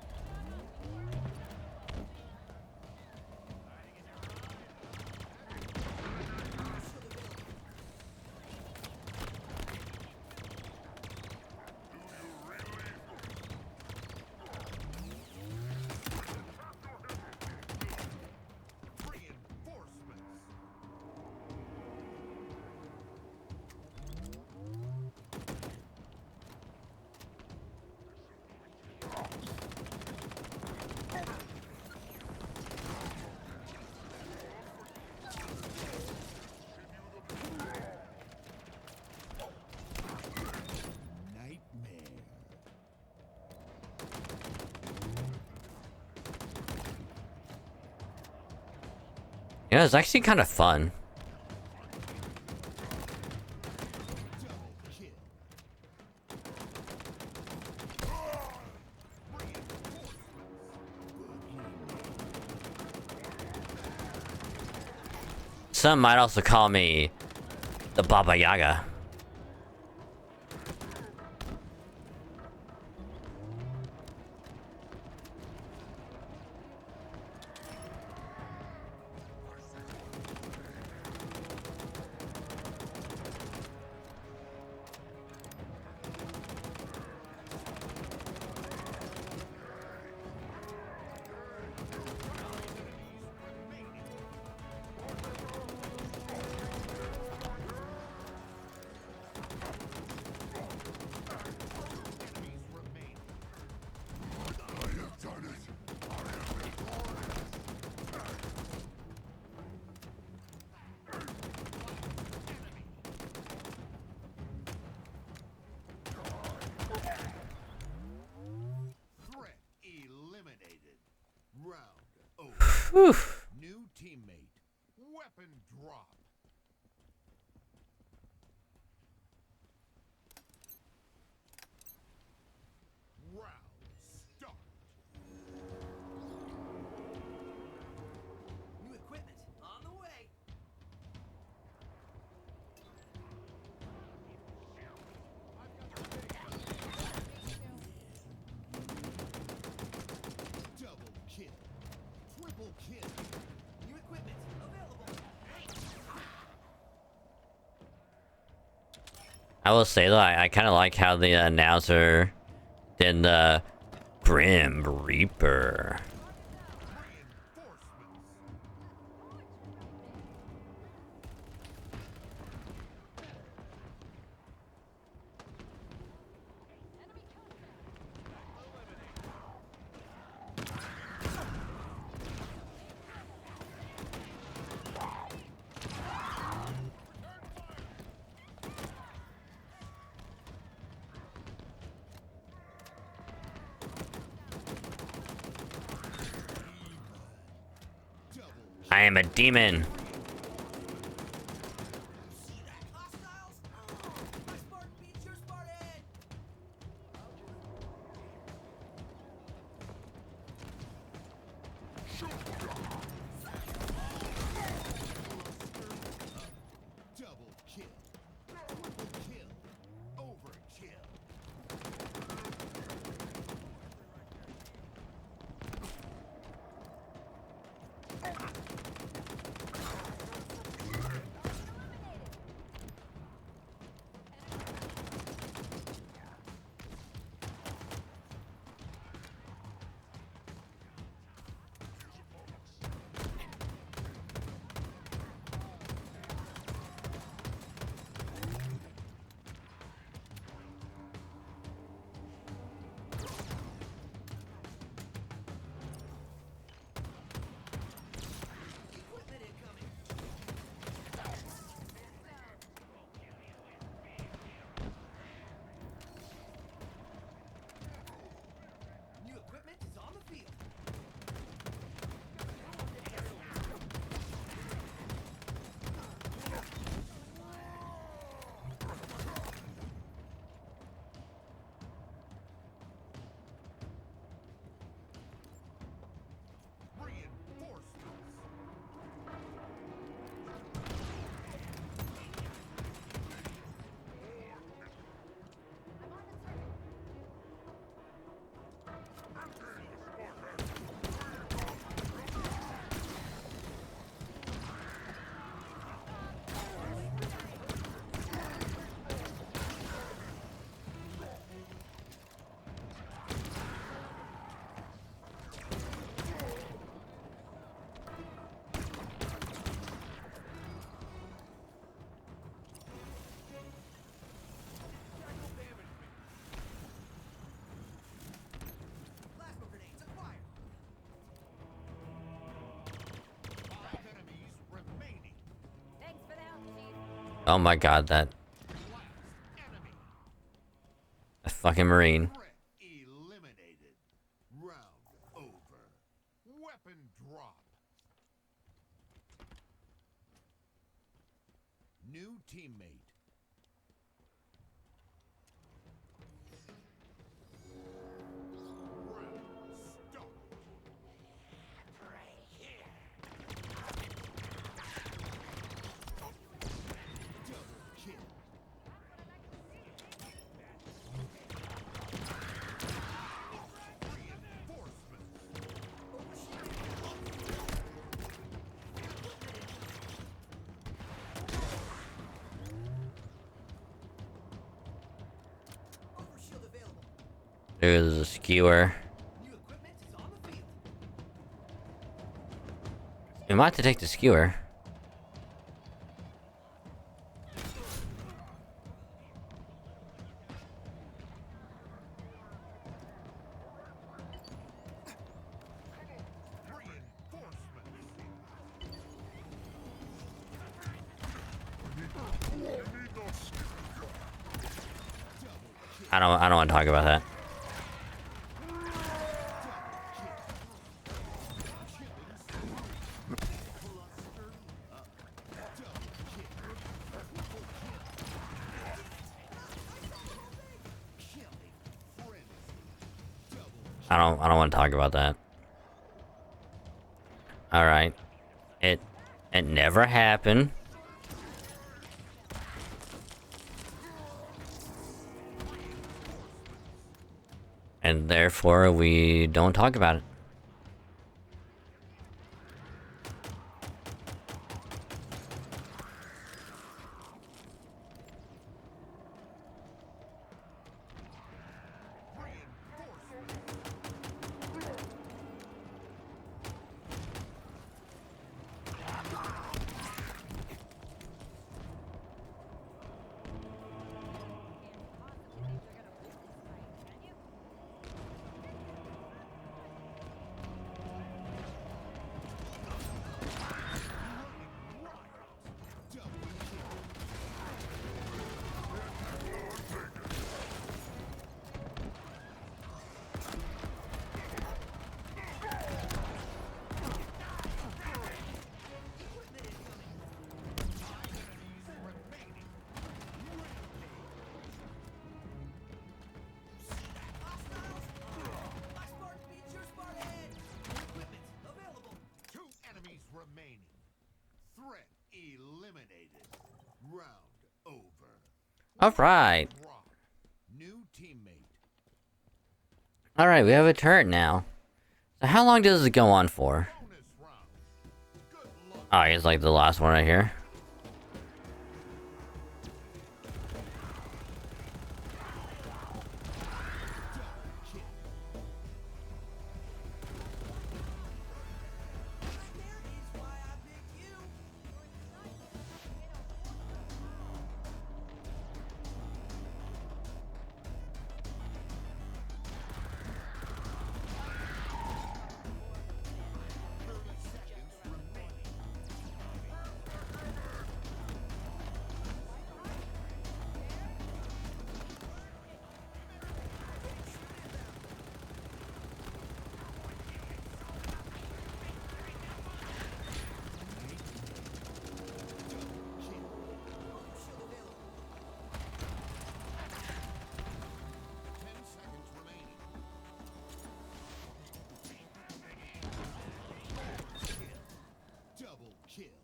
Reinforcements. Nightmare. Yeah, it's actually kind of fun. Double kill. Some might also call me the Baba Yaga. Threat eliminated. Round over. Whew. New teammate. Weapon drop. Round start. New equipment on the way. Double kill. Triple kill. New equipment available. I will say though, I kind of like how the announcer did the Grim Reaper. Reinforcements. Double I am a demon. See that, hostiles? Oh, my Spartan beats your Spartan! double kill. Triple kill. Overkill. Oh my god, that Enemy. a fucking Marine. Threat eliminated. Round over. Weapon drop. New teammate. Round start. Double kill. Reinforcements. Overshield available. There's a skewer. New equipment is on the field. We might have to take the skewer. I don't want to talk about that. I don't want to talk about that. All right. It never happened. And therefore we don't talk about it. My Spartan beats your Spartan. New equipment available. 2 enemies remaining. Threat eliminated. Round over. All right. Drop. New teammate. All right, we have a turret now. So how long does it go on for? Bonus round. Good luck. Oh, it's like the last one right here. There is why I picked you. Overshield available. 10 seconds remaining. Double kill.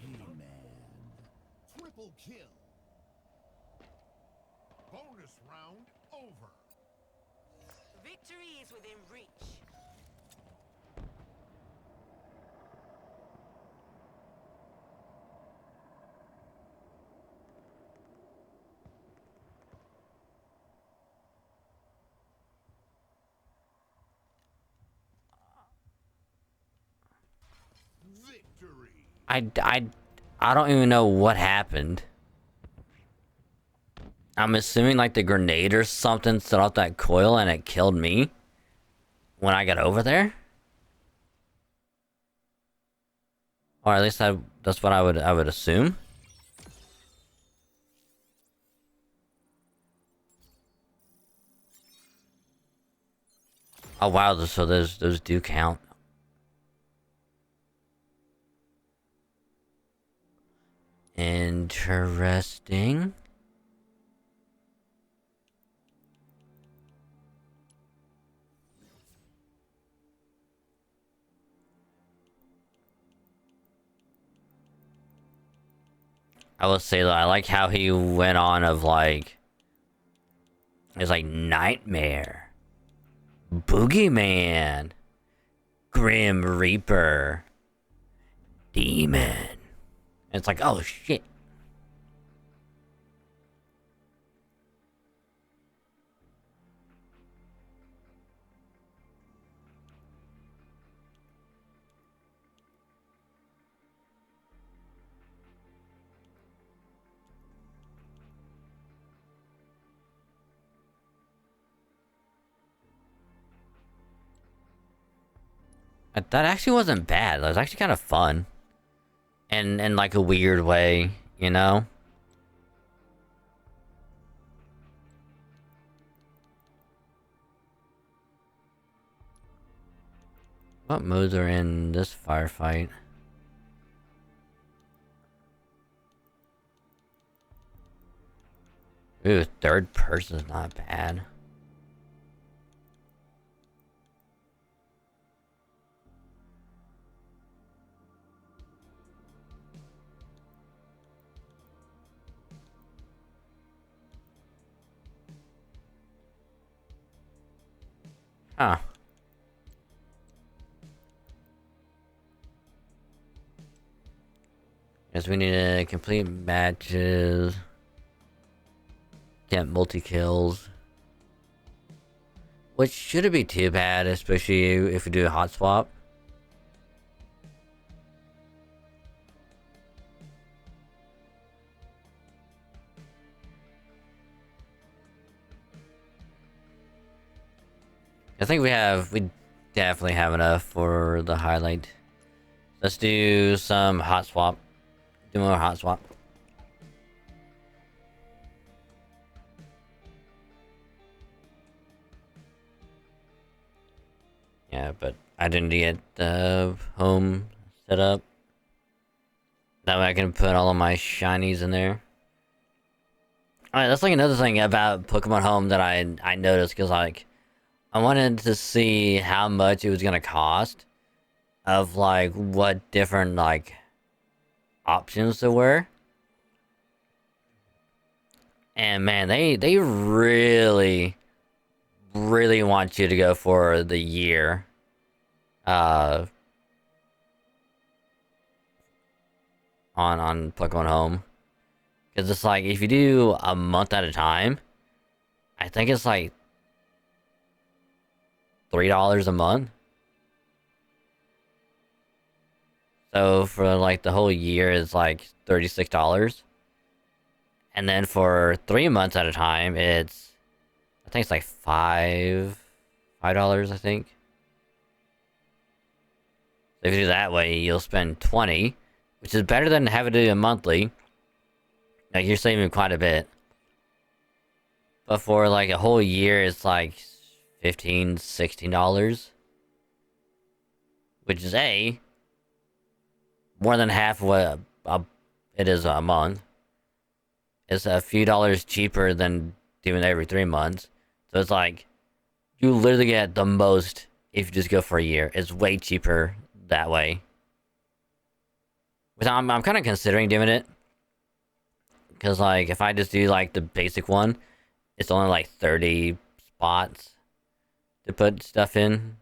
He-Man. Triple kill. Bonus round over. Victory is within reach. Victory. I don't even know what happened. I'm assuming like the grenade or something set off that coil and it killed me when I got over there. Or at least that's what I would assume. Oh wow, so those do count. Interesting. I will say though, I like how he went on of like, it's like Nightmare, Boogeyman, Grim Reaper, Demon. And it's like, oh shit. That actually wasn't bad. It was actually kind of fun. And in like a weird way, you know? What modes are in this firefight? Ooh, third person's not bad. Huh. Guess we need to complete matches. Get multi-kills. Which shouldn't be too bad, especially if we do a hot swap. I think we definitely have enough for the highlight. Let's do some hot swap. Do more hot swap. Yeah, but I didn't get the home set up. That way I can put all of my shinies in there. Alright, that's like another thing about Pokemon Home that I noticed, because like I wanted to see how much it was gonna cost of like what different like options there were. And man, they really want you to go for the year. On Pokemon Home. Because it's like, if you do a month at a time, I think it's like $3 a month. So for like the whole year is like $36. And then for 3 months at a time, I think it's like $5, I think. So if you do that way, you'll spend 20, which is better than having to do a monthly. Like, you're saving quite a bit. But for like a whole year, it's like $15, $16. Which is more than half what it is a month. It's a few dollars cheaper than doing it every 3 months. So it's like, you literally get the most if you just go for a year. It's way cheaper that way. Which I'm kind of considering doing it. Because like, if I just do like the basic one, it's only like 30 spots to put stuff in.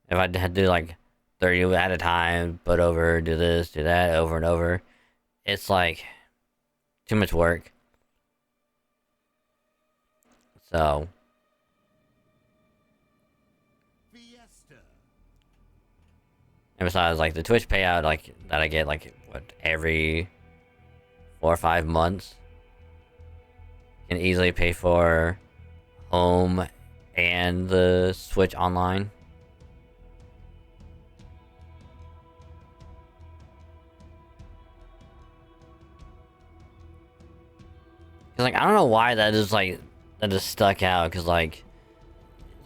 If I had to do like 30 at a time, put over, do this, do that, over and over, it's like too much work. So Fiesta. and besides, like the Twitch payout, like that I get like what, every 4 or 5 months, can easily pay for Home and the Switch Online. Cause like, I don't know why that is like, that just stuck out, cause like,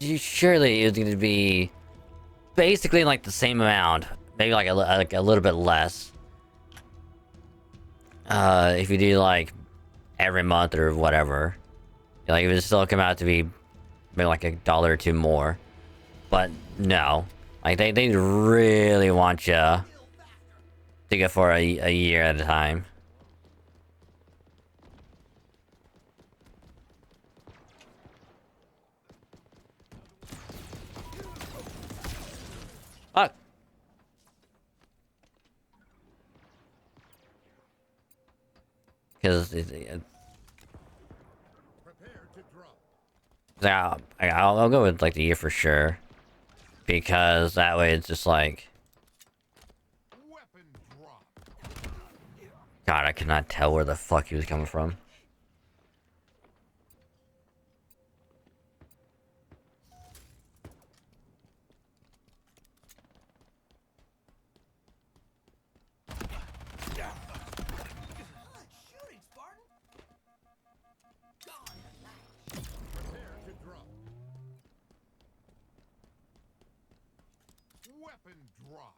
surely it's going to be basically like the same amount, maybe like a little bit less. If you do like every month or whatever, like it would still come out to be maybe like $1 or 2 more. But no, like they really want you to go for a year at a time. Fuck. Because Prepare to drop. I'll go with like the year for sure. Because that way it's just like, Weapon drop. God, I could not tell where the fuck he was coming from. Good shooting, Spartan. Gone at last. Prepare to drop. Weapon drop.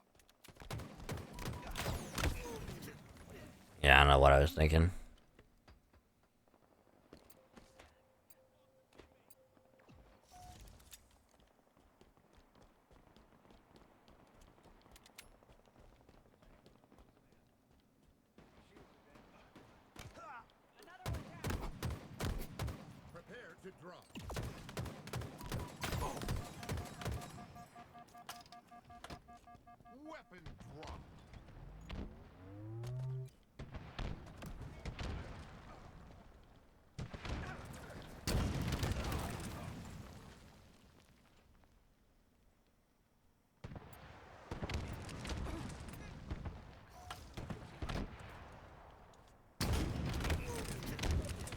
Yeah, I don't know what I was thinking. Prepare to drop. Weapon drop.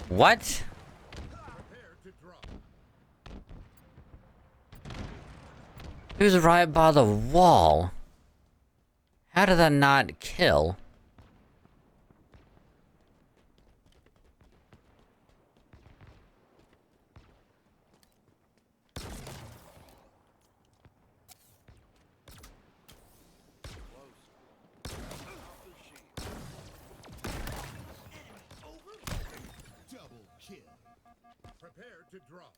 What? Prepare to drop. He was right by the wall. How did that not kill? Double kill. Prepare to drop.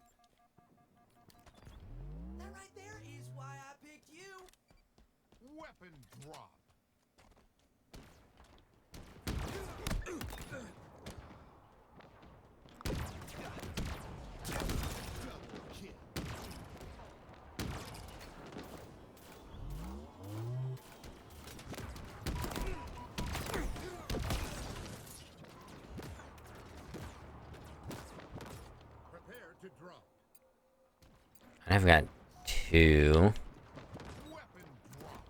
That right there is why I picked you. Weapon drop. Double kill. Prepare to drop. I've got 2. Weapon drop.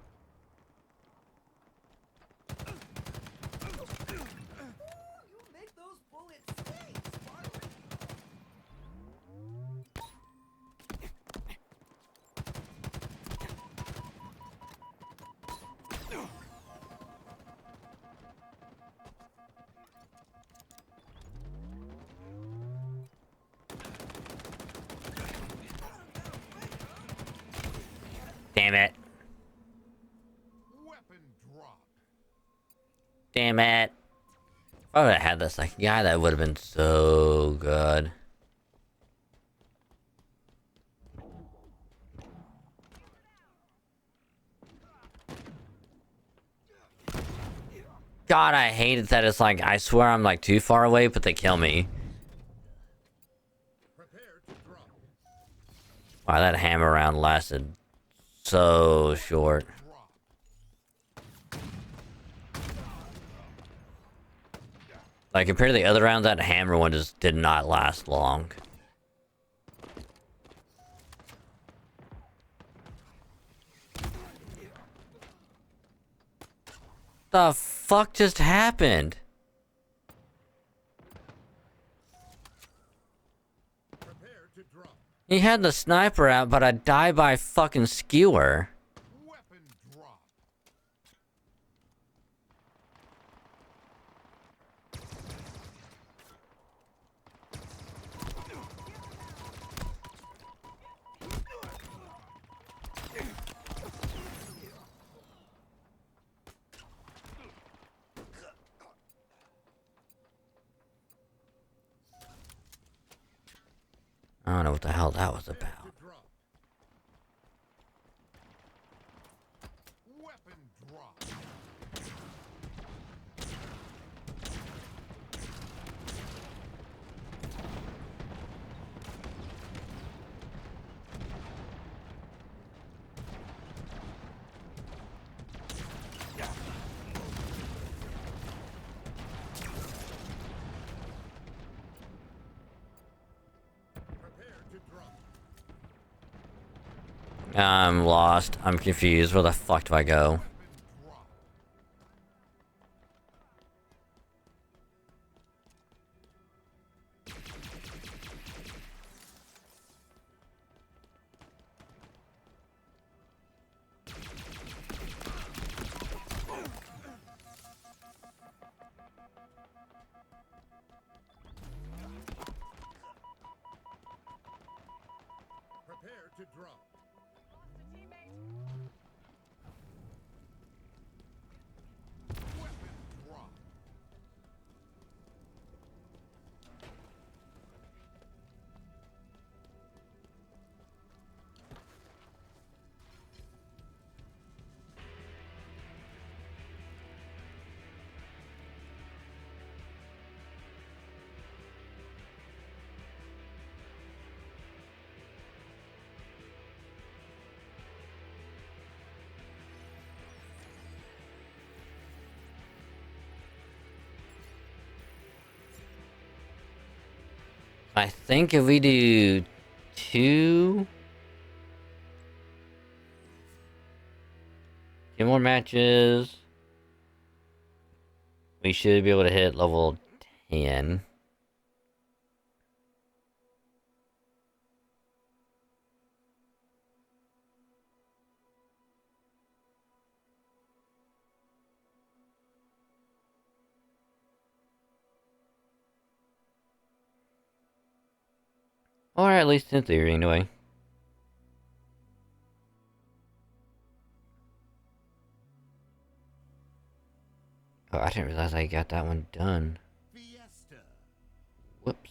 You make those bullets sting, Spartan. Damn it. Weapon drop. Damn it. If I would have had this like guy, that would have been so good. God, I hate it that it's like, I swear I'm like too far away, but they kill me. Prepare to drop. Wow, that hammer round lasted so short. Drop. Like, compared to the other rounds, that hammer one just did not last long. The fuck just happened? Prepare to drop. He had the sniper out, but I died by fucking skewer. Weapon drop. I don't know what the hell that was about. To drop. Weapon drop. Prepare to drop. I'm lost. I'm confused. Where the fuck do I go? Weapon drop. Prepare to drop. Lost a teammate. Weapon drop. I think if we do 2 more matches, we should be able to hit level 10. Or at least in theory, anyway. Oh, I didn't realize I got that one done. Fiesta. Whoops.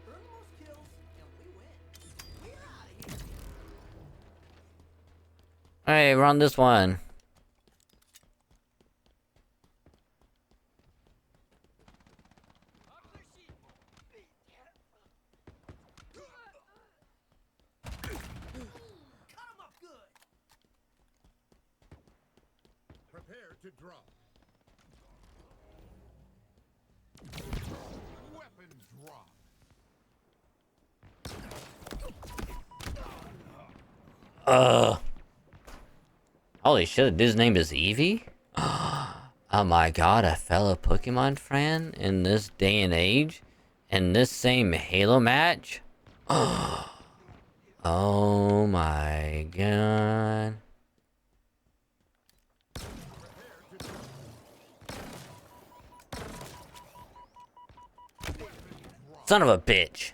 Earn the most kills, and we win. We're out of here. Hey, we're on this one. Cut 'em up good. Prepare to drop. Weapon drop. Holy shit, his name is Eevee? Oh my god, a fellow Pokemon fan in this day and age? In this same Halo match? Oh my god. Son of a bitch.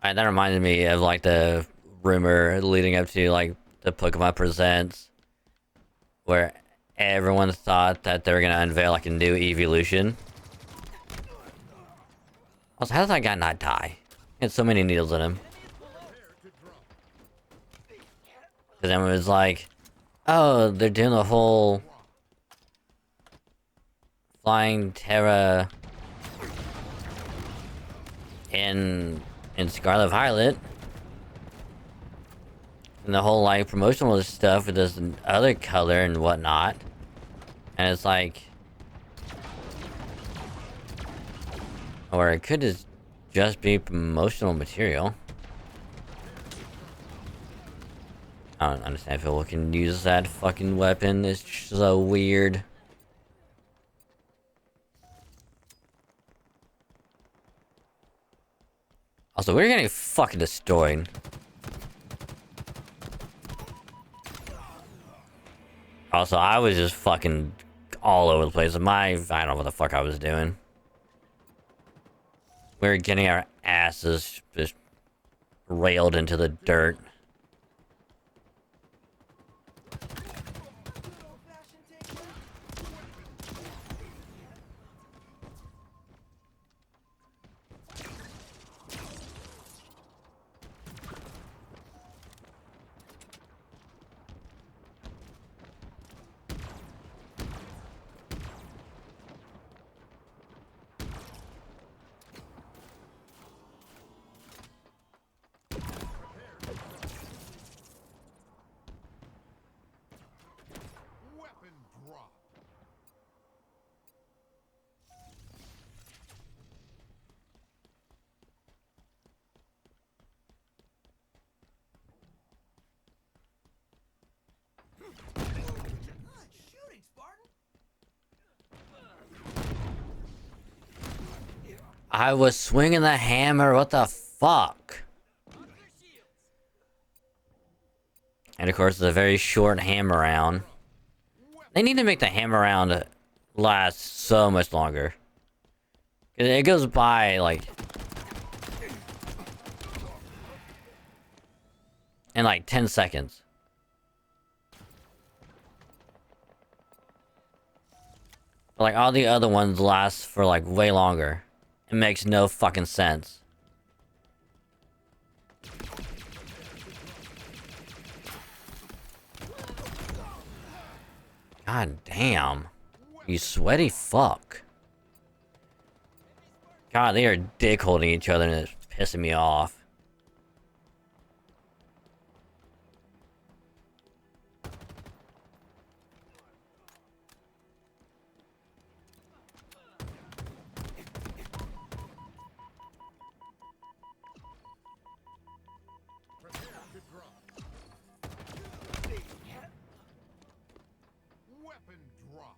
Alright, that reminded me of like the rumor leading up to like the Pokemon Presents, where everyone thought that they were gonna unveil like a new evolution. Also, how did that guy not die? He had so many needles in him. Because then it was like, oh, they're doing the whole Flying Terra in Scarlet Violet. And the whole like promotional stuff with this other color and whatnot. And it's like, or it could just be promotional material. I don't understand if people can use that fucking weapon. It's so weird. Also, we're getting fucking destroyed. Also, I was just fucking all over the place. I don't know what the fuck I was doing. We were getting our asses just railed into the dirt. Good old-fashioned takedown. Weapon drop. Good shooting, Spartan. I was swinging the hammer, what the fuck? And of course, it's a very short hammer round. They need to make the hammer round last so much longer. It goes by, like... in like 10 seconds. Like, all the other ones last for like way longer. It makes no fucking sense. God damn. You sweaty fuck. God, they are dick holding each other and it's pissing me off. Prepare to drop. Weapon drop.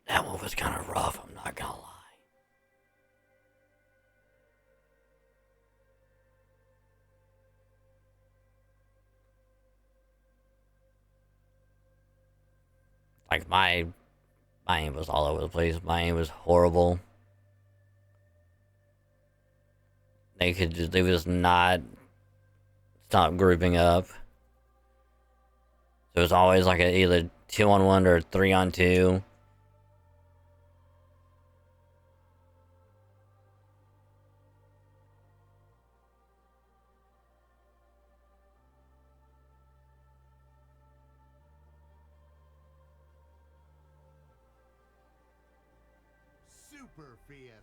That one was kind of rough, I'm not gonna lie. Like, my aim was all over the place. My aim was horrible. They would just not stop grouping up. So it was always like a either 2-on-1 or 3-on-2. Super Fiesta.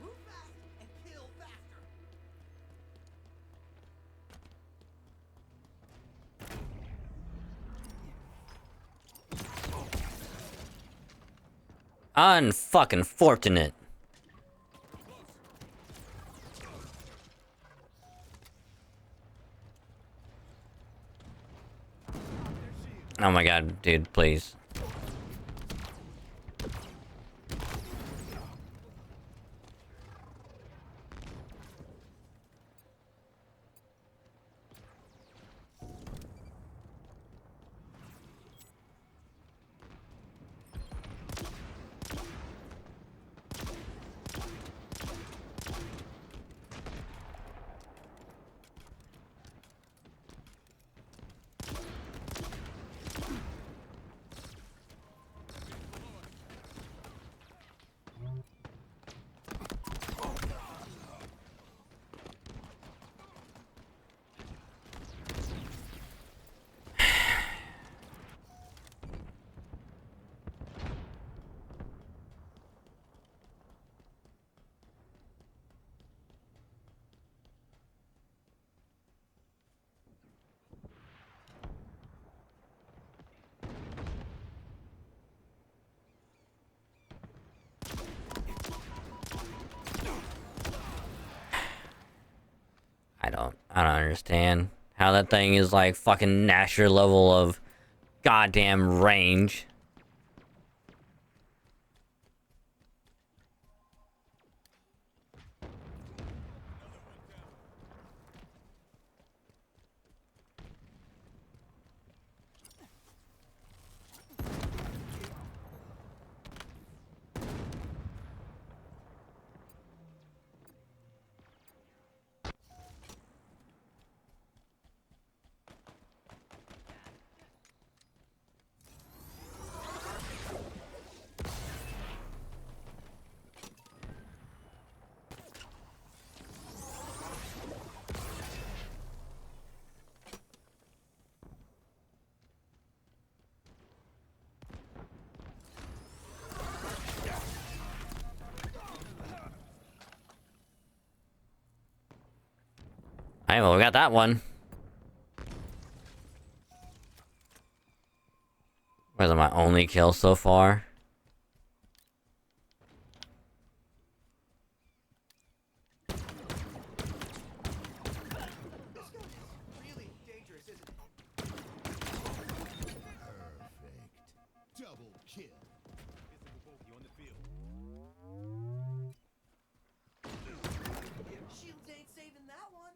Move fast and kill faster. Unfucking fortunate. Oh my god, dude, please. I don't understand how that thing is like fucking Nasher level of goddamn range. Hey, well, we got that one. Was my only kill so far? This gun is really dangerous, isn't it? Perfect. Double kill. Physical bogey on the field. Shields ain't saving that one.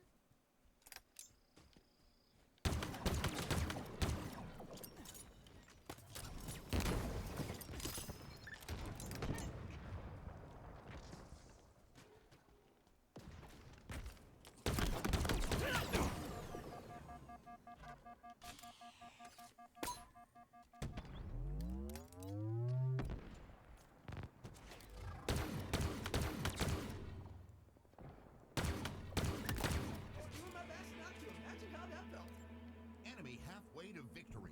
Doing my best not to imagine how that felt. Enemy halfway to victory.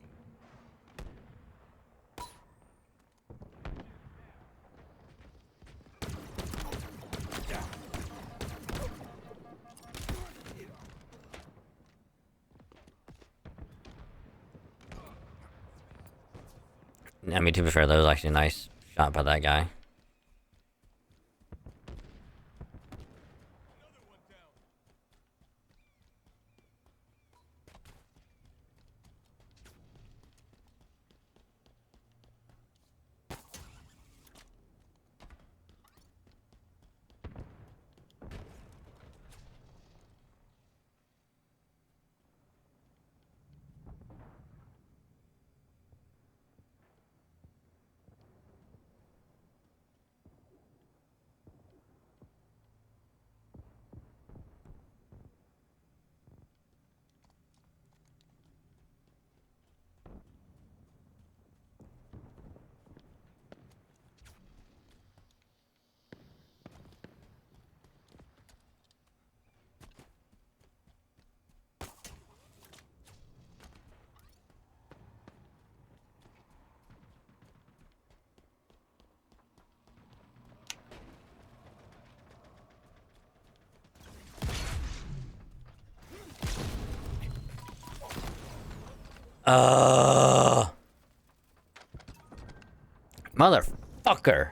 I mean, to be fair, that was actually a nice shot by that guy. Another one down. Motherfucker.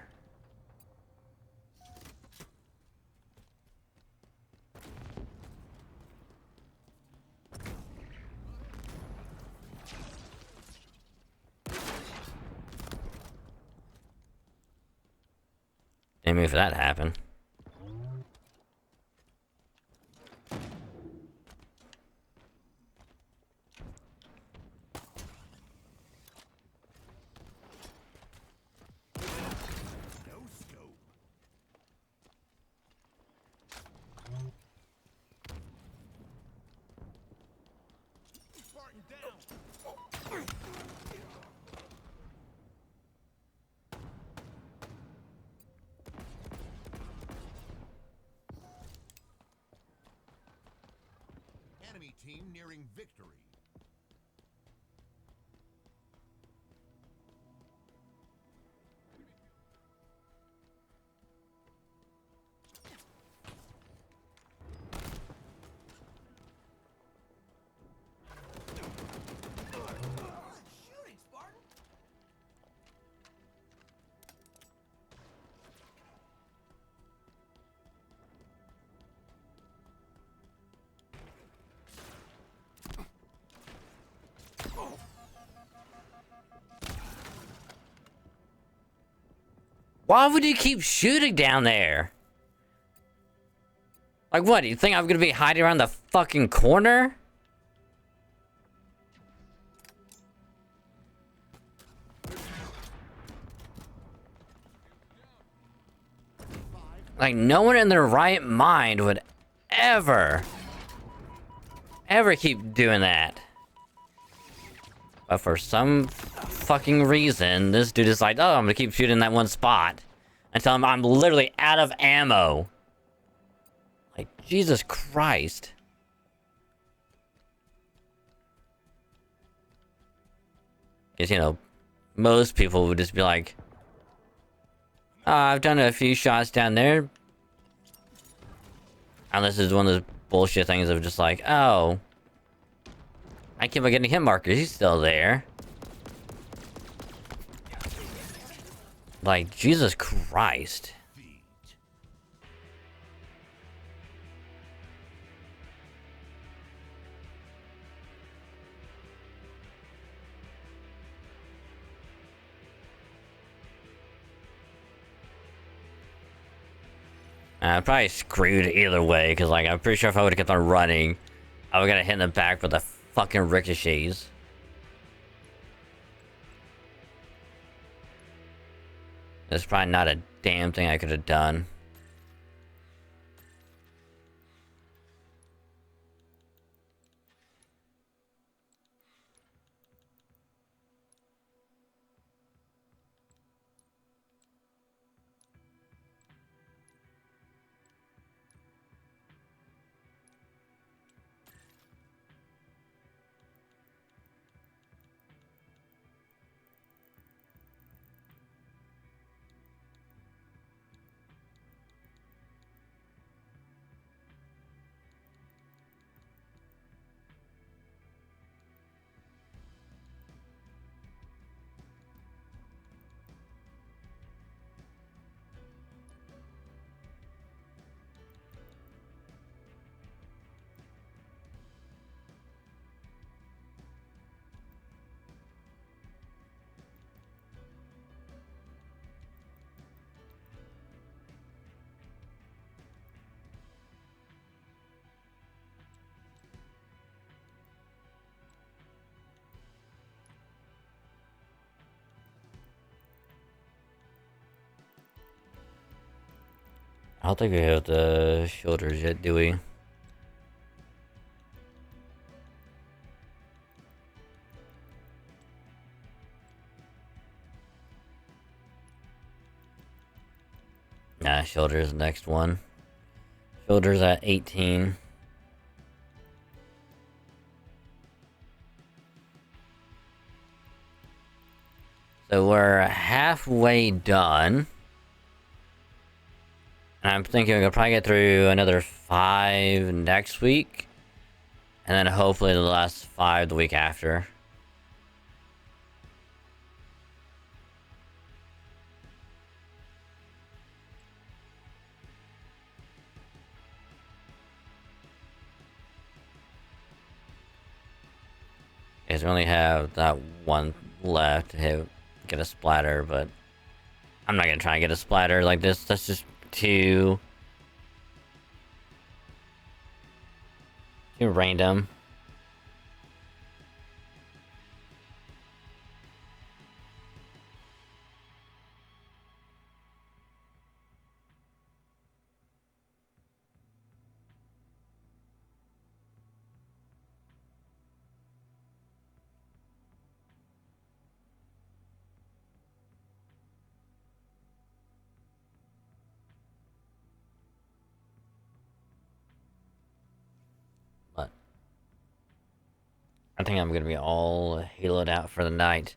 Didn't mean for that to happen. No scope. Spartan down. Enemy team nearing victory. Good shooting, Spartan. Why would you keep shooting down there? Like what, you think I'm gonna be hiding around the fucking corner? Like, no one in their right mind would ever keep doing that. But for some fucking reason, this dude is like, oh, I'm gonna keep shooting that one spot until I'm literally out of ammo. Like, Jesus Christ. Because, you know, most people would just be like, oh, I've done a few shots down there. Unless it's one of those bullshit things of just like, oh, I keep on getting hit markers, he's still there. Like, Jesus Christ. I'm probably screwed either way, because, like, I'm pretty sure if I would've kept on running, I would've got hit in the back with the fucking ricochets. There's probably not a damn thing I could have done. I don't think we have the shoulders yet, do we? Nah, shoulders next one. Shoulders at 18. So we're halfway done. And I'm thinking we could probably get through another 5 next week. And then hopefully the last 5 the week after. Because we only have that one left to get a splatter, but I'm not gonna try and get a splatter like this. That's just too random. But I think I'm gonna be all haloed out for the night.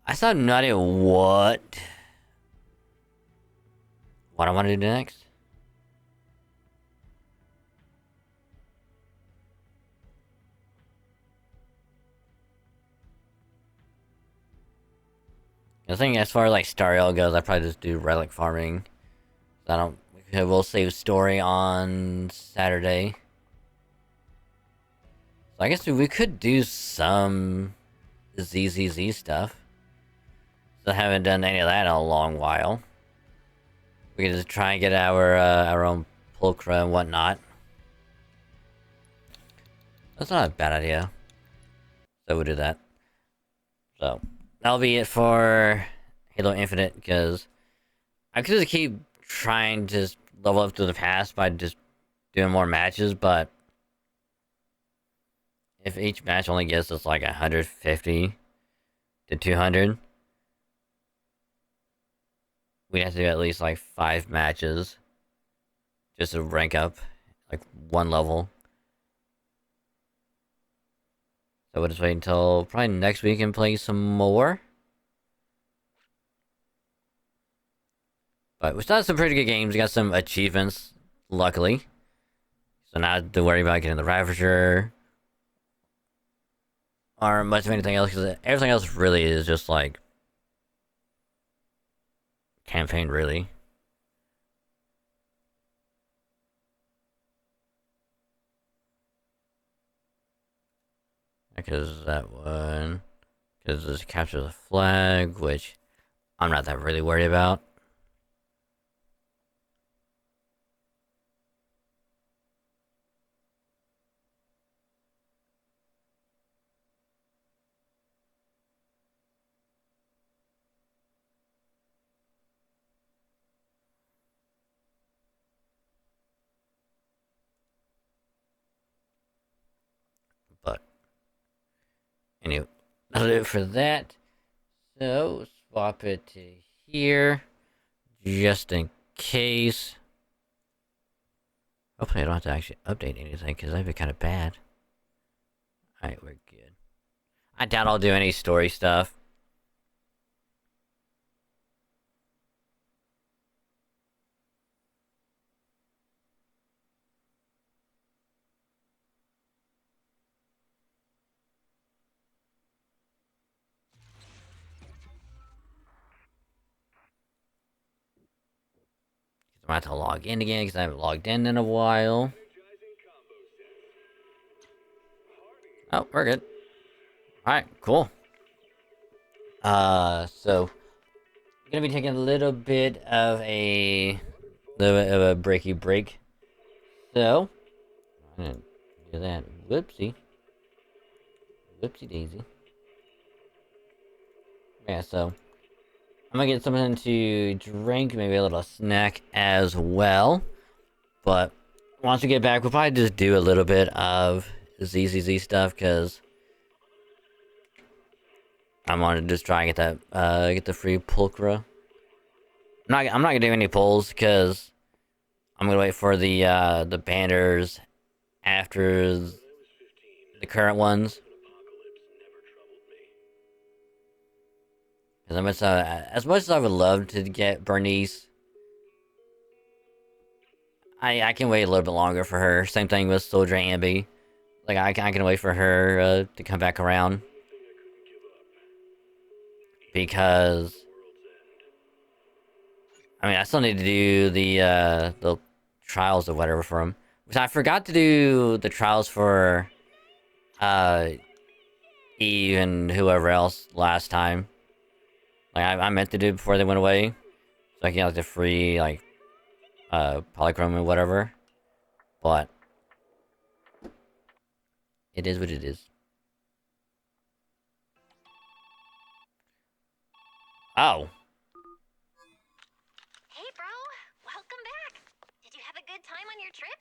I still have no idea what I want to do next. The thing as far as like Stariel goes, I probably just do relic farming. I don't. We'll save story on Saturday. So I guess we could do some ZZZ stuff. So I haven't done any of that in a long while. We can just try and get our own pulchra and whatnot. That's not a bad idea. So we'll do that. So that'll be it for Halo Infinite, because I could just keep trying to just level up to the past by just doing more matches, but if each match only gets us like 150 to 200, we have to do at least like 5 matches just to rank up like 1 level. So we'll just wait until probably next week and play some more. But we still have some pretty good games. We got some achievements, luckily. So not to worry about getting the Ravager or much of anything else, because everything else really is just like campaign, really. Because that one, because this capture the flag, which I'm not that really worried about. But anyway, that'll do it for that. So swap it to here, just in case. Hopefully I don't have to actually update anything, because that'd be kind of bad. Alright, we're good. I doubt I'll do any story stuff. I'm about to log in again, because I haven't logged in a while. Oh, we're good. Alright, cool. So gonna be taking a little bit of a breaky break. So I'm gonna do that. Whoopsie daisy. Yeah, so I'm gonna get something to drink, maybe a little snack as well. But once we get back, we'll probably just do a little bit of ZZZ stuff, because I wanted to just try and get that, get the free pulchra. I'm not gonna do any pulls, because I'm gonna wait for the banners after the current ones. Because as much as I would love to get Bernice, I can wait a little bit longer for her. Same thing with Soldier Ambi. Like, I can wait for her to come back around. Because I mean, I still need to do the trials or whatever for him. Because I forgot to do the trials for Eve and whoever else last time. Like, I meant to do it before they went away, so I can get like the free like polychrome and whatever. But it is what it is. Oh. Hey, bro. Welcome back. Did you have a good time on your trip?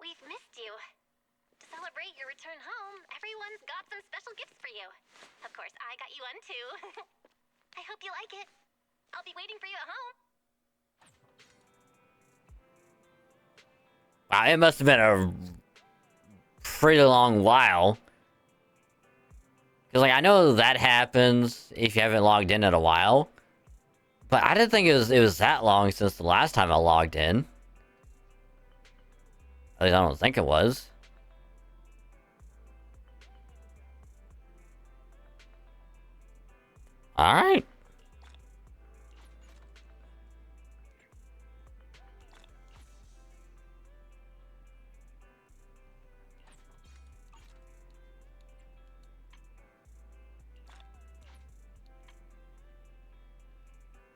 We've missed you. To celebrate your return home, everyone's got some special gifts for you. Of course, I got you one too. I hope you like it. I'll be waiting for you at home. Wow, it must have been a pretty long while. Because, like, I know that happens if you haven't logged in a while. But I didn't think it was that long since the last time I logged in. At least I don't think it was. Alright.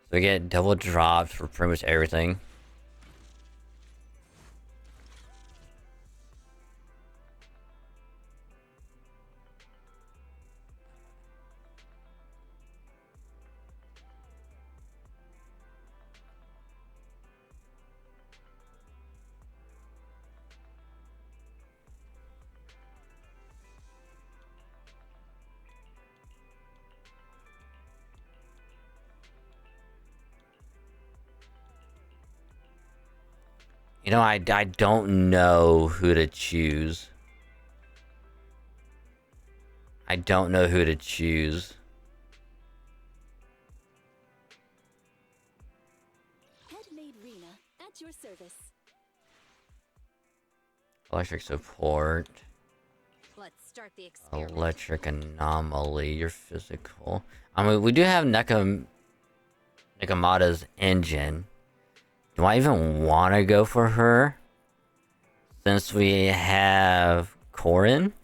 So we get double drops for pretty much everything. You know, I don't know who to choose. I don't know who to choose. Headmaid Rena, at your service. Electric support. Let's start the experiment. Electric anomaly. You're physical. I mean, we do have Nekomata's engine. Do I even want to go for her? Since we have Corin?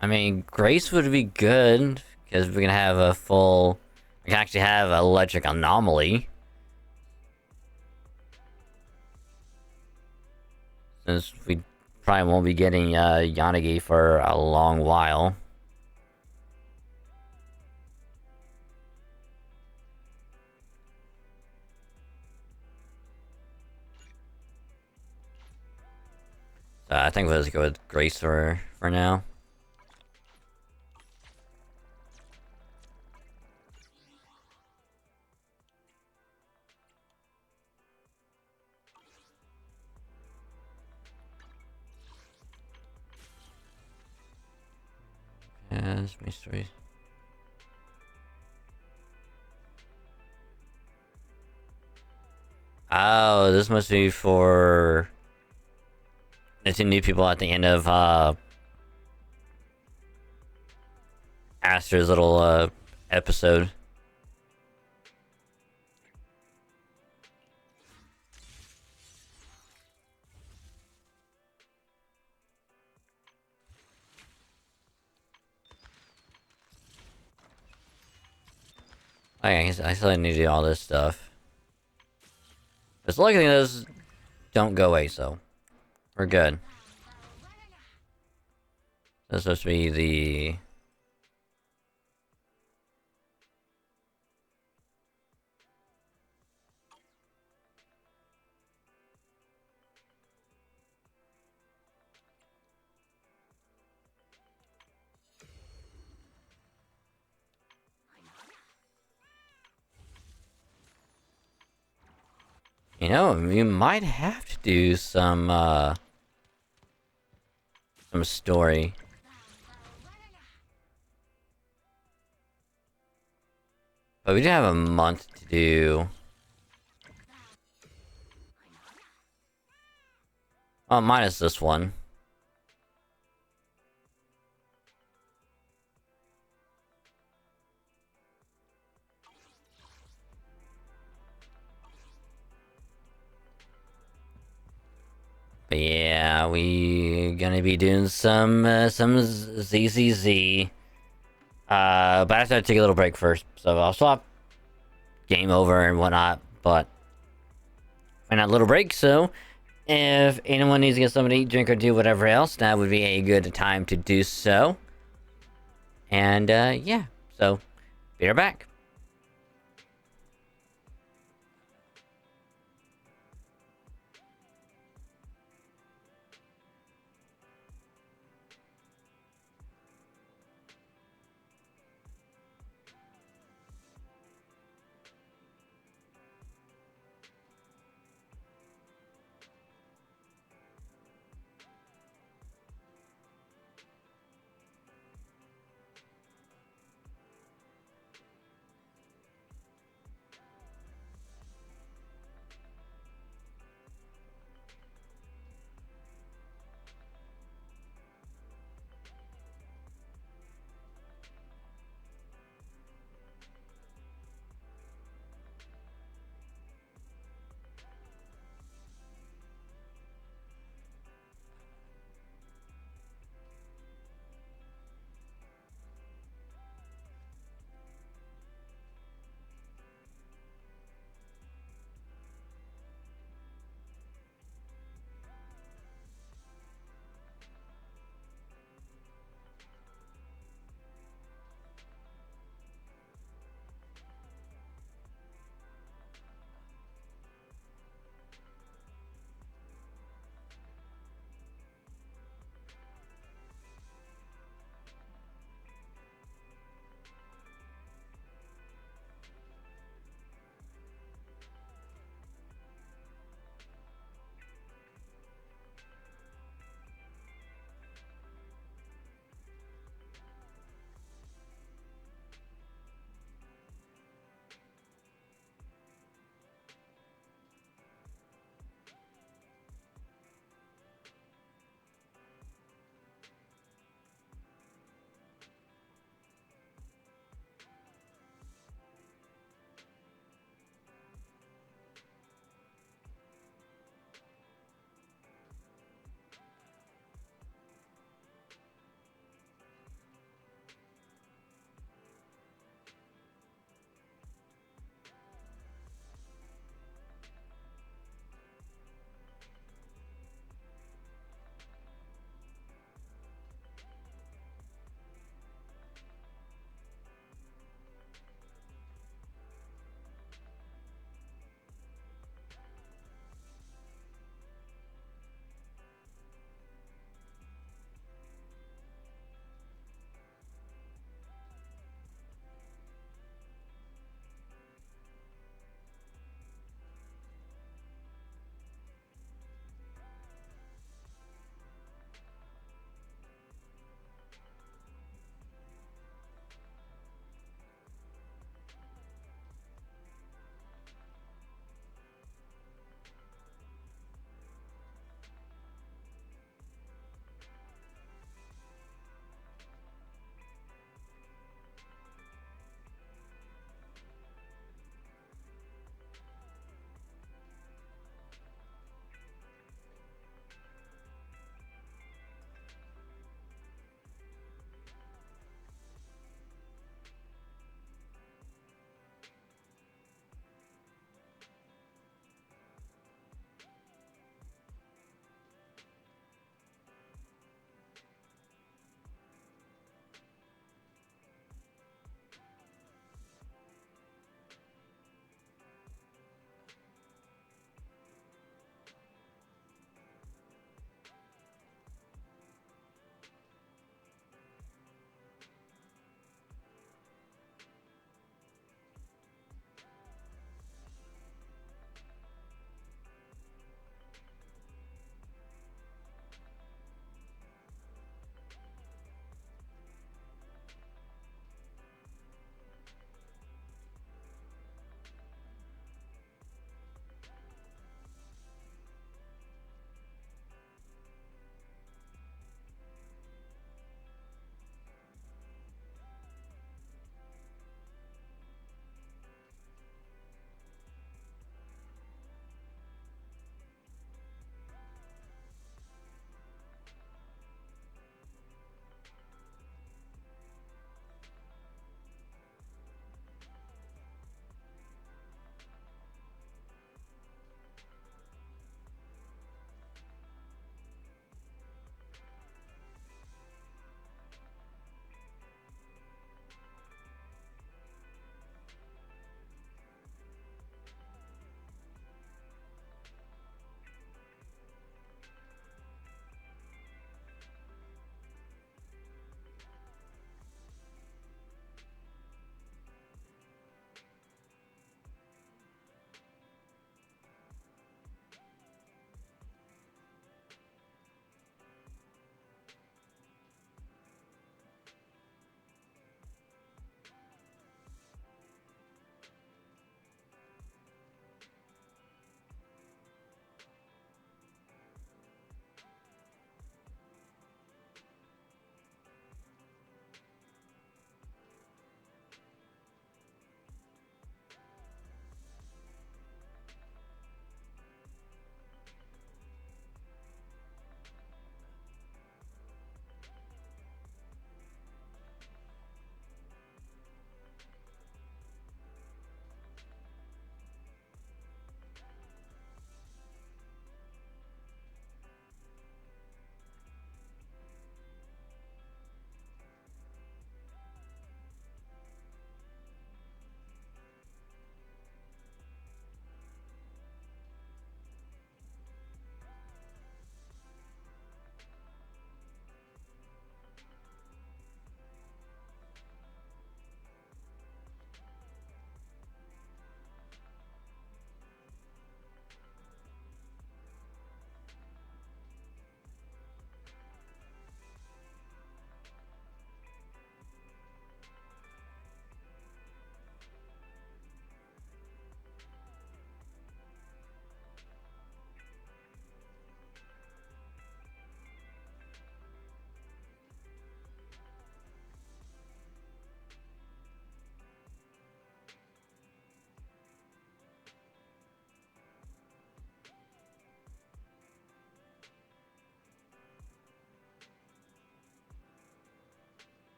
I mean, Grace would be good, because we can have a full... We can actually have an electric anomaly. Since we probably won't be getting Yanagi for a long while. So I think we'll just go with Grace for now. Yes, mysteries. Oh, this must be for the two new people at the end of Aster's little episode. Okay, I still need to do all this stuff. Just luckily those don't go away, so we're good. That's supposed to be the... You know, we might have to do some story. But we do have a month to do. Oh, minus this one. But yeah, we gonna be doing some ZZZ. But I have to take a little break first, so I'll swap game over and whatnot. But find out a little break, so if anyone needs to get something to eat, drink, or do whatever else, that would be a good time to do so. And yeah, so be right back.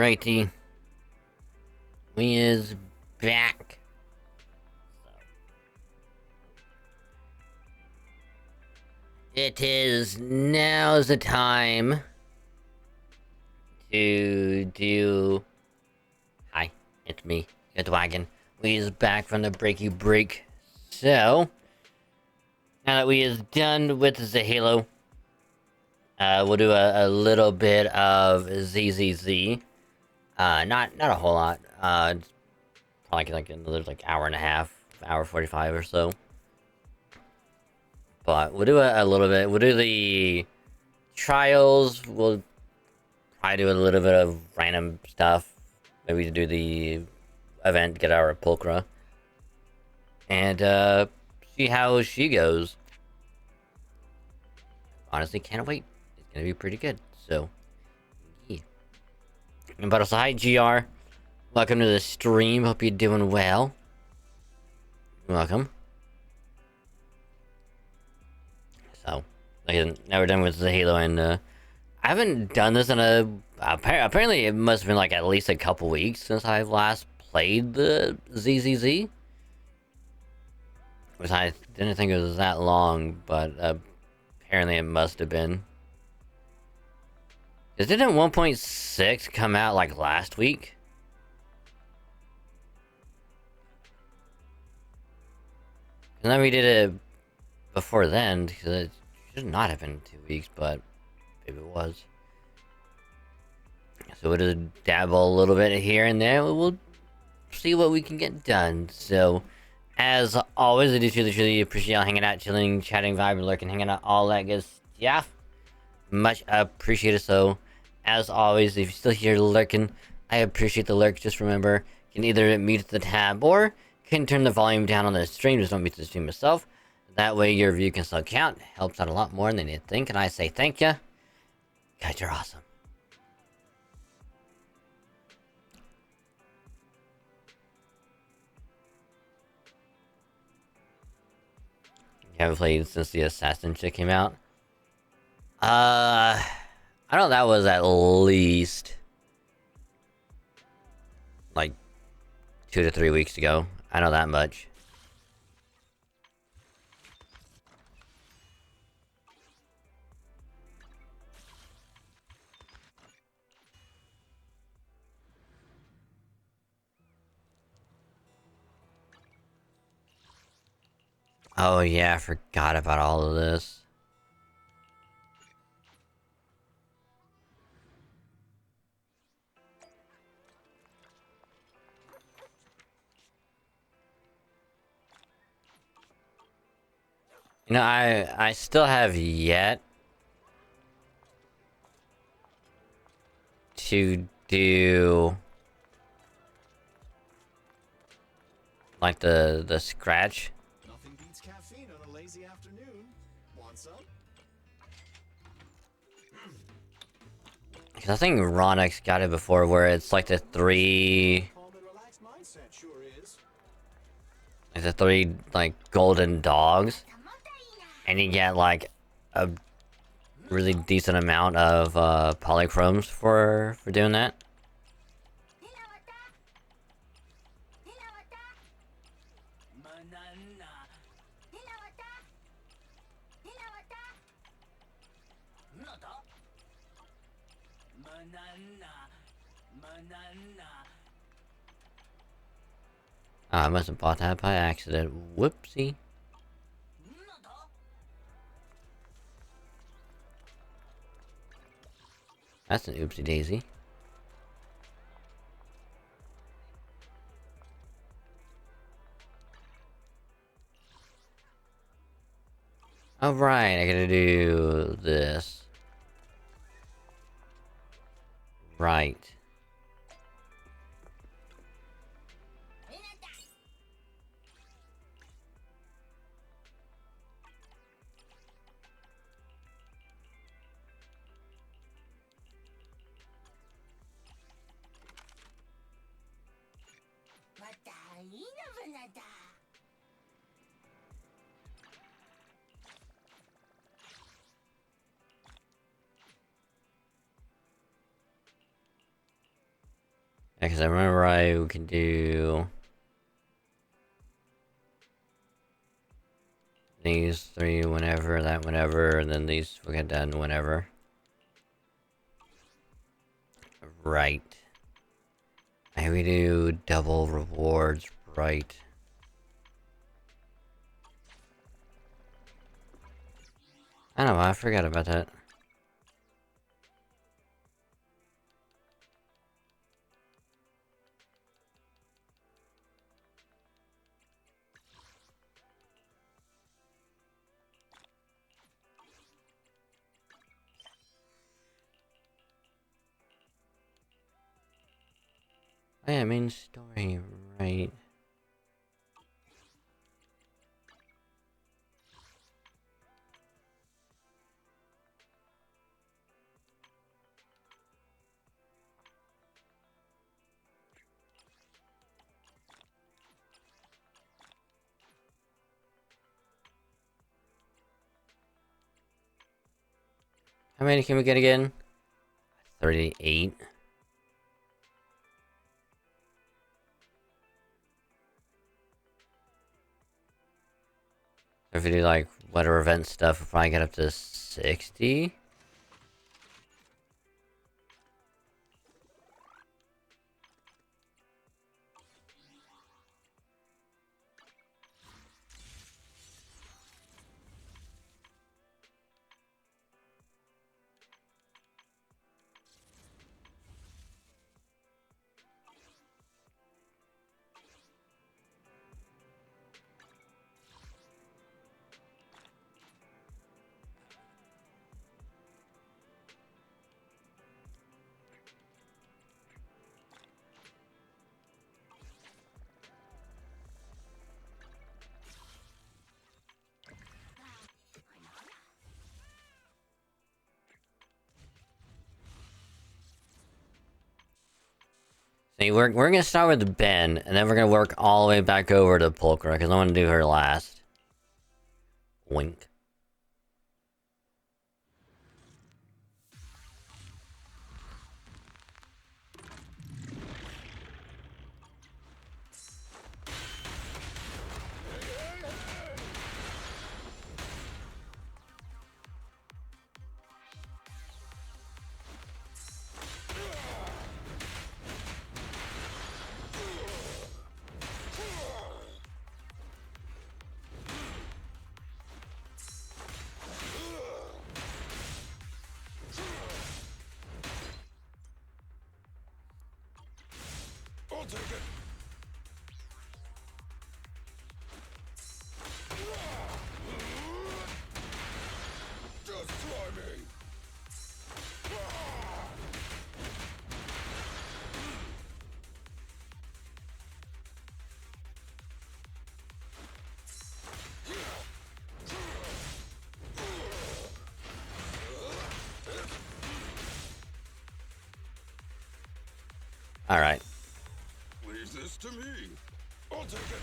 Alrighty. We is back. It is now's the time to do. Hi, it's me, it's Wagon. We is back from the breaky break. So now that we is done with the Halo, we'll do a little bit of ZZZ. Not a whole lot. It's probably like another hour and a half, hour 45 or so. But we'll do a little bit. We'll do the trials. We'll probably do a little bit of random stuff. Maybe to do the event, get our pulchra, and see how she goes. Honestly, can't wait. It's gonna be pretty good. So, yeah. But also, hi GR. Welcome to the stream. Hope you're doing well. Welcome. So, like, now we're done with the Halo, and I haven't done this in a. Apparently, it must have been like at least a couple weeks since I've last played the ZZZ. Which I didn't think it was that long, but apparently it must have been. Didn't 1.6 come out like last week? And then we did it before then, because it should not have been 2 weeks, but maybe it was. So we'll just dabble a little bit here and there. We'll see what we can get done. So, as always, I do truly appreciate y'all hanging out, chilling, chatting, vibing, lurking, hanging out, all that good stuff. Much appreciated. So, as always, if you're still here lurking, I appreciate the lurk. Just remember, you can either mute the tab or you can turn the volume down on the stream. Just don't mute the stream itself. That way your view can still count. Helps out a lot more than you think. And I say thank you. Guys, you're awesome. You haven't played since the Assassin shit came out? I know that was at least like 2 to 3 weeks ago. I know that much. Oh yeah, I forgot about all of this. You know, I still have yet to do like the scratch. Nothing beats caffeine on a lazy afternoon. Want some? Cause I think Ronix got it before, where it's like the three, Calm and relaxed mindset sure is. like the three like golden dogs, and you get like a really decent amount of polychromes for doing that. I must have bought that by accident. Whoopsie. That's an oopsie daisy. Alright, I gotta do this. Right. Because I remember I can do these three whenever, that whenever, and then these will get done whenever. Right. And we do double rewards, right. I don't know, I forgot about that. Oh yeah, main story, right. How many can we get again? 38. If we do like weather event stuff, we'll probably get up to 60. See, we're gonna start with Ben, and then we're gonna work all the way back over to Pulchra, because I want to do her last. Wink. I'll take it. Just try me. Alright. Leave this to me. I'll take it.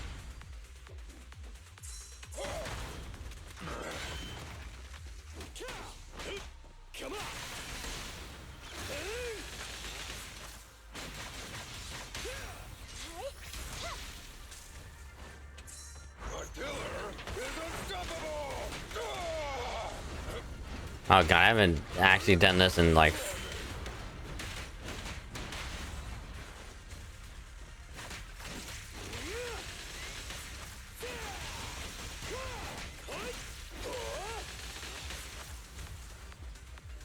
Come on. My killer is unstoppable. Oh god, I haven't actually done this in like...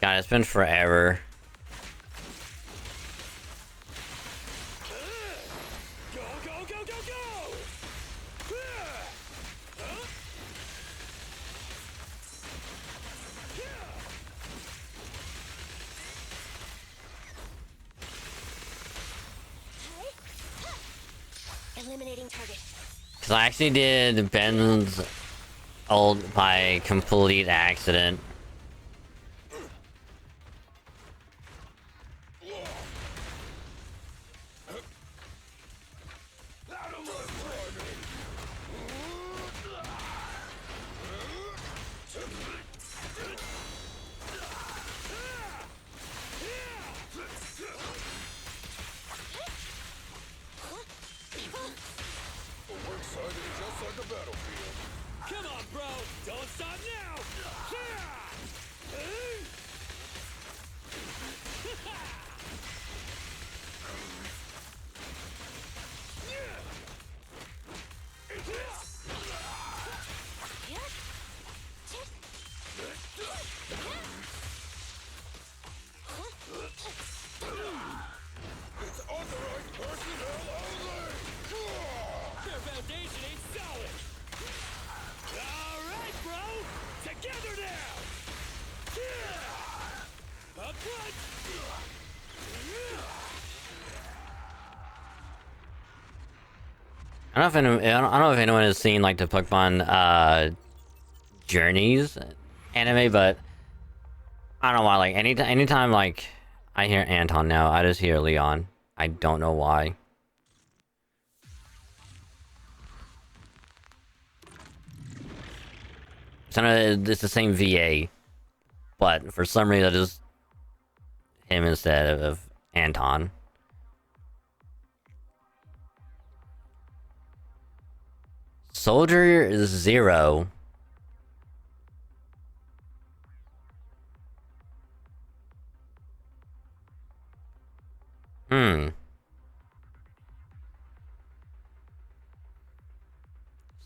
God, it's been forever. Go, go, go, go, go! Eliminating target. Because I actually did Ben's ult by complete accident. I don't know if I don't know if anyone has seen like the Pokemon Journeys anime, but I don't know why. Like anytime like I hear Anton now, I just hear Leon. I don't know why. It's the same VA, but for some reason it's just him instead of Anton. Soldier 0.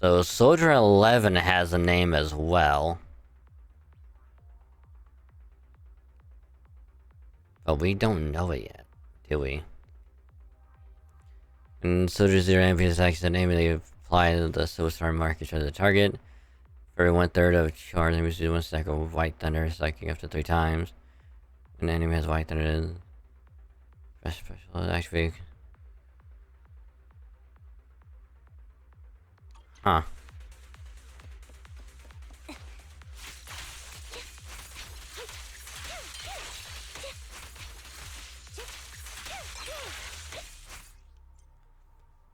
So Soldier 11 has a name as well. But we don't know it yet, do we? And Soldier 0 MP attacks the name, they apply the Soul Star marker to the target. For 1/3 of charge, and we do 1 stack of White Thunder, cycling up to 3 times. When the enemy has White Thunder, special activate. Huh.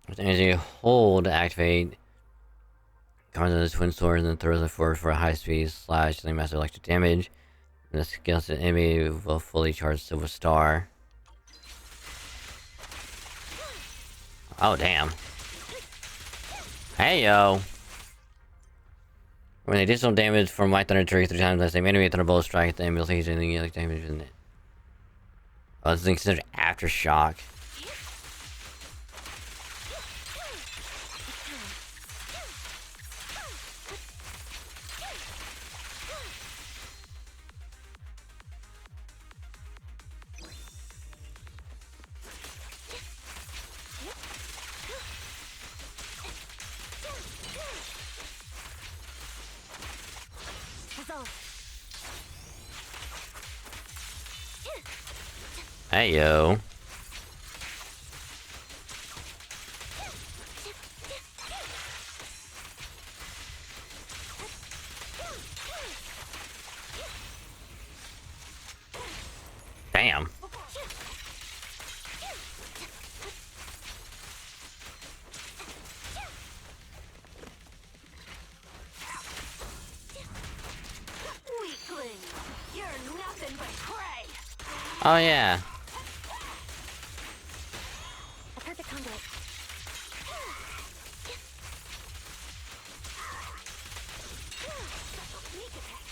With energy hold, activate. Cards on the twin sword and then throws it forward for a high speed slash, dealing massive electric damage. And this against the enemy will fully charge Silver Star. Oh damn. Hey yo! When additional damage from White Thunder trigger 3 times, the same enemy thunderbolt strike, the enemy will take any electric damage in it. Oh, this is considered aftershock. Hey yo. Damn. Weakling! You're nothing but prey! Oh yeah. A perfect conduit. Sneak attack.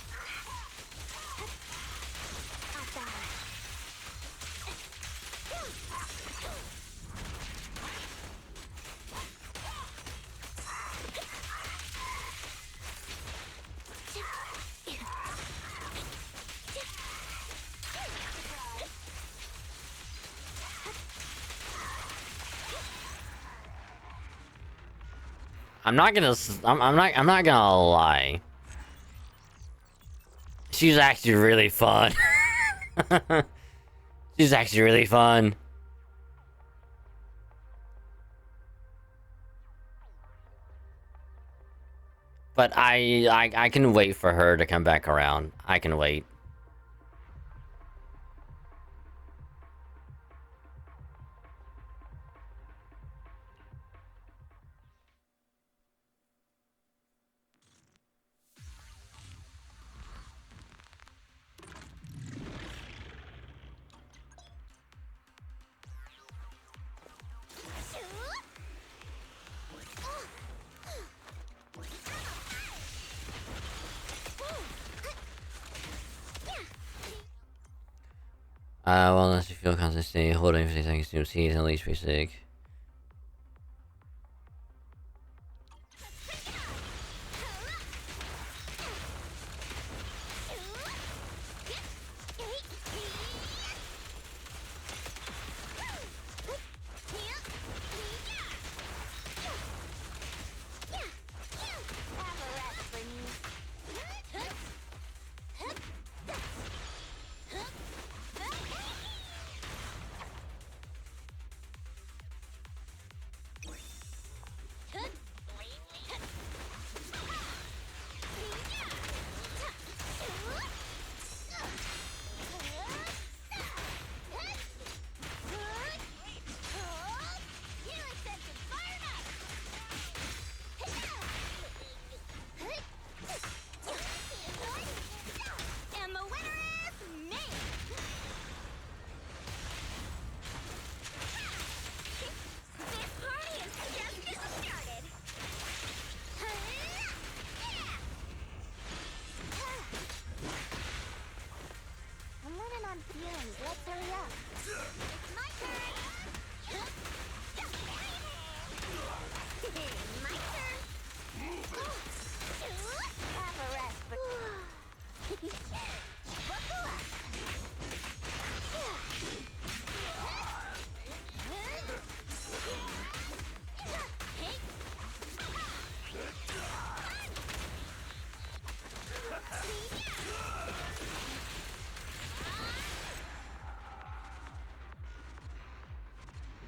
Off balance. I'm not gonna lie. She's actually really fun. She's actually really fun. But I can wait for her to come back around. I can wait. Well, unless you feel constantly holding 50 seconds to see is at least basic.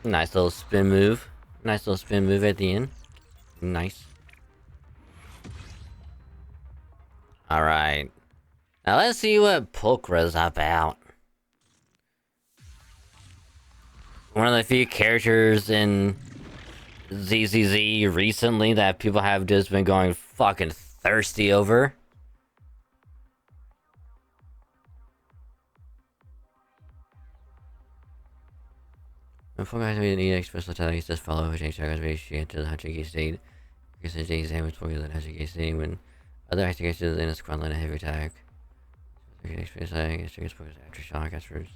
Nice little spin move. Nice little spin move at the end. Nice. Alright. Now let's see what Pulchra's about. One of the few characters in ZZZ recently that people have just been going fucking thirsty over. Before guys we need special tactics, just follow which targets ratio to the Hachiki state. Because the exam is for the Hachiki state when other activations in a squad line a heavy attack. Experience after shock afterwards.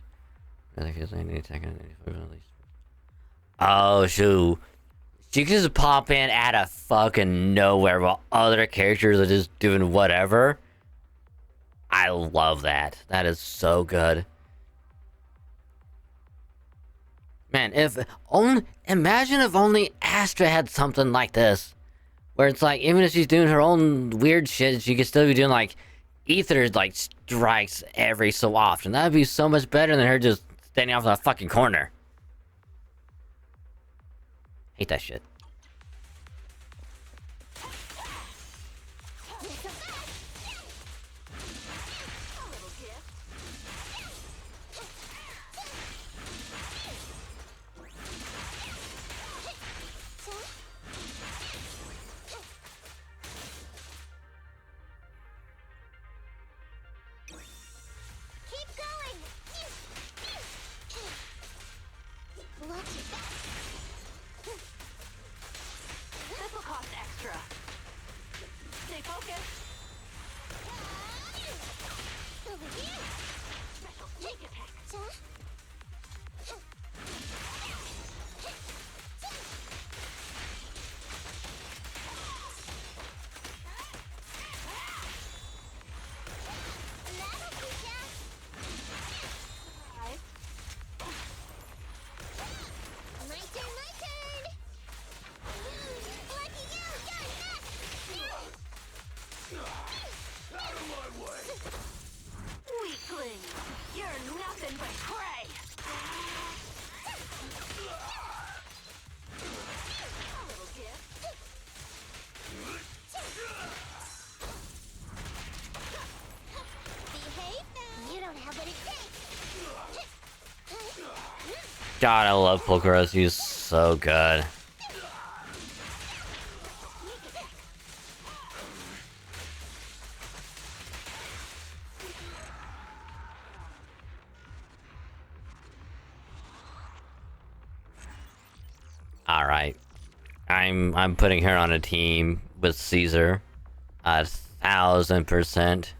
Another kills any attack on any at least. Oh shoot. She can just pop in out of fucking nowhere while other characters are just doing whatever. I love that. That is so good. Man, imagine if only Astra had something like this. Where it's like, even if she's doing her own weird shit, she could still be doing like ether like strikes every so often. That'd be so much better than her just standing off in a fucking corner. Hate that shit. Keep going! Watch it. This will cost extra. Stay focused. Over here. Special sneak attack. That'll teach ya. My turn, my turn! Lucky you, you're next! Weakling! You're nothing but prey! Little gift. Behave now! You don't have what it takes! God, I love Pulchra. He's so good. All right, I'm putting her on a team with Caesar, 1000%.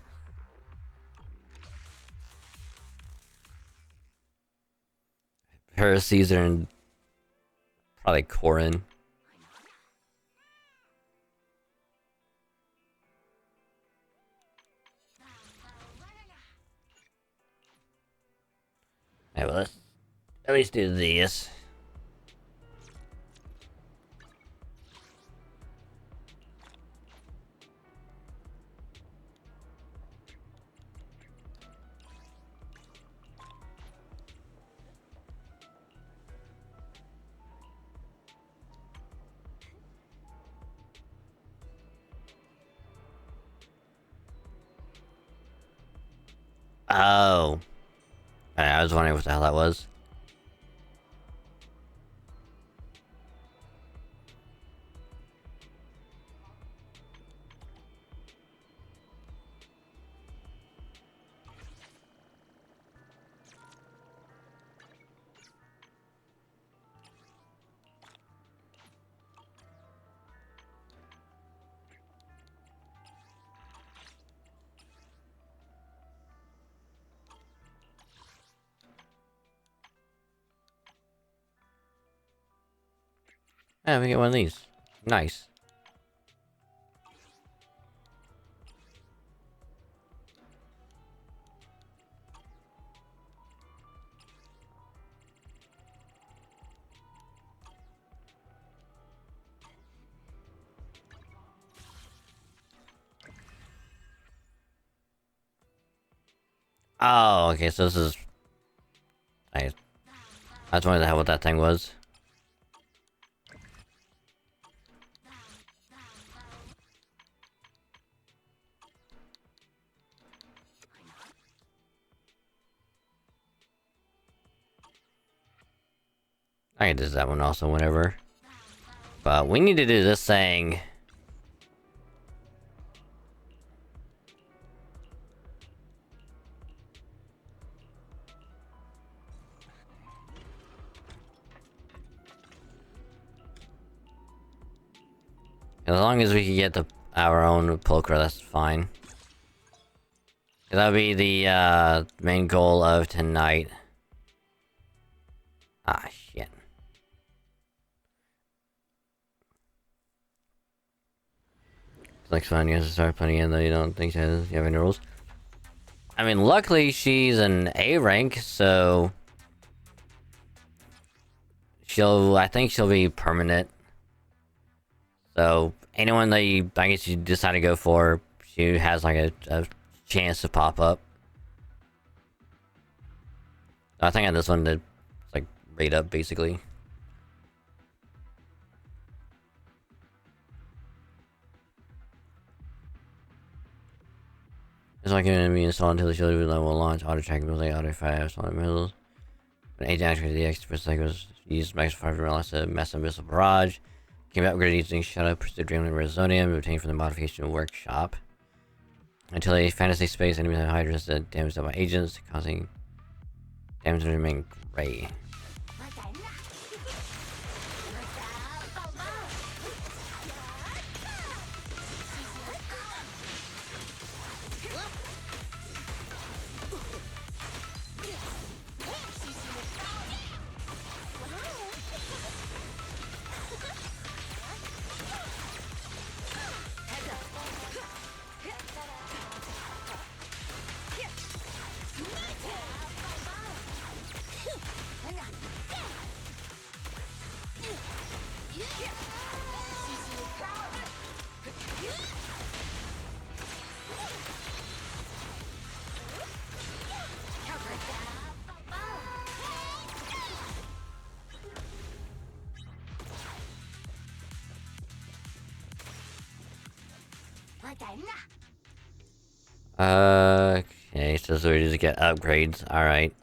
Her, Caesar, and probably Corin. Hey, well, let's at least do this. Oh. I was wondering what the hell that was. Yeah, we get one of these. Nice. Oh, okay, so this is... I was wondering what that thing was. I can do that one also whenever. But we need to do this thing. As long as we can get our own poker, that's fine. That'll be the main goal of tonight. Ah, shit. It's like fun, you have to start putting in though you don't think you have any rules. I mean, luckily she's an A rank, so... I think she'll be permanent. So, anyone that I guess you decide to go for, she has like a chance to pop up. I think on this one, it's like rate up basically. It's not going to be installed until the shield level will launch. Auto track ability, auto fire, solid missiles. When agent activated the X per second was used max 5 to realize a massive missile barrage. Can be upgraded using Shadow, Pursuit, Dreamland, Resonium, obtained from the modification workshop. Until a fantasy space, enemies have high resistant damage done by agents, causing damage to remain gray. Okay, so we just get upgrades, alright.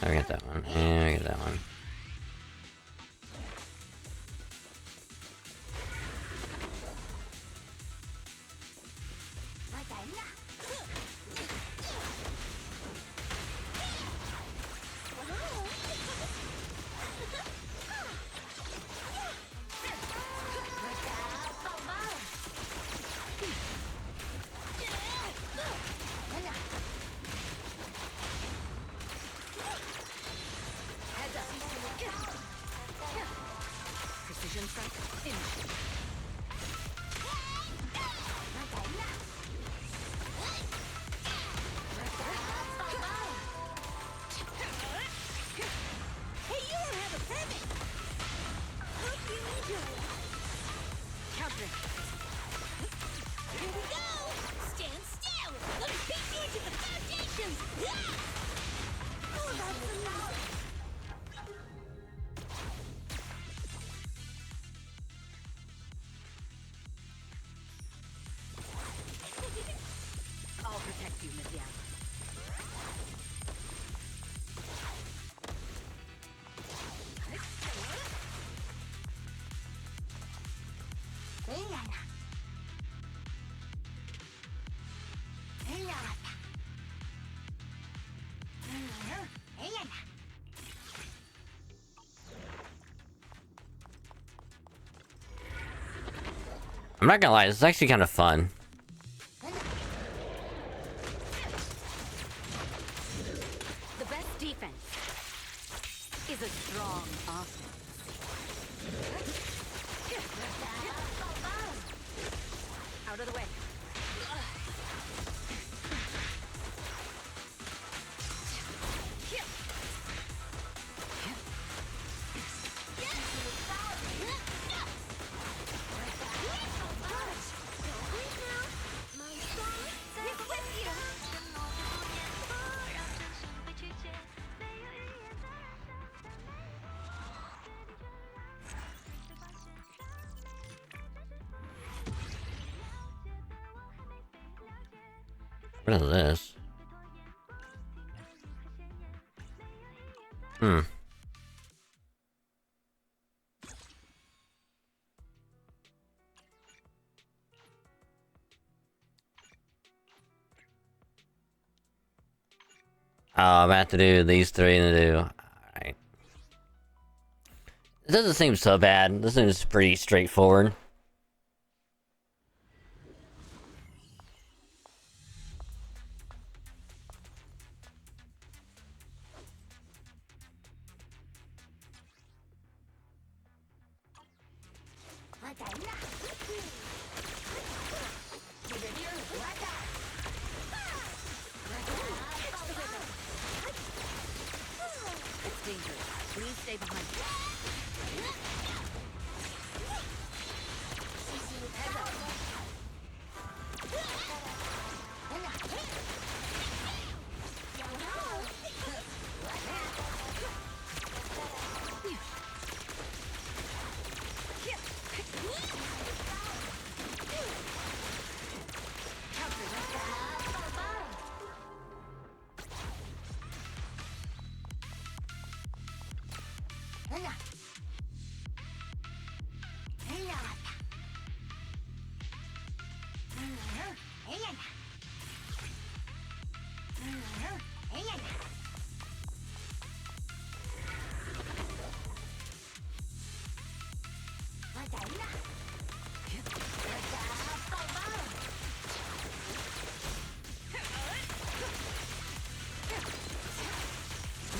I get that one, and I get that one. Precision strike. Finish. Hey, you don't have a permit. Hope you enjoy it. Counter. Here we go. Stand still. Let me beat you into the foundations. Oh, that's enough. I'll protect you, Miss Young. I'm not gonna lie, this is actually kind of fun. The best defense is a strong offense. Out of the way. What is this? Hmm. Oh, I'm gonna have to do these three and do. Alright. It doesn't seem so bad. This seems pretty straightforward. It's dangerous. Please stay behind. Heads up.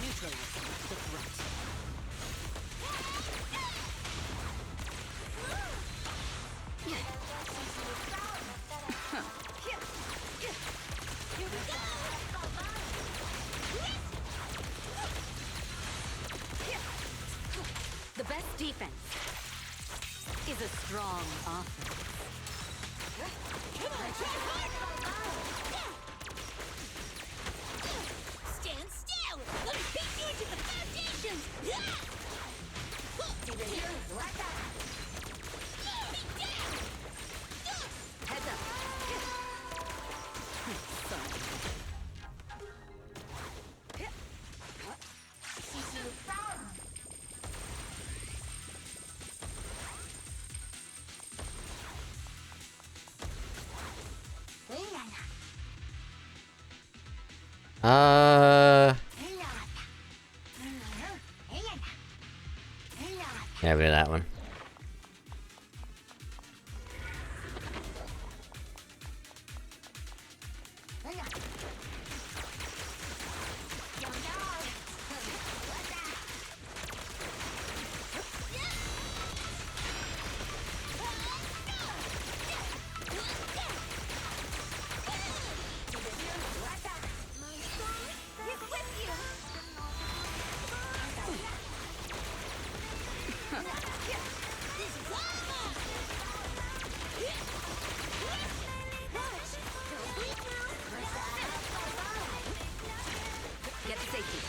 Neutralize the threat. Here we go! The best defense is a strong offense. Come on, try hard! Stand still! Let me beat you into the foundations! Be down! Heads up! Son. Yeah, we do that one. Get to safety.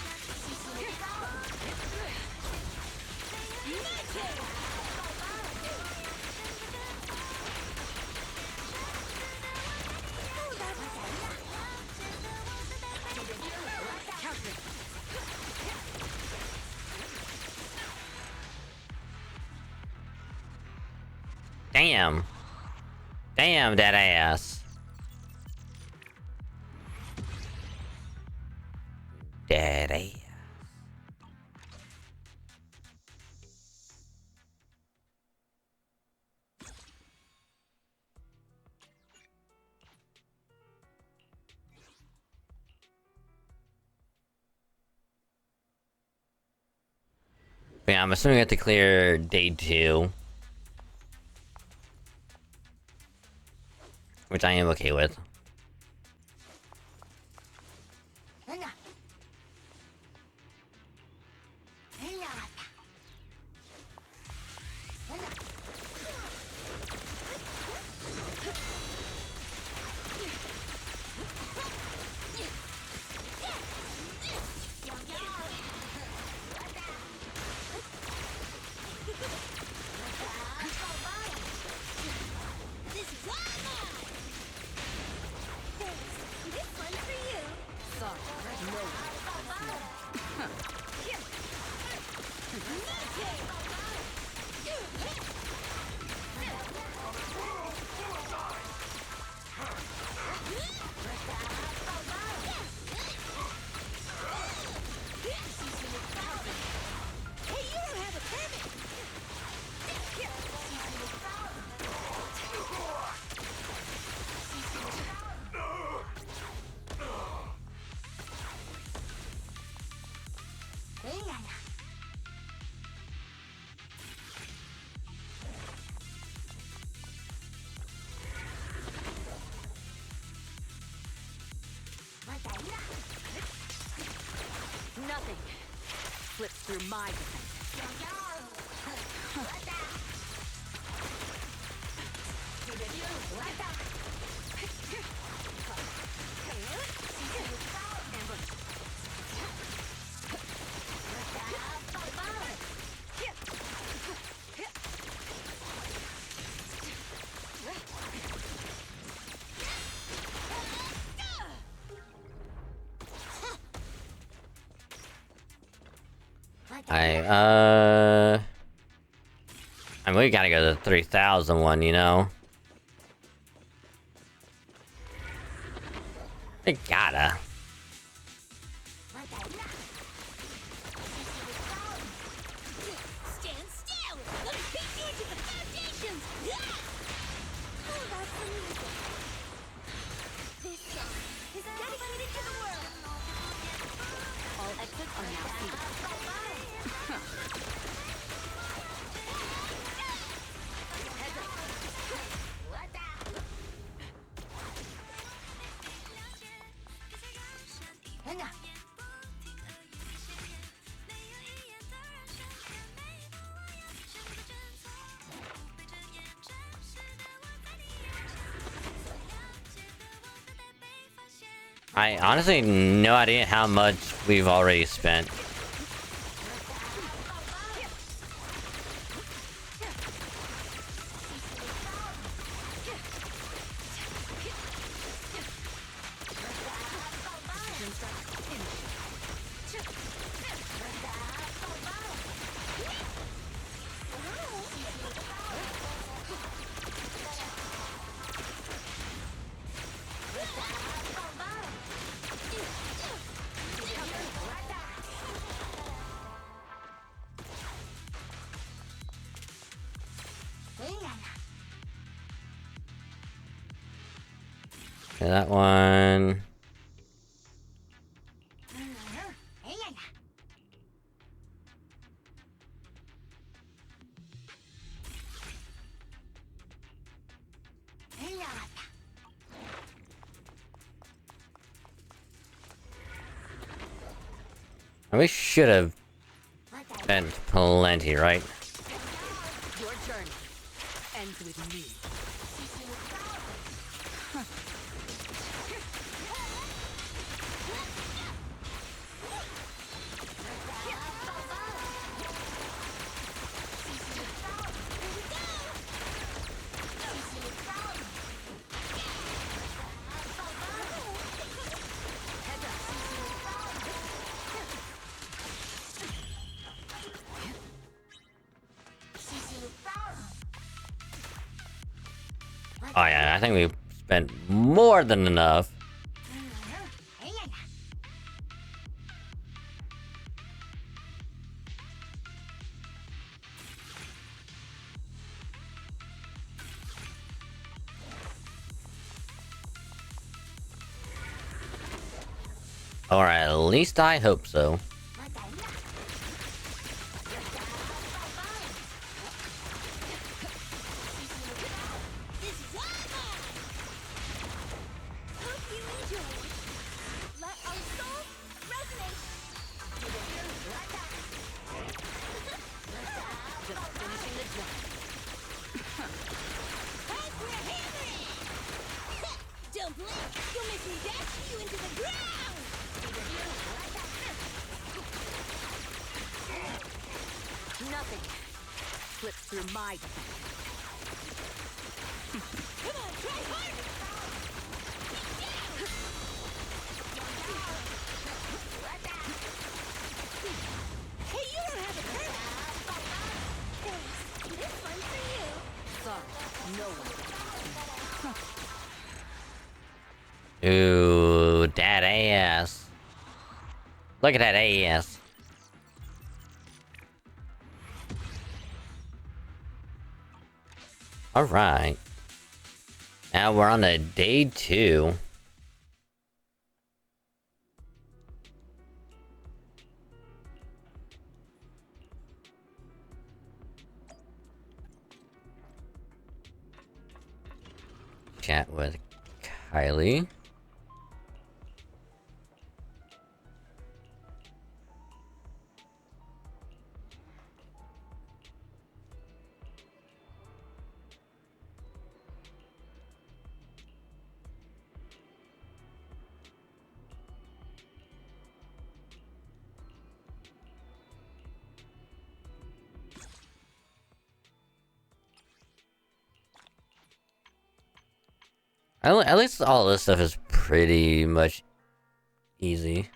Damn. Damn that ass. That ass. Yeah, I'm assuming I have to clear day 2. Which I am okay with. through my defense. I mean, we gotta go to the 3000 one, you know? We gotta. Stand still! Let me beat you into the foundations! Oh, that's amazing. This song is dedicated to the world. All exits are now sealed. I honestly no idea how much we've already spent. Okay, that one. We should have spent plenty, right? Your journey ends with me. Oh yeah, I think we spent more than enough. Or at least I hope so. This is all mine. Hope you enjoy. Let our souls resonate. Just finishing the job. Time for a hammering! Don't blink! You'll make me dash you into the ground! Nothing slips through my defense. Come on, try harder! Hey, you don't have a permit! Thanks. This one's for you. Sorry, no one. Ooh, that ass. Look at that ass. Alright. Now we're on to day 2. Chat with Kylie. At least all this stuff is pretty much easy.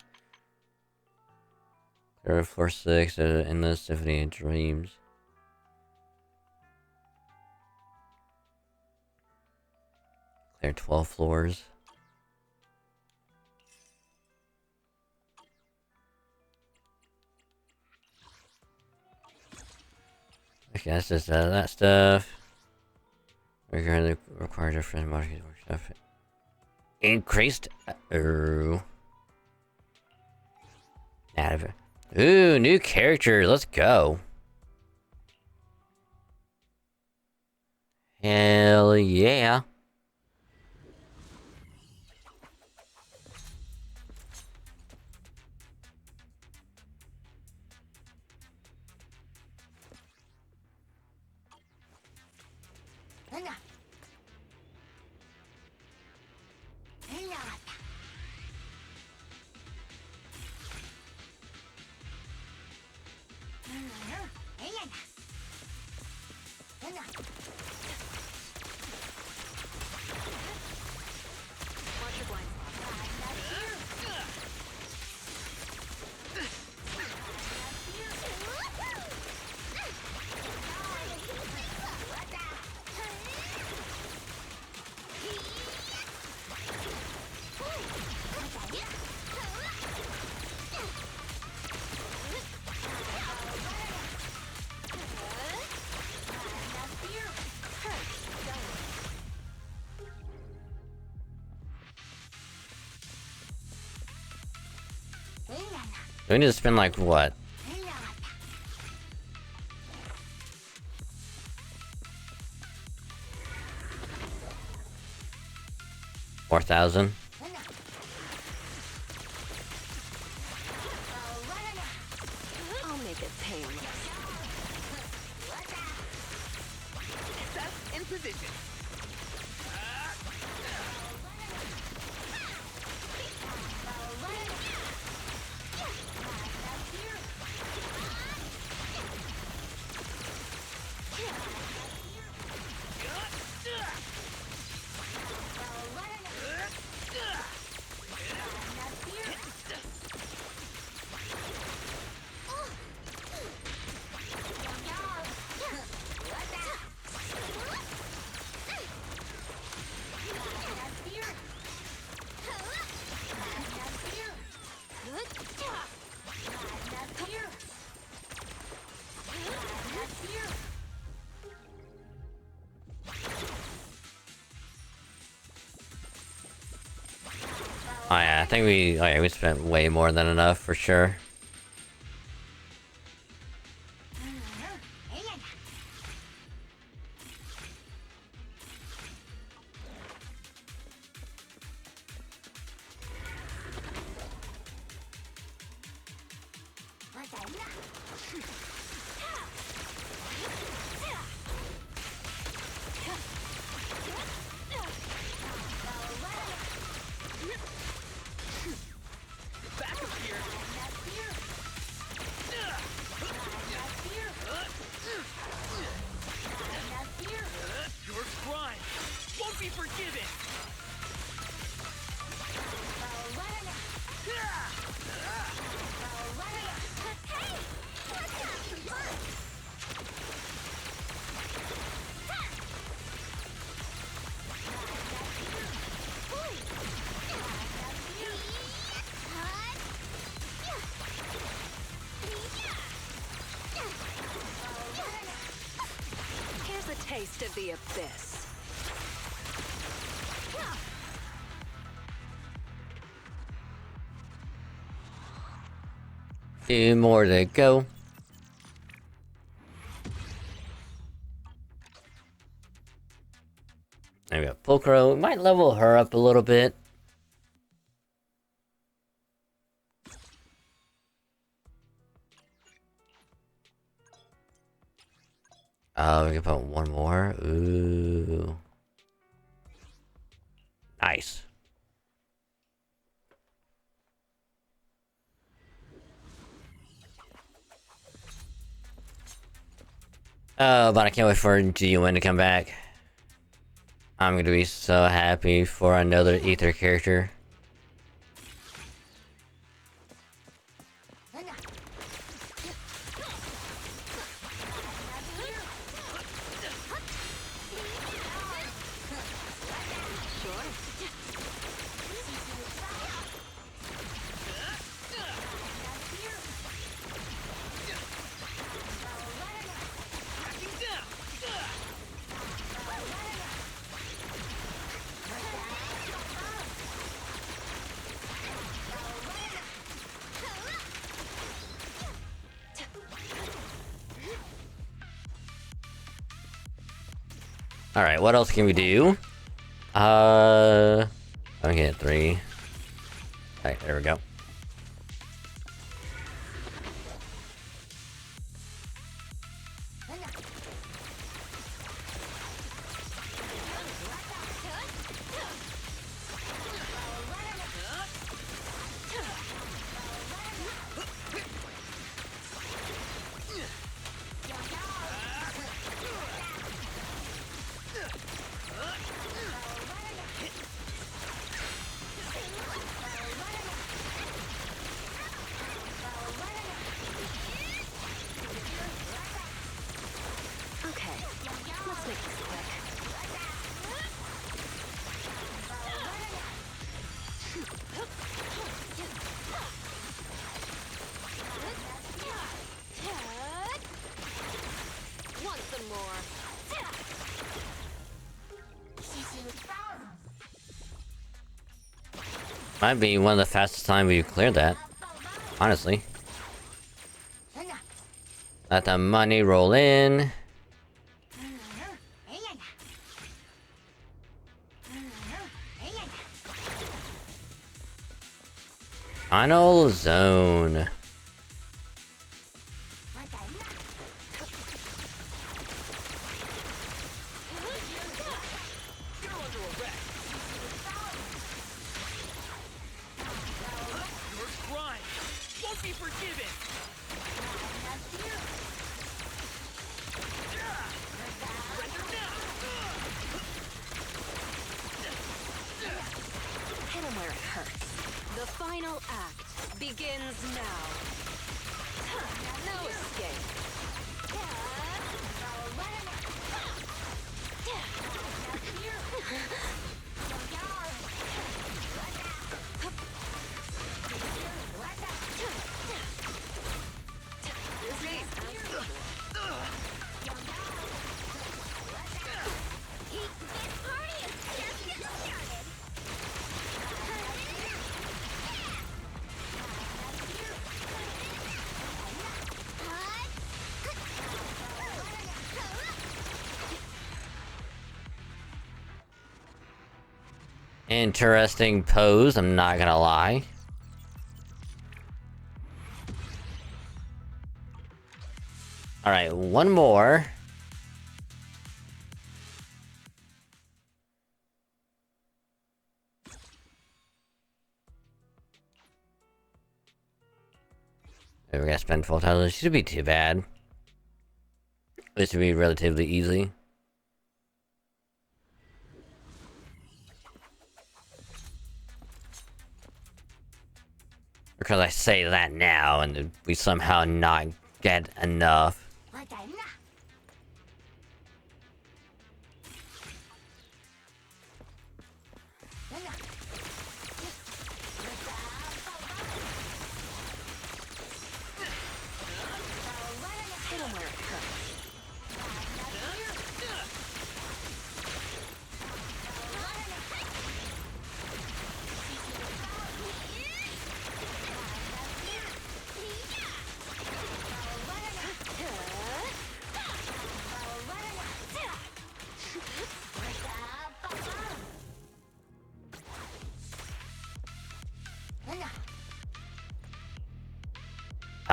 There are floor 6, Endless Symphony of Dreams. Clear 12 floors. Okay, that's just that stuff. Requires a friend market workshop. Increased. Ooh, new character. Let's go. Hell yeah. Watch your blind spot. We need to spend like what? 4,000? I'll make it painless. That's in position. Oh yeah, I think we spent way more than enough for sure. Back up here. Your crime won't be forgiven. Here's a taste of the abyss. 2 more to go. There we go. Pulcro, we might level her up a little bit. Oh, we can put one more. Ooh. Nice. Oh, but I can't wait for GUN to come back. I'm gonna be so happy for another Ether character. Alright, what else can we do? I'm gonna hit 3. Alright, there we go. Okay, let's make this quick. Want some more? Might be one of the fastest time we've cleared that. Honestly. Let the money roll in. Final zone. You're under arrest. Your crime won't be forgiven. Surrender now. Hit him where it hurts. The final act begins now. No escape. Interesting pose, I'm not gonna lie. Alright, one more. We're gonna spend 4,000. Should be too bad. This should be relatively easy. Because I say that now, and we somehow not get enough. Hit him where it hurts.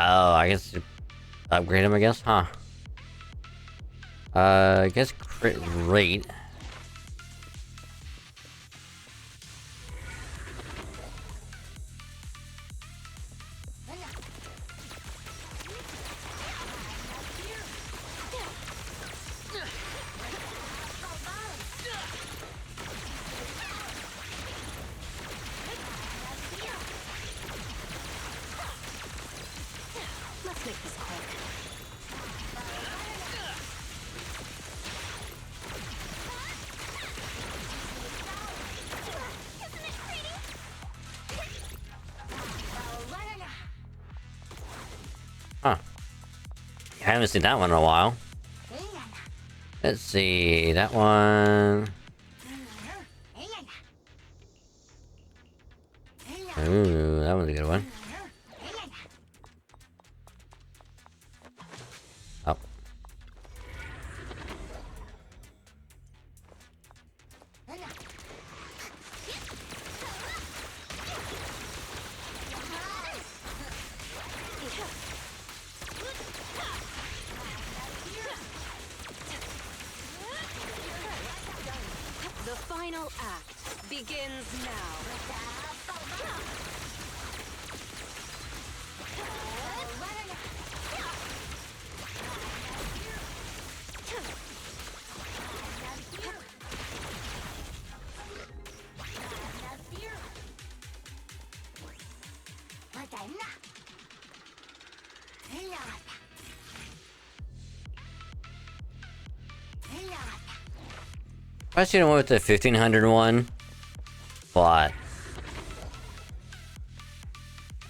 Oh, I guess upgrade him, I guess, huh? I guess crit rate. haven't seen that one in a while. Let's see, that one. Ooh, that one's a good one. Oh. The final act begins now. I should have went with the 1500 one, but I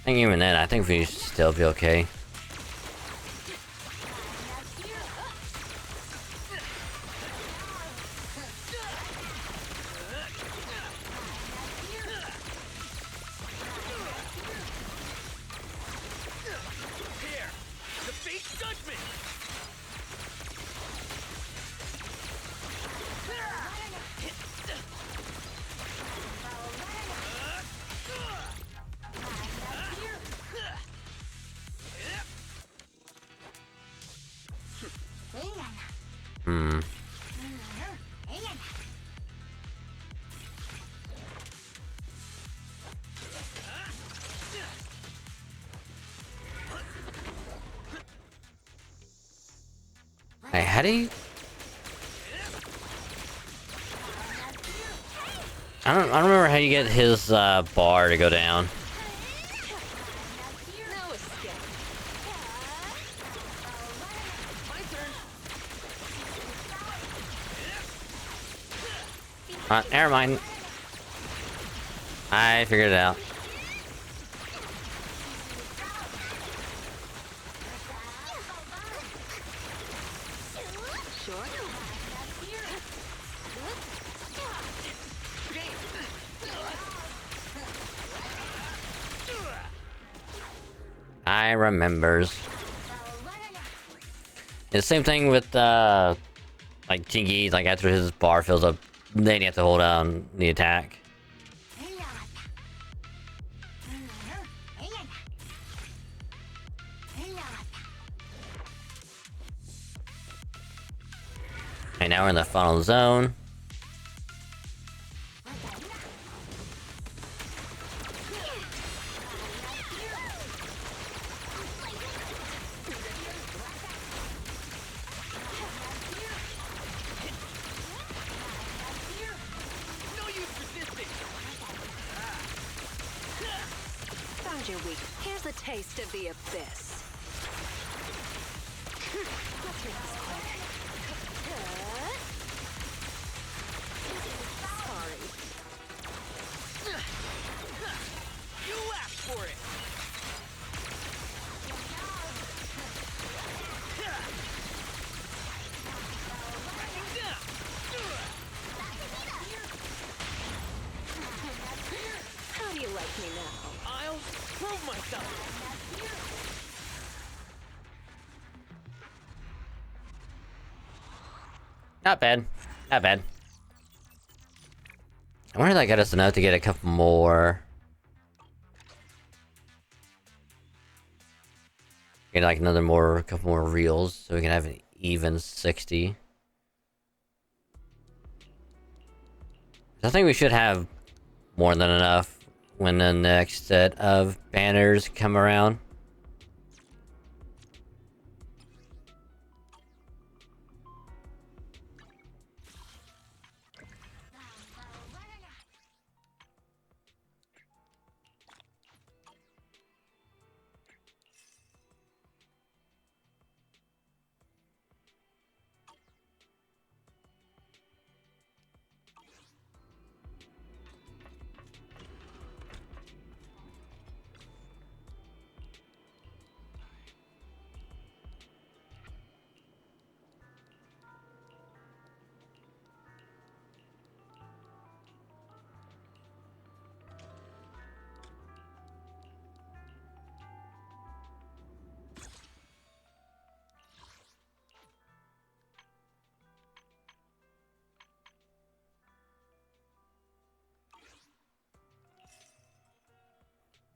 think even then, I think we should still be okay. Here, the fate judgment. Hmm. Hey, how do you... I don't remember how you get his bar to go down. No escape. My turn. Never mind. I figured it out. Sure. I remembers. The same thing with like Tinky, like after his bar fills up, then you have to hold down the attack. Okay, now we're in the final zone. No use resisting. Found your weak. Here's a taste of the abyss. Let's make this quick. Sorry. You asked for it. Crashing down. How do you like me now? I'll prove myself. Not bad. Not bad. I wonder if that got us enough to get a couple more. Get like a couple more reels, so we can have an even 60. I think we should have more than enough when the next set of banners come around.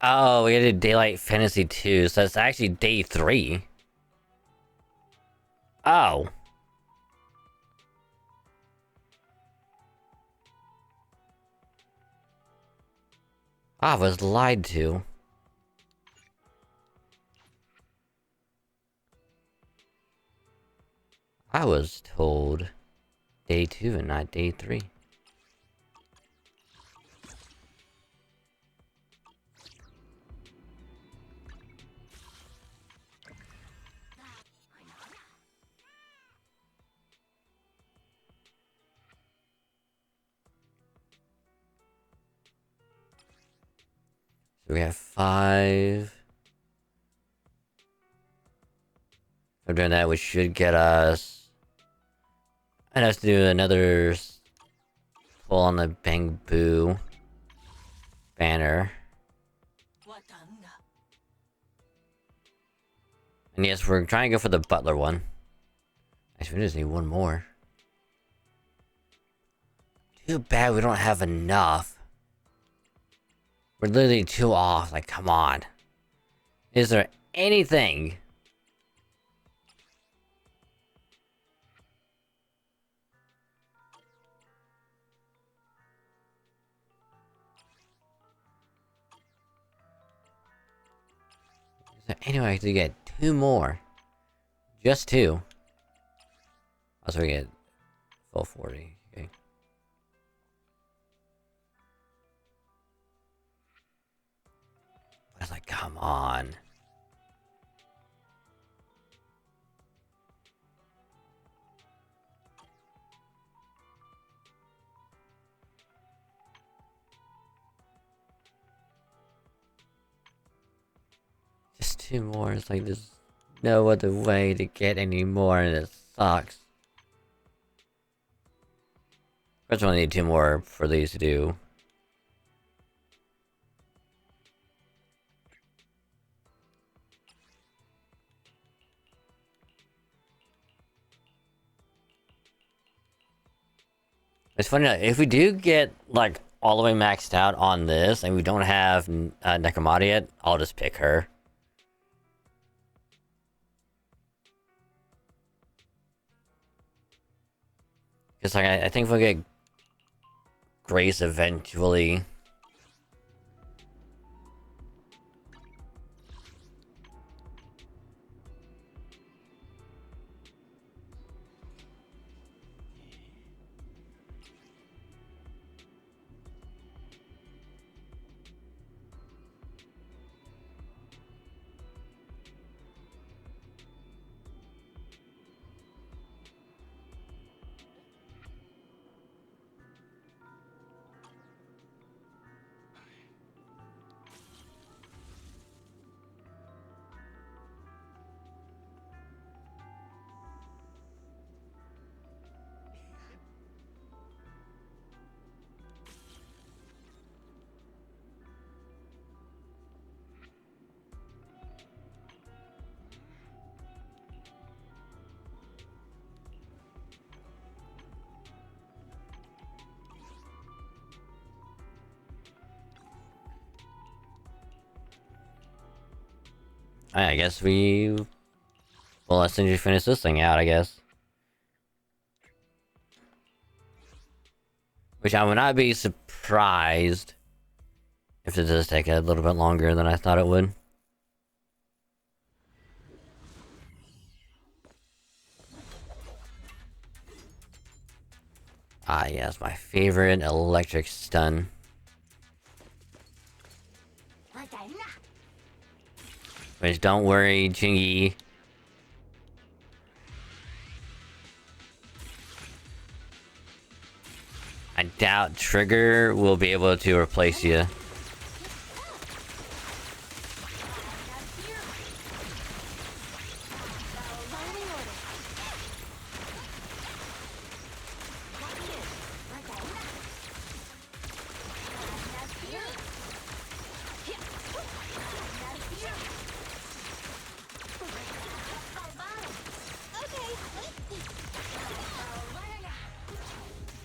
Oh, we gotta do Daylight Fantasy 2, so it's actually day 3. Oh. I was lied to. I was told day 2 and not day 3. So we have 5. If we're doing that, we should get us... I'd have to do another pull on the Bamboo banner. And yes, we're trying to go for the Butler one. Actually, we just need one more. Too bad we don't have enough. We're literally 2 off, like, come on. Is there anything? Is there any way I could get 2 more? Just 2. Also, we get full 40. Okay. I was like, come on. Just 2 more. It's like there's no other way to get any more, and it sucks. First, we only need 2 more for these to do. It's funny that if we do get like all the way maxed out on this, and we don't have Nekomata yet, I'll just pick her. Because like I think we'll get Grace eventually. I guess we... Well, as soon as you finish this thing out, I guess. Which I would not be surprised if it does take a little bit longer than I thought it would. Ah, yes, my favorite electric stun. Which, don't worry, Chingy. I doubt Trigger will be able to replace you.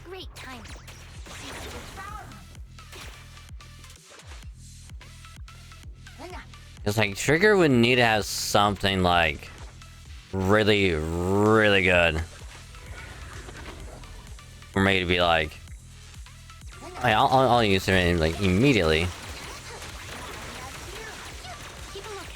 Great timing. It's like Trigger would need to have something like really, really good for me to be like, hey, I'll use her like immediately. Keep a lookout.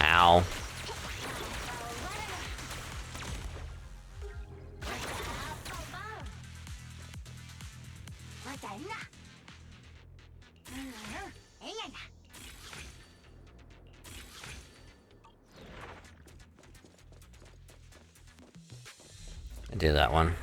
Ow. I do that one.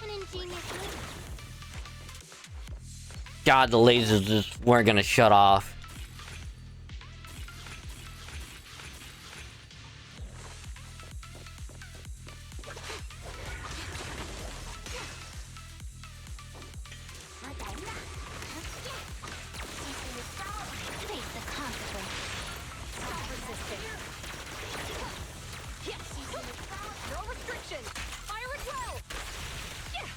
An ingenious move. God, the lasers just weren't gonna shut off. Face the consequence. Stop resisting. Yes. No restrictions. Fire at will. Yeah.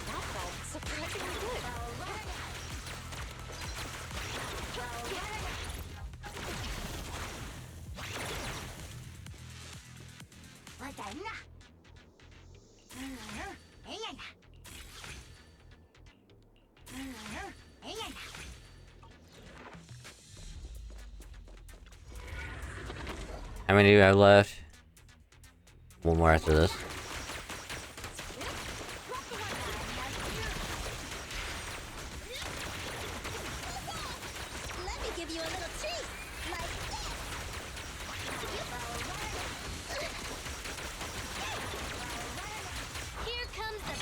That felt surprisingly good. How many do I have left? One more after this. Let me give you a little treat, like this. Here comes the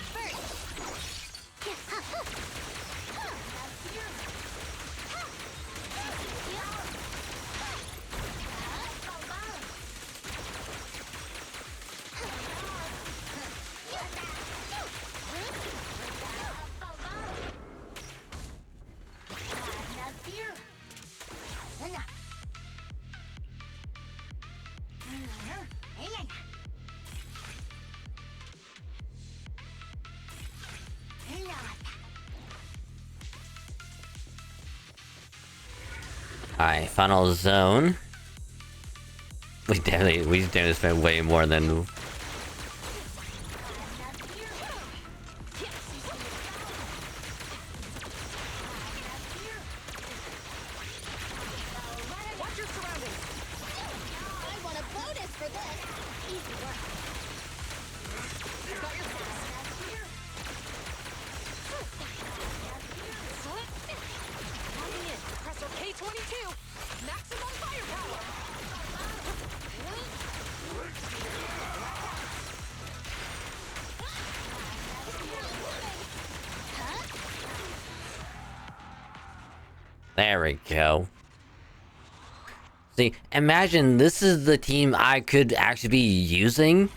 Alright, final zone. We definitely spent way more than. Watch your surroundings. I want a bonus for this. Easy work. Got your pass. Logging in. Compressor K-22. Maximum firepower. There we go. See, imagine this is the team I could actually be using.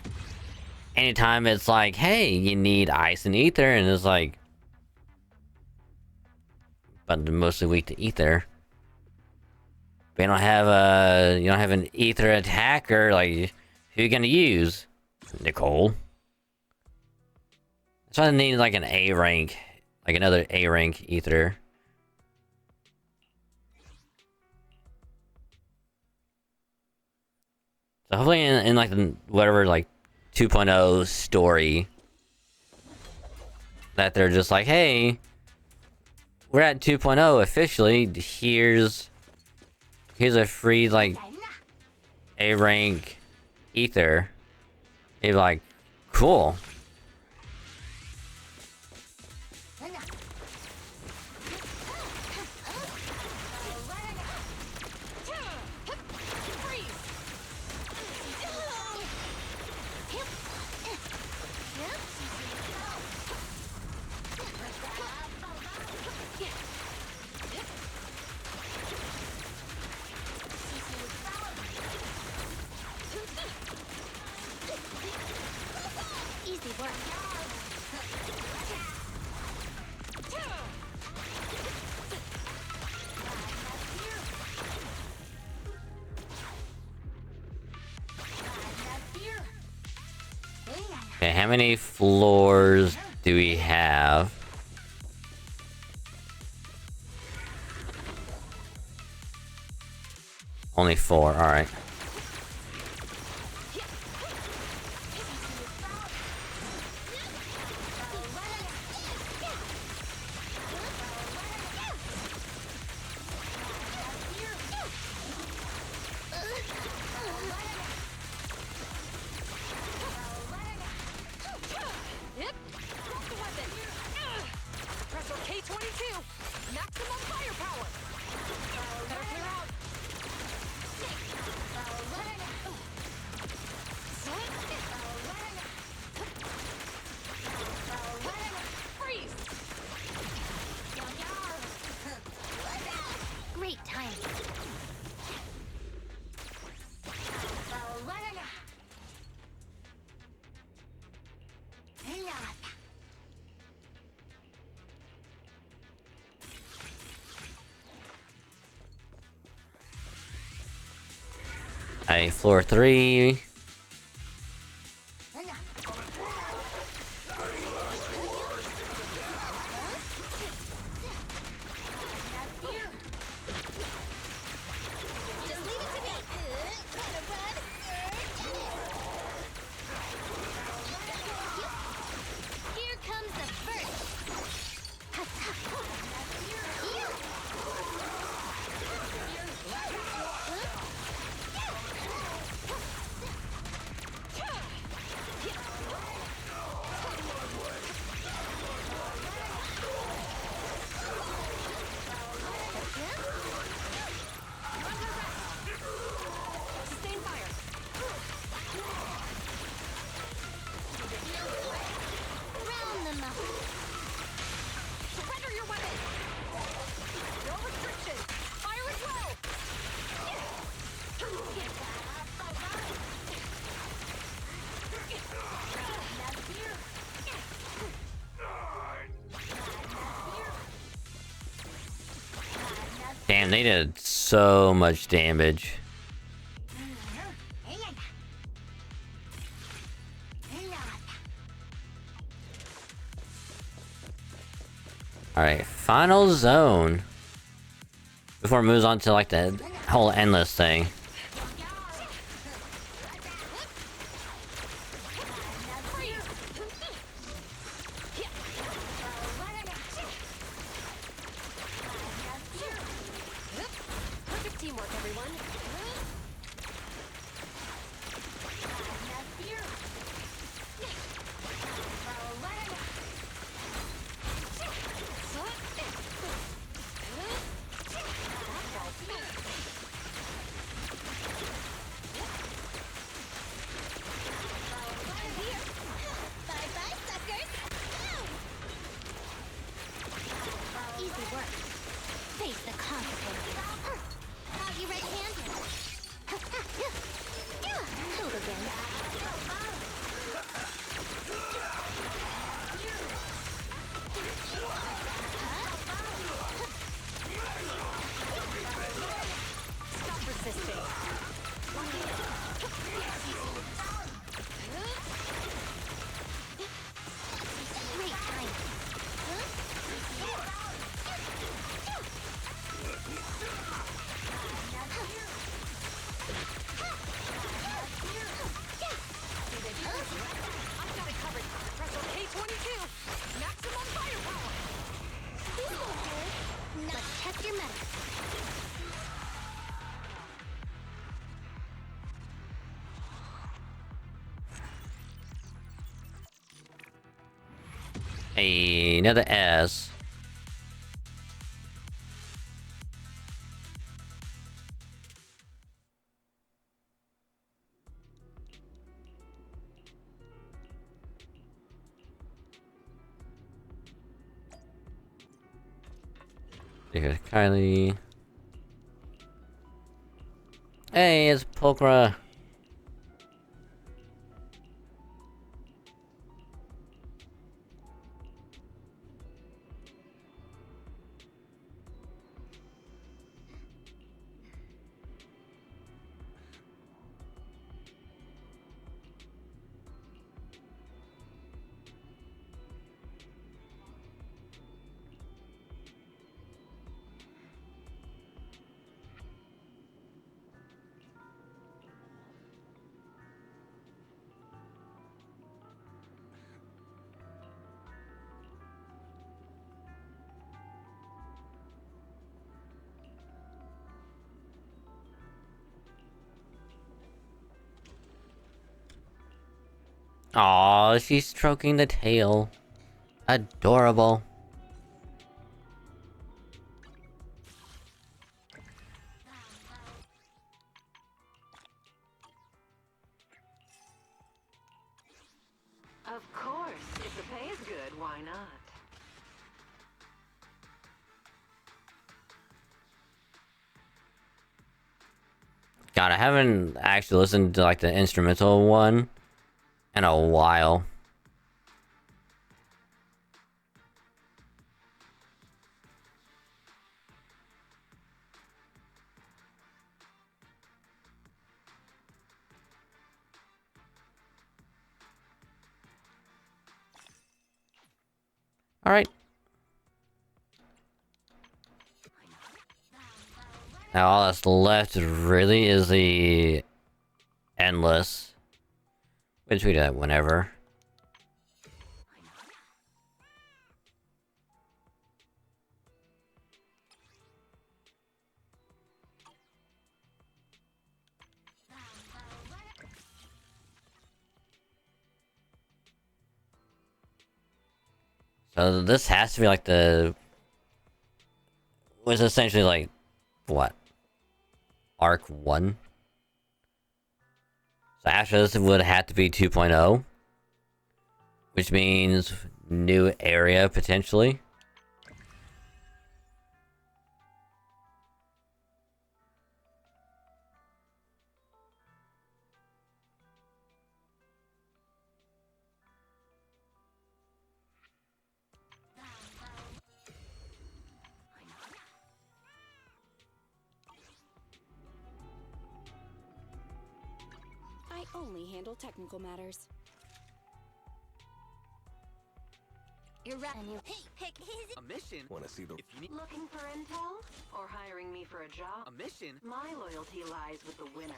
Anytime it's like, hey, you need ice and ether, and it's like, but they're mostly weak to ether. We don't have you don't have an ether attacker. Like, who you gonna use? Nicole. So I need like an A rank, like another A rank ether. So hopefully in like the whatever like 2.0 story that they're just like, hey, we're at 2.0 officially. Here's a free like A rank ether. You'd be like, cool. Easy work. Okay, how many floors do we have? Only 4, alright. Yep. Drop the weapon. Pressure K-22. Maximum firepower. Better clear out. Freeze. Great timing. Alright, floor 3. Just leave it to me. Gotta run. Here comes the Sustain fire. Round them up. Surrender your weapon. No restriction. Fire as well. Damn, they did so much damage. Alright, final zone. Before it moves on to like the whole endless thing. Perfect teamwork, everyone. Another S. Here's Kylie. Hey, it's Pokra. Aw, she's stroking the tail. Adorable. Of course, if the pay is good, why not? God, I haven't actually listened to like the instrumental one in a while. Alright. Now all that's left really is the endless. Which we do that whenever. So this has to be like the... was essentially like... what? Arc 1? So after this it would have to be 2.0. Which means new area potentially. I only handle technical matters. You're right. Hey, pick his. A mission? Want to see the If you need Looking for intel? Or hiring me for a job? a mission, My loyalty lies with the winner.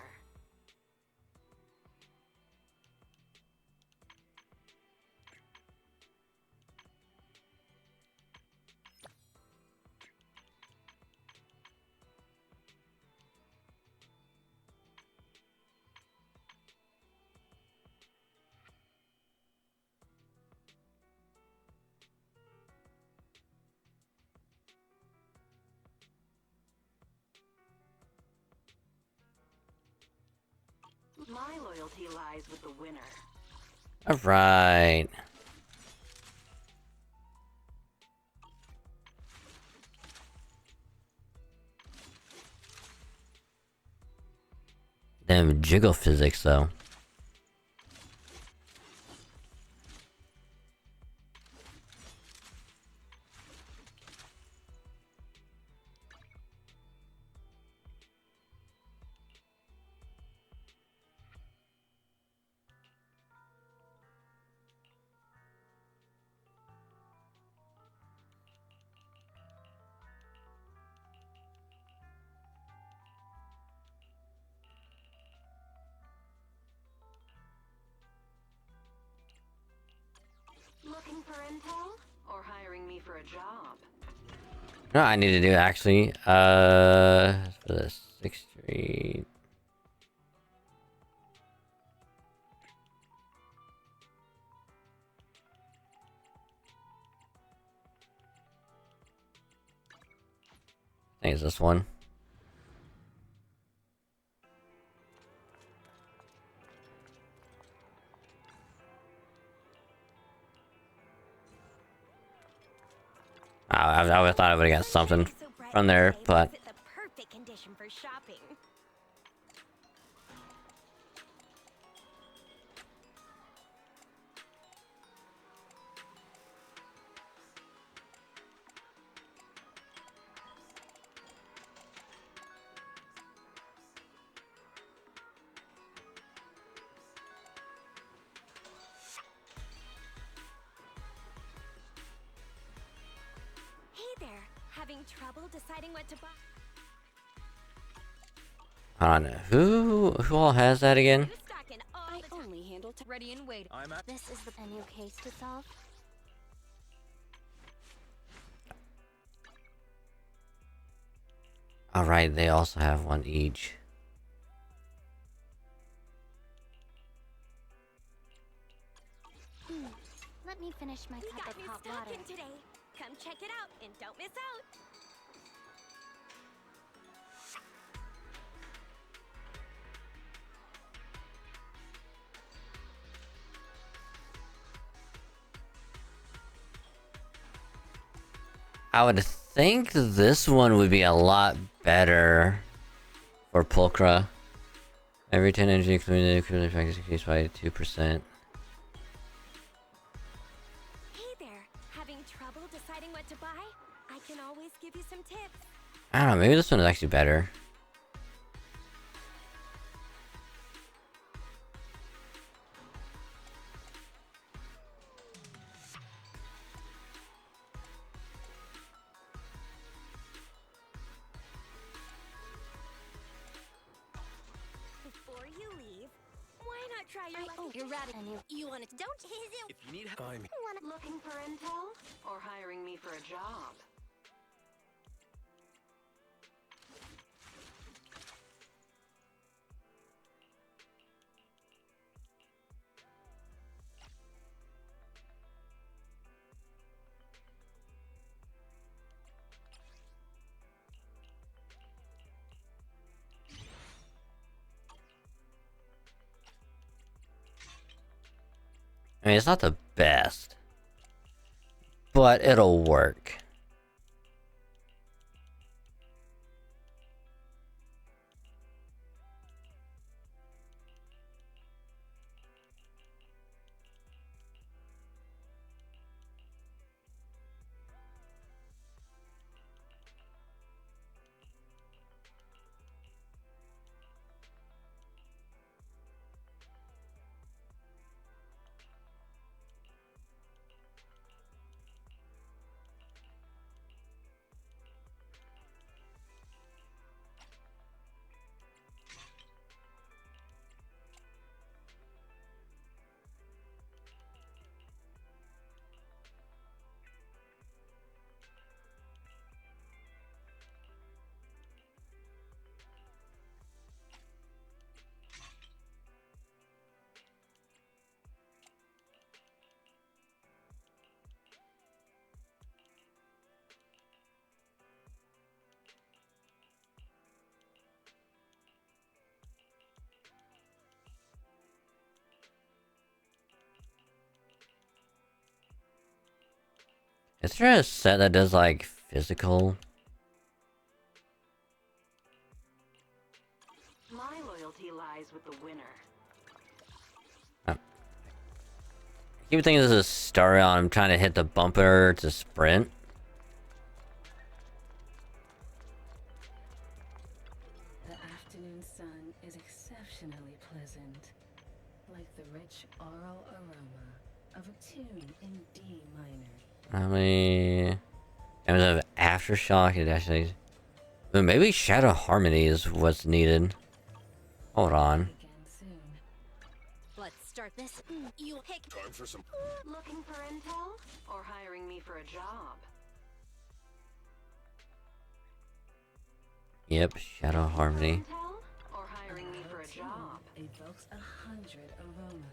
My loyalty lies with the winner. Alright. Damn jiggle physics though. Looking for intel? Or hiring me for a job? You know what I need to do actually? For the 6th Street. change this one. I thought I would have got something from there, but The perfect condition for shopping. Hey there, having trouble deciding what to buy? I don't know who all has that again. New stock in all the only handle ready and wait. This is a new case to solve. All right, they also have one each. Let me finish my We cup got of new hot stock water. in today. Come check it out and don't miss out. I would think this one would be a lot better for Pulchra. Every 10 energy community equivalent practice increased by 2%. Hey there, having trouble deciding what to buy? I can always give you some tips. I don't know, maybe this one is actually better. Before you leave, why not try your luck? Erratic. You want it? Don't hesitate. If you need help, Looking for intel? Or hiring me for a job? I mean, it's not the best, but it'll work. Is there a set that does like physical? My loyalty lies with the winner. I keep thinking this is a story on I'm trying to hit the bumper to sprint. The afternoon sun is exceptionally pleasant, like the rich oral aroma of a tune in D minor. How many damage of aftershock? It actually, maybe Shadow Harmony is what's needed. Hold on. Again soon. Let's start this. You pick. Looking for intel? Or hiring me for a job? Yep, Shadow Harmony. Intel? Or hiring me for a job? Evokes 100 aromas.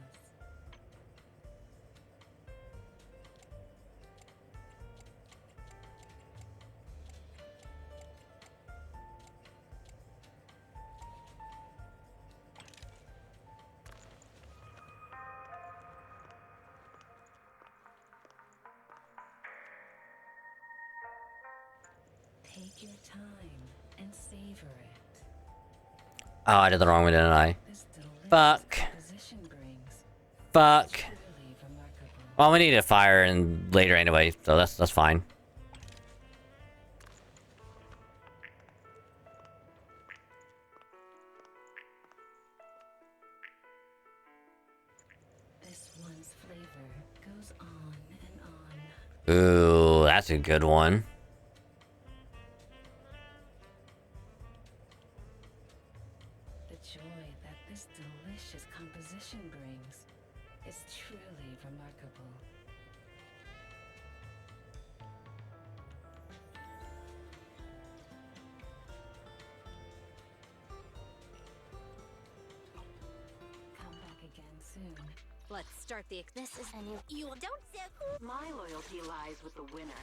Take your time and savor it. Oh, I did the wrong one, didn't I? This delicious Fuck. composition brings Fuck. truly remarkable. Well, we need a fire and later anyway, so that's fine. This one's flavor goes on and on. Ooh, that's a good one. The joy that this delicious composition brings is truly remarkable. Come back again soon. Let's start the. This is a new. You don't say. My loyalty lies with the winner.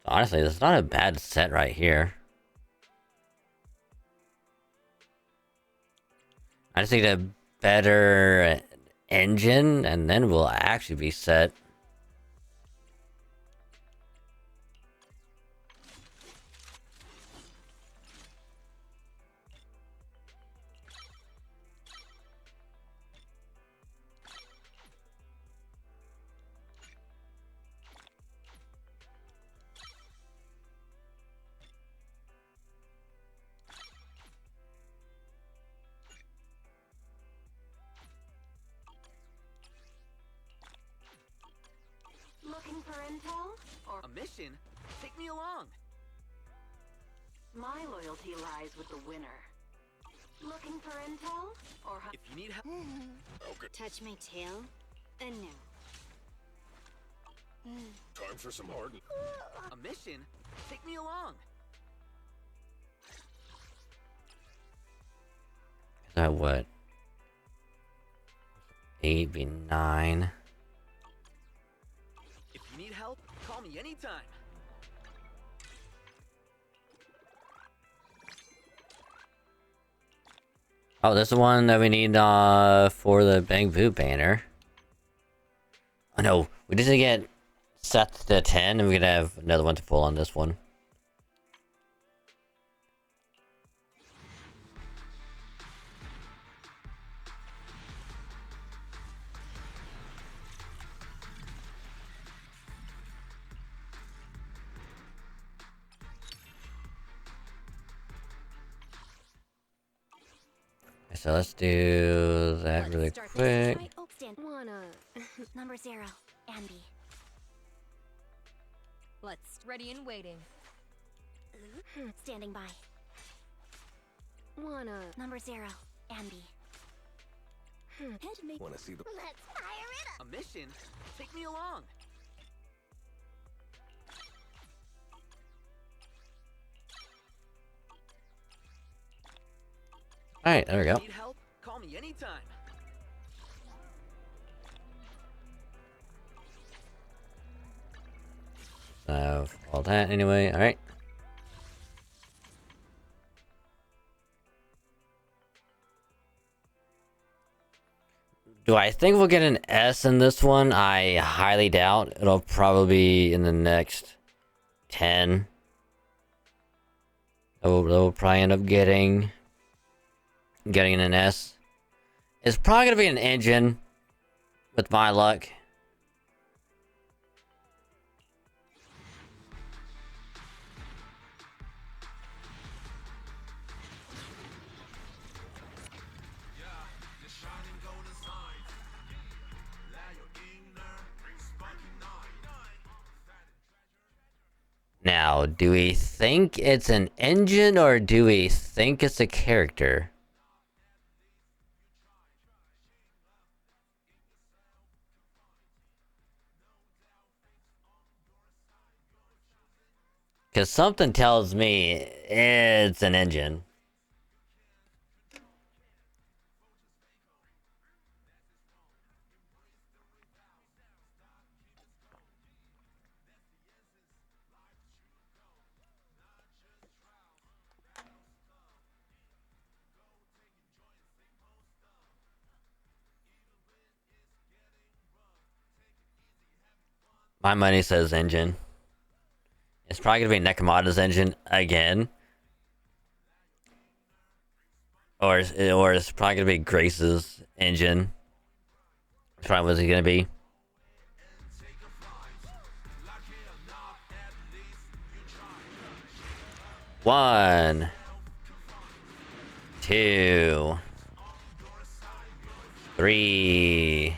Honestly, this is not a bad set right here. I just need a better engine, and then we'll actually be set. Looking for intel? Or A mission? Take me along. my loyalty lies with the winner. Looking for intel? Or If you need help. Touch my tail? And no. Time for some hard. A mission? Take me along. Is that what? 8 be 9. If you need help, call me anytime. Oh, this is the one that we need for the Bang Boo banner. Oh no, we just need to get set to 10 and we can have another one to pull on this one. So let's do that really quick. Wanna. Number 0, Ambi. Let's. Ready and waiting. Standing by. Wanna. Number 0, Ambi. Want to see the? Let's fire it up! A mission? Take me along. Alright, there we go. Need help? Call me anytime. All that anyway, alright. Do I think we'll get an S in this one? I highly doubt. It'll probably be in the next 10. That we'll probably end up getting. getting an S. It's probably gonna be an engine, with my luck. Now, do we think it's an engine or do we think it's a character? Because something tells me it's an engine. My money says engine. It's probably gonna be Nekomata's engine again. Or it's probably gonna be Grace's engine. That's probably what it's gonna be. One, two, three,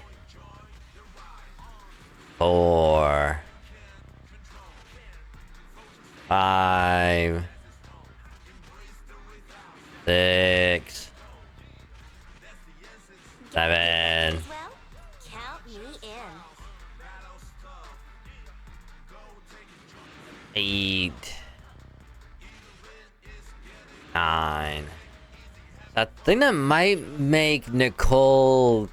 four, five, six, seven, Well, count me in. 8, 9. I think that might make Nicole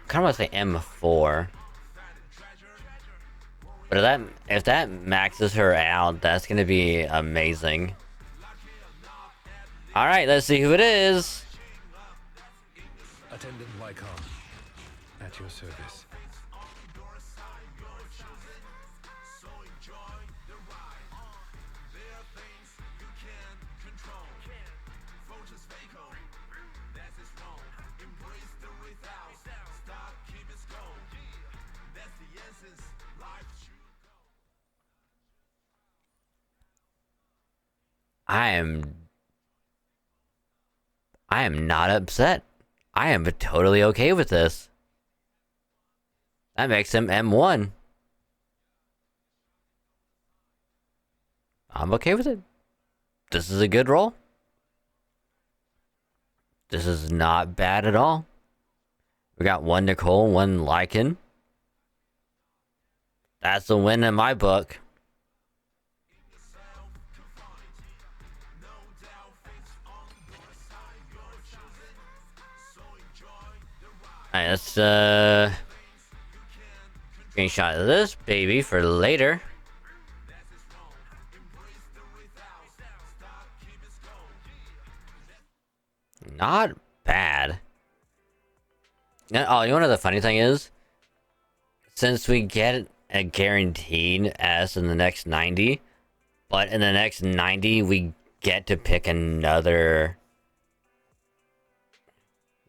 kind of want to say M4. But if that maxes her out, that's gonna be amazing. Alright, let's see who it is. Attendant Lycom, at your service. I am not upset. I am totally okay with this. That makes him M1. I'm okay with it. This is a good roll. This is not bad at all. We got one Nicole, one Lycan. That's a win in my book. Alright, let's screenshot of this baby for later. Not bad. Oh, you know what the funny thing is? Since we get a guaranteed S in the next 90, but in the next 90 we get to pick another...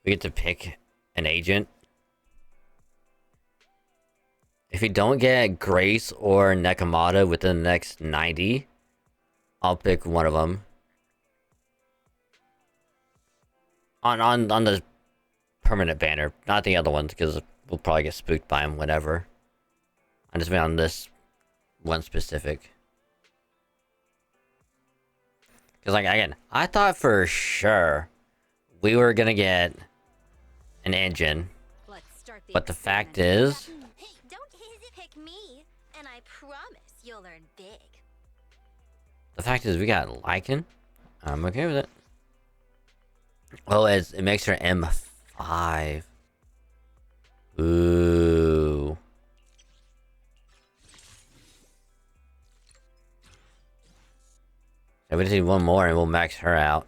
We get to pick an agent. If you don't get Grace or Nekomata within the next 90, I'll pick one of them. On the permanent banner, not the other ones, because we'll probably get spooked by them whenever. I'm just on this one specific. Because, like, again, I thought for sure we were gonna get an engine. But the fact is... Hey, don't pick me, and I promise you'll learn big. The fact is we got Lycan. I'm okay with it. Oh, it makes her M5. Ooh. So we just need one more and we'll max her out.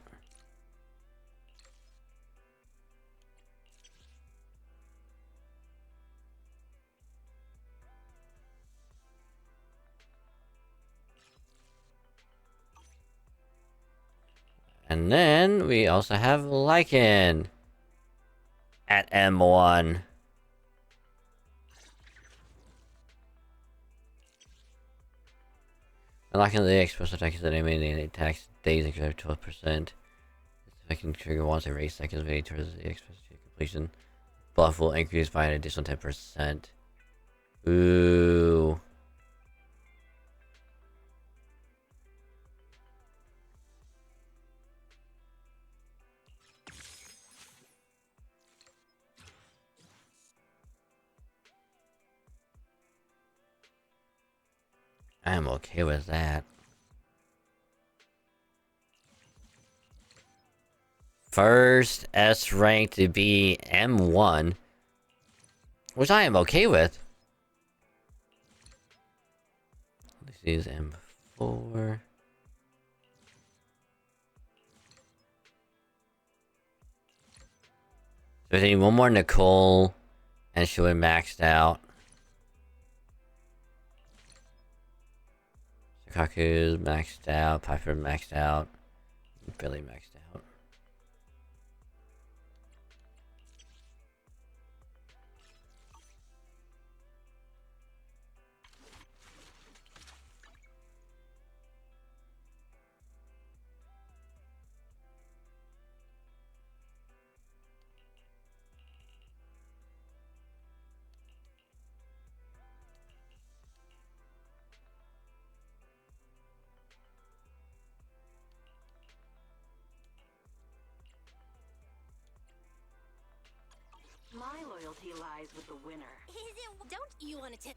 And then we also have Lycan at M1. Unlocking the express attack is that enemy attacks days extra 12%. If I can trigger once every 8 seconds when towards the express attack completion. Buff will increase by an additional 10%. Ooh. I am okay with that. First S rank to be M1, which I am okay with. This is M4. So I need one more Nicole, and she'll be maxed out. Shikaku's maxed out, Piper maxed out, Billy maxed out. My loyalty lies with the winner. Don't you want to tip?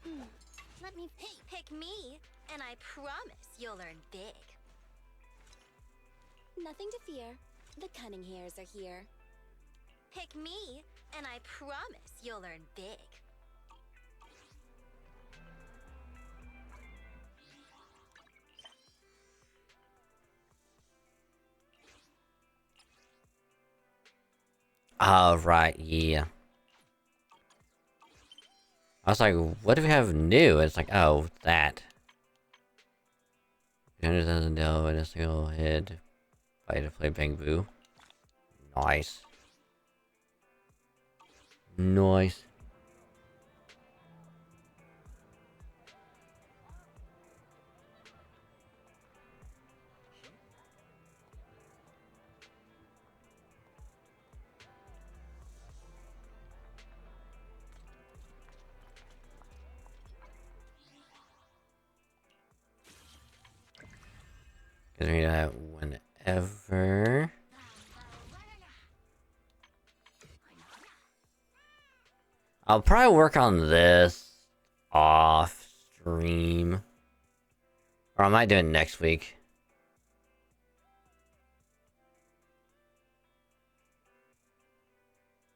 Let me pick me, and I promise you'll learn big. Nothing to fear. The cunning hairs are here. Pick me, and I promise you'll learn big. Alright, yeah. I was like, what do we have new? It's like, oh, that. 100,000 dough and a single hit. Fight to play Bang Boo. Nice. Nice. Cause we need that whenever. I'll probably work on this off stream. Or I might do it next week.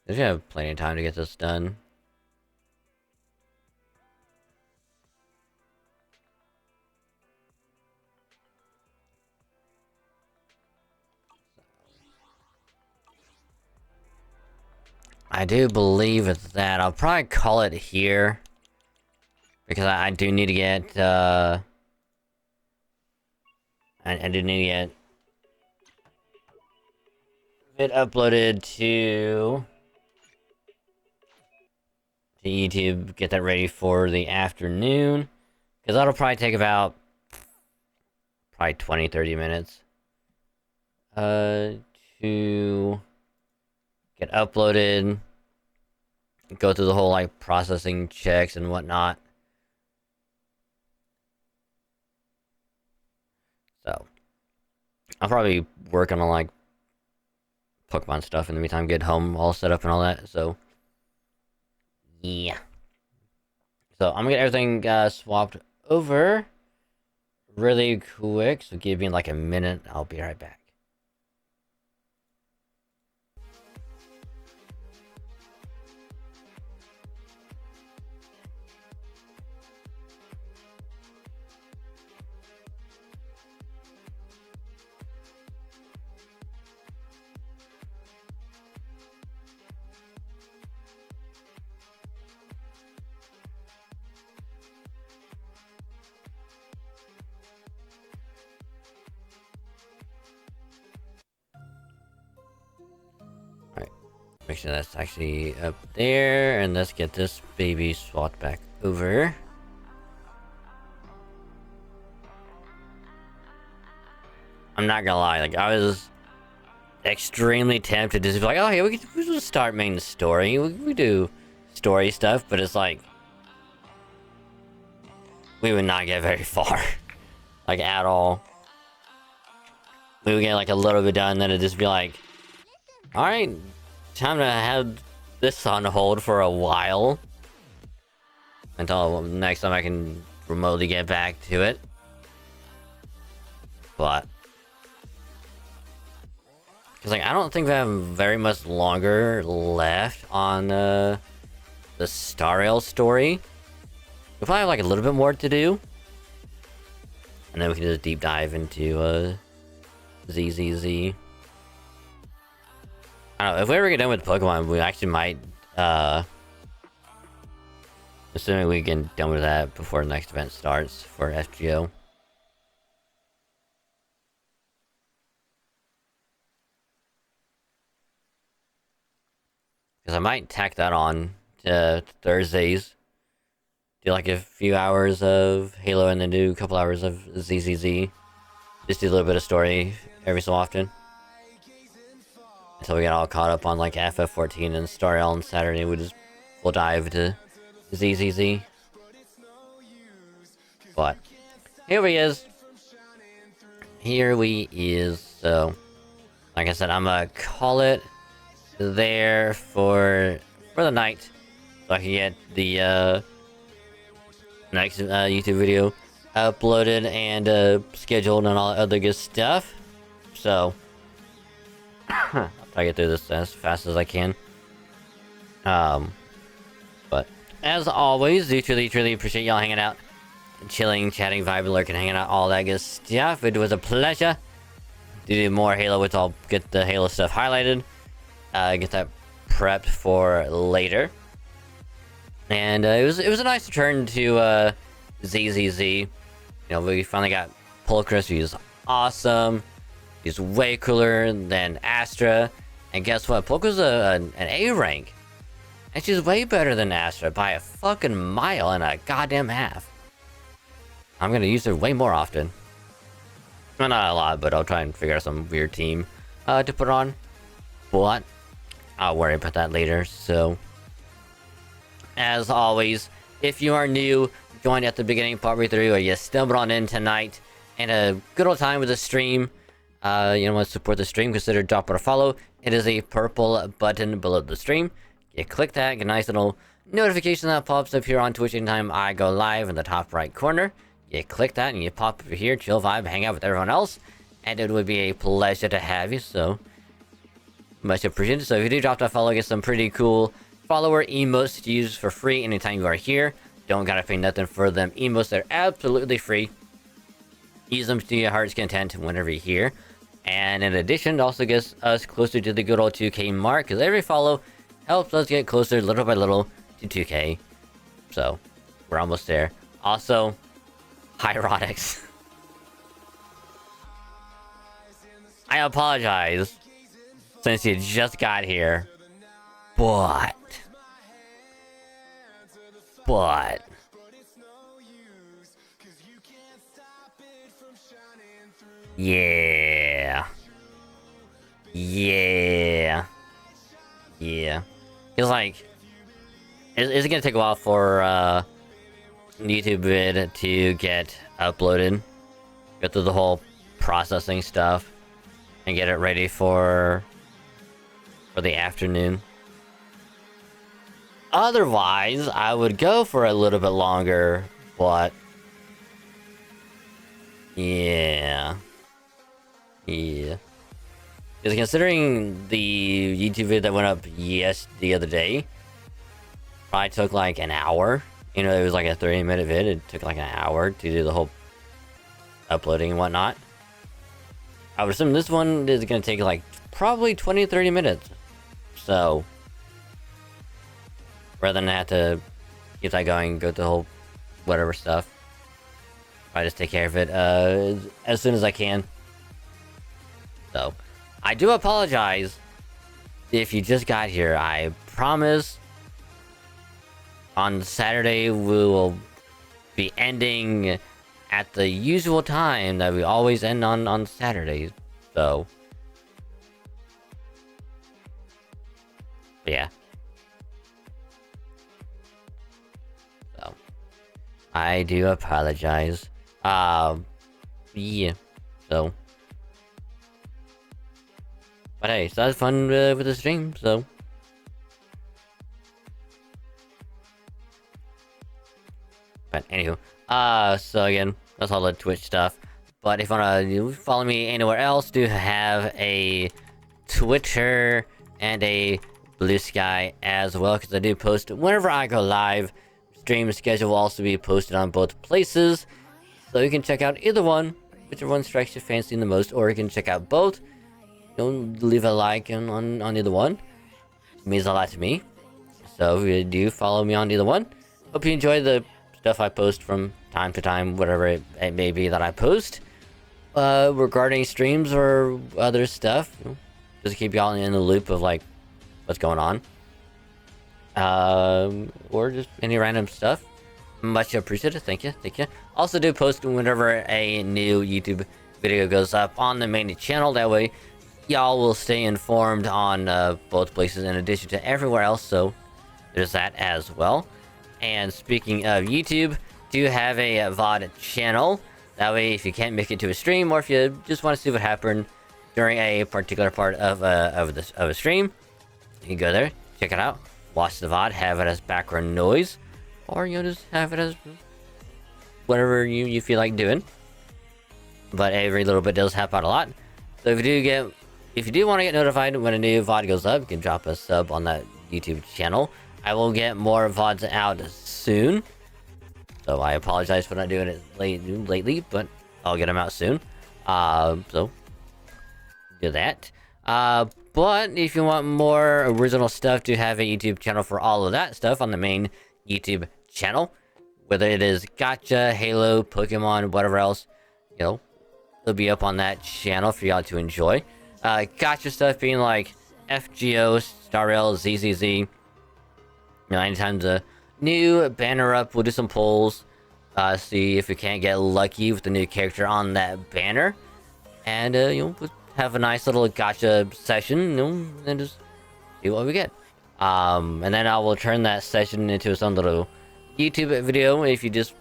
We have plenty of time to get this done. I do believe it's that. I'll probably call it here. Because I do need to get, I do need to get it uploaded to YouTube, get that ready for the afternoon. Because that'll probably take about, 20-30 minutes. To get uploaded, go through the whole, like, processing checks and whatnot. So, I'll probably work on, like, Pokemon stuff in the meantime, get home all set up and all that, so. Yeah. So, I'm gonna get everything, swapped over really quick, so give me, like, a minute, I'll be right back. actually, that's actually up there, and let's get this baby swapped back over. I'm not gonna lie, like, I was extremely tempted to just be like, oh, yeah, we just start main story. We do story stuff, but it's like, we would not get very far. Like, at all. We would get, like, a little bit done, then it'd just be like, alright, time to have this on hold for a while. Until next time I can remotely get back to it. But... because, like, I don't think we have very much longer left on, the Star Rail story. We probably have, like, a little bit more to do. And then we can just deep dive into, ZZZ. I don't know, if we ever get done with Pokemon, we actually might, assuming we get done with that before the next event starts for FGO. Because I might tack that on to Thursdays. Do like a few hours of Halo and then do a couple hours of ZZZ. Just do a little bit of story every so often. Until we get all caught up on like FF14 and Star Rail on Saturday, we'll dive to ZZZ. But here we is. Here we is. So, like I said, I'm gonna call it there for the night, so I can get the next YouTube video uploaded and scheduled and all that other good stuff. So I'll try to get through this as fast as I can. But as always, do truly appreciate y'all hanging out, chilling, chatting, vibing, lurking, hanging out, all that good stuff. It was a pleasure to do more Halo, which I'll get the Halo stuff highlighted. Get that prepped for later. And it was a nice return to ZZZ. You know, we finally got Pulchris, who's awesome. He's way cooler than Astra. And guess what? Pulchris an A rank. And she's way better than Astra by a fucking mile and a goddamn half. I'm gonna use her way more often. Well, not a lot, but I'll try and figure out some weird team to put on. But I'll worry about that later. So, as always, if you are new, joined at the beginning partway through, or you stumbled on in tonight and a good old time with the stream, you want to support the stream, consider dropping a follow. It is a purple button below the stream. You click that, get a nice little notification that pops up here on Twitch anytime I go live in the top right corner. You click that and you pop over here, chill, vibe, hang out with everyone else, and it would be a pleasure to have you. So much appreciated. So if you do drop that follow, get some pretty cool follower emotes to use for free anytime you are here. Don't gotta pay nothing for them emotes. They're absolutely free. Use them to your heart's content whenever you're here. And in addition, it also gets us closer to the good old 2K mark, because every follow helps us get closer little by little to 2K. So we're almost there. Also, Hyrotics. I apologize since you just got here, but yeah, it's like it's gonna take a while for YouTube vid to get uploaded, go through the whole processing stuff and get it ready for the afternoon. Otherwise, I would go for a little bit longer, but yeah. Because considering the YouTube video that went up the other day probably took like an hour. You know, it was like a 30-minute vid. It took like an hour to do the whole uploading and whatnot. I would assume this one is going to take like probably 20-30 minutes. So, rather than have to keep that going, go through the whole whatever stuff, I just take care of it as soon as I can. So, I do apologize if you just got here, I promise on Saturday we will be ending at the usual time that we always end on Saturdays. So, yeah. So, I do apologize. Yeah. So, but hey, so that's fun with the stream. So. But anywho, so again, that's all the Twitch stuff. But if you wanna follow me anywhere else, do have a Twitter and a Blue Sky as well, because I do post whenever I go live. Stream schedule will also be posted on both places, so you can check out either one, whichever one strikes your fancy the most, or you can check out both. Leave a like on either one. It means a lot to me. So if you do follow me on either one, hope you enjoy the stuff I post from time to time, whatever it may be that I post, regarding streams or other stuff, just to keep y'all in the loop of like what's going on, or just any random stuff. Much appreciated. Thank you. Also do post whenever a new YouTube video goes up on the main channel. That way y'all will stay informed on both places in addition to everywhere else. So there's that as well. And speaking of YouTube, do have a VOD channel. That way, if you can't make it to a stream, or if you just want to see what happened during a particular part of a stream, you can go there, check it out, watch the VOD, have it as background noise, or just have it as whatever you feel like doing. But every little bit does help out a lot. So if you do want to get notified when a new VOD goes up, you can drop a sub on that YouTube channel. I will get more VODs out soon, so I apologize for not doing it lately, but I'll get them out soon. So do that. But if you want more original stuff, to have a YouTube channel for all of that stuff on the main YouTube channel, whether it is Gacha, Halo, Pokemon, whatever else, it'll be up on that channel for y'all to enjoy. Gacha stuff being like FGO, Star Rail, ZZZ. Anytime the new banner up, we'll do some polls, see if we can't get lucky with the new character on that banner, and we'll have a nice little gacha session, and just see what we get. And then I will turn that session into some little YouTube video if you just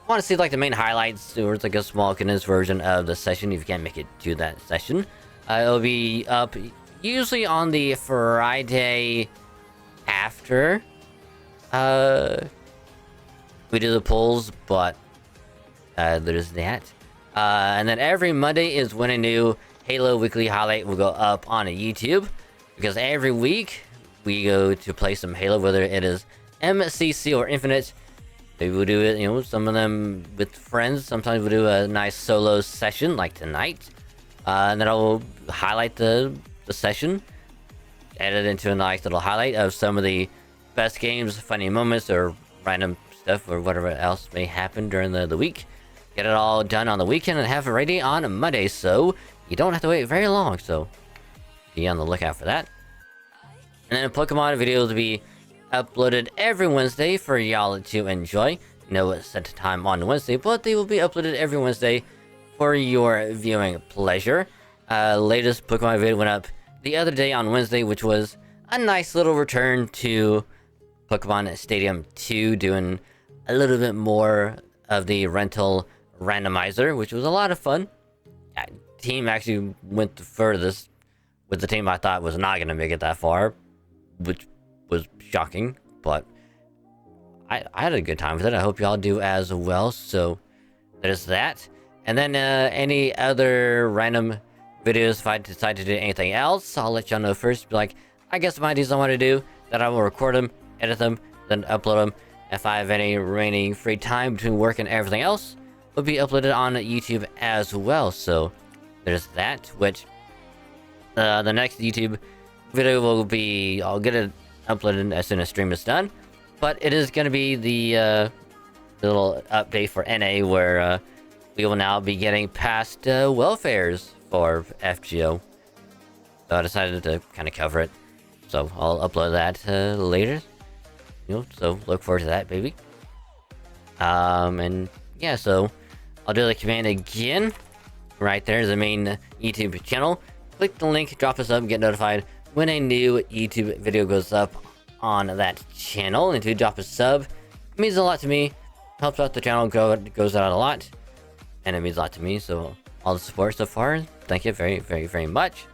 want to see like the main highlights, or it's like a small condensed version of the session if you can't make it to that session. It'll be up usually on the Friday after we do the polls, but there's that. And then every Monday is when a new Halo weekly highlight will go up on YouTube, because every week we go to play some Halo, whether it is MCC or Infinite. Maybe we'll do it, some of them with friends. Sometimes we'll do a nice solo session like tonight, and then I'll highlight the session, edit into a nice little highlight of some of the best games, funny moments, or random stuff, or whatever else may happen during the week. Get it all done on the weekend and have it ready on Monday, so you don't have to wait very long. So be on the lookout for that. And then Pokemon videos will be uploaded every Wednesday for y'all to enjoy. No set time on Wednesday, but they will be uploaded every Wednesday for your viewing pleasure. Latest Pokemon video went up the other day on Wednesday, which was a nice little return to Pokemon Stadium 2, doing a little bit more of the rental randomizer, which was a lot of fun. Team actually went the furthest with the team I thought was not going to make it that far, which was shocking, but I had a good time with it. I hope y'all do as well. So there's that. And then any other random videos, if I decide to do anything else, I'll let y'all know first. Be like, I guess some ideas I want to do, that I will record them, edit them, then upload them. If I have any remaining free time between work and everything else, will be uploaded on YouTube as well. So there's that, which the next YouTube video will be, I'll get it uploaded as soon as stream is done, but it is going to be the little update for NA, where we will now be getting past welfares for FGO. So I decided to kind of cover it. So I'll upload that later. So look forward to that, baby. And yeah, so I'll do the command again. Right there's the main YouTube channel. Click the link, drop a sub, get notified when a new YouTube video goes up on that channel. And if you drop a sub, it means a lot to me. Helps out the channel, goes out a lot. And it means a lot to me, so all the support so far, thank you very, very, very much.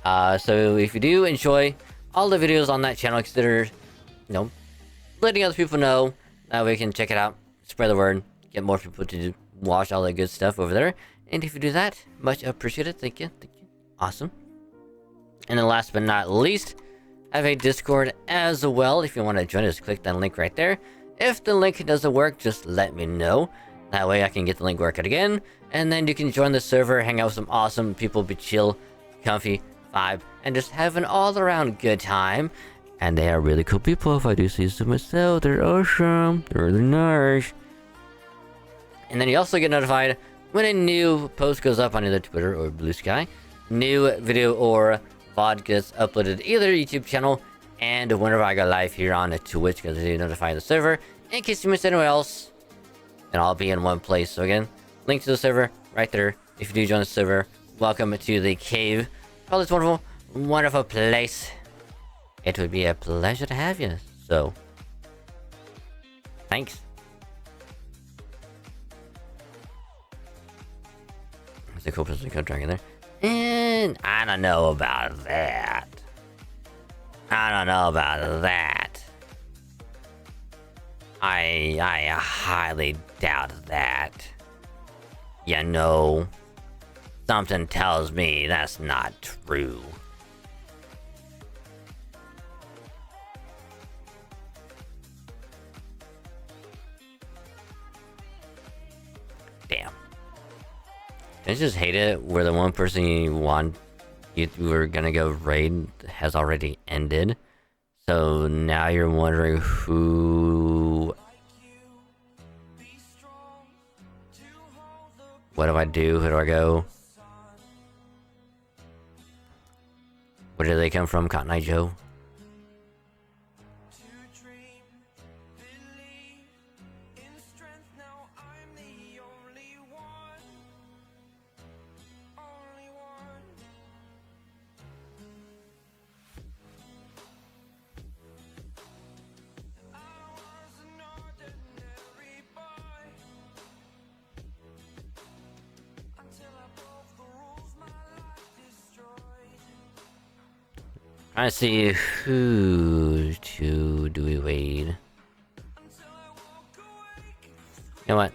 So if you do enjoy all the videos on that channel, consider, letting other people know. That way we can check it out, spread the word, get more people to watch all that good stuff over there. And if you do that, much appreciated. Thank you. Thank you. Awesome. And then last but not least, I have a Discord as well. If you want to join us, click that link right there. If the link doesn't work, just let me know. That way I can get the link working again. And then you can join the server, hang out with some awesome people, be chill, comfy, vibe, and just have an all-around good time. And they are really cool people, if I do say so myself. They're awesome. They're really nice. And then you also get notified when a new post goes up on either Twitter or Blue Sky. New video or VOD gets uploaded to either YouTube channel, and whenever I go live here on Twitch, because they notify the server. In case you missed anywhere else, and I'll be in one place. So again, link to the server right there. If you do join the server, welcome to the cave. Oh, this wonderful, wonderful place. It would be a pleasure to have you. So, thanks. There's a cool Pacific Dragon there. And I don't know about that. I don't know about that. I highly doubt that. Something tells me that's not true. Damn. I just hate it where the one person you were gonna go raid has already ended. So now you're wondering who... What do I do? Who do I go? Where do they come from, Cotton Eye Joe? I see who to do we raid. You know what?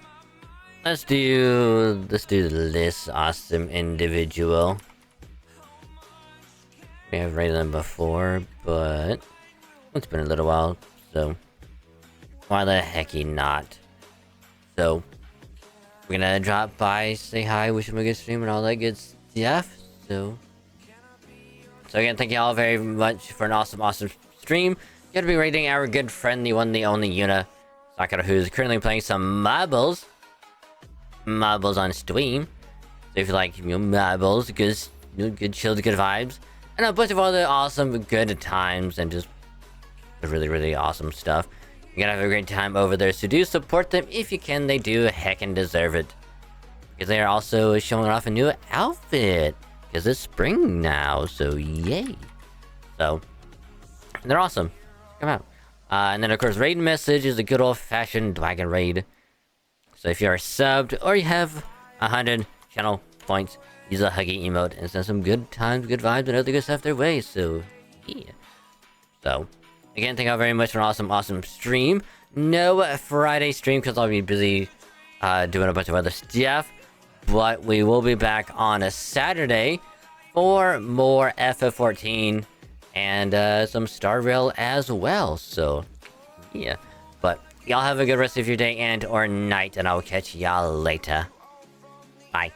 Let's do this awesome individual. We have raided them before, but it's been a little while, so why the hecky not? So we're gonna drop by, say hi, wish him a good stream and all that good stuff. So again, thank you all very much for an awesome stream. Gonna be rating our good friend, the one, the only Yuna Sakura, who's currently playing some marbles on stream. So if you like marbles, good chilled, good vibes, and a bunch of other awesome good times and just really awesome stuff. You're gonna have a great time over there. So do support them if you can. They do heckin' deserve it, because they are also showing off a new outfit. Because it's spring now, so yay. So, they're awesome. Come out. And then, of course, raid message is a good old-fashioned dragon raid. So if you are subbed, or you have 100 channel points, use a huggy emote and send some good times, good vibes, and other good stuff their way. So, yeah. So, again, thank you all very much for an awesome stream. No Friday stream, because I'll be busy doing a bunch of other stuff. But we will be back on a Saturday for more FF14 and some Star Rail as well. So, yeah. But y'all have a good rest of your day and or night, and I'll catch y'all later. Bye.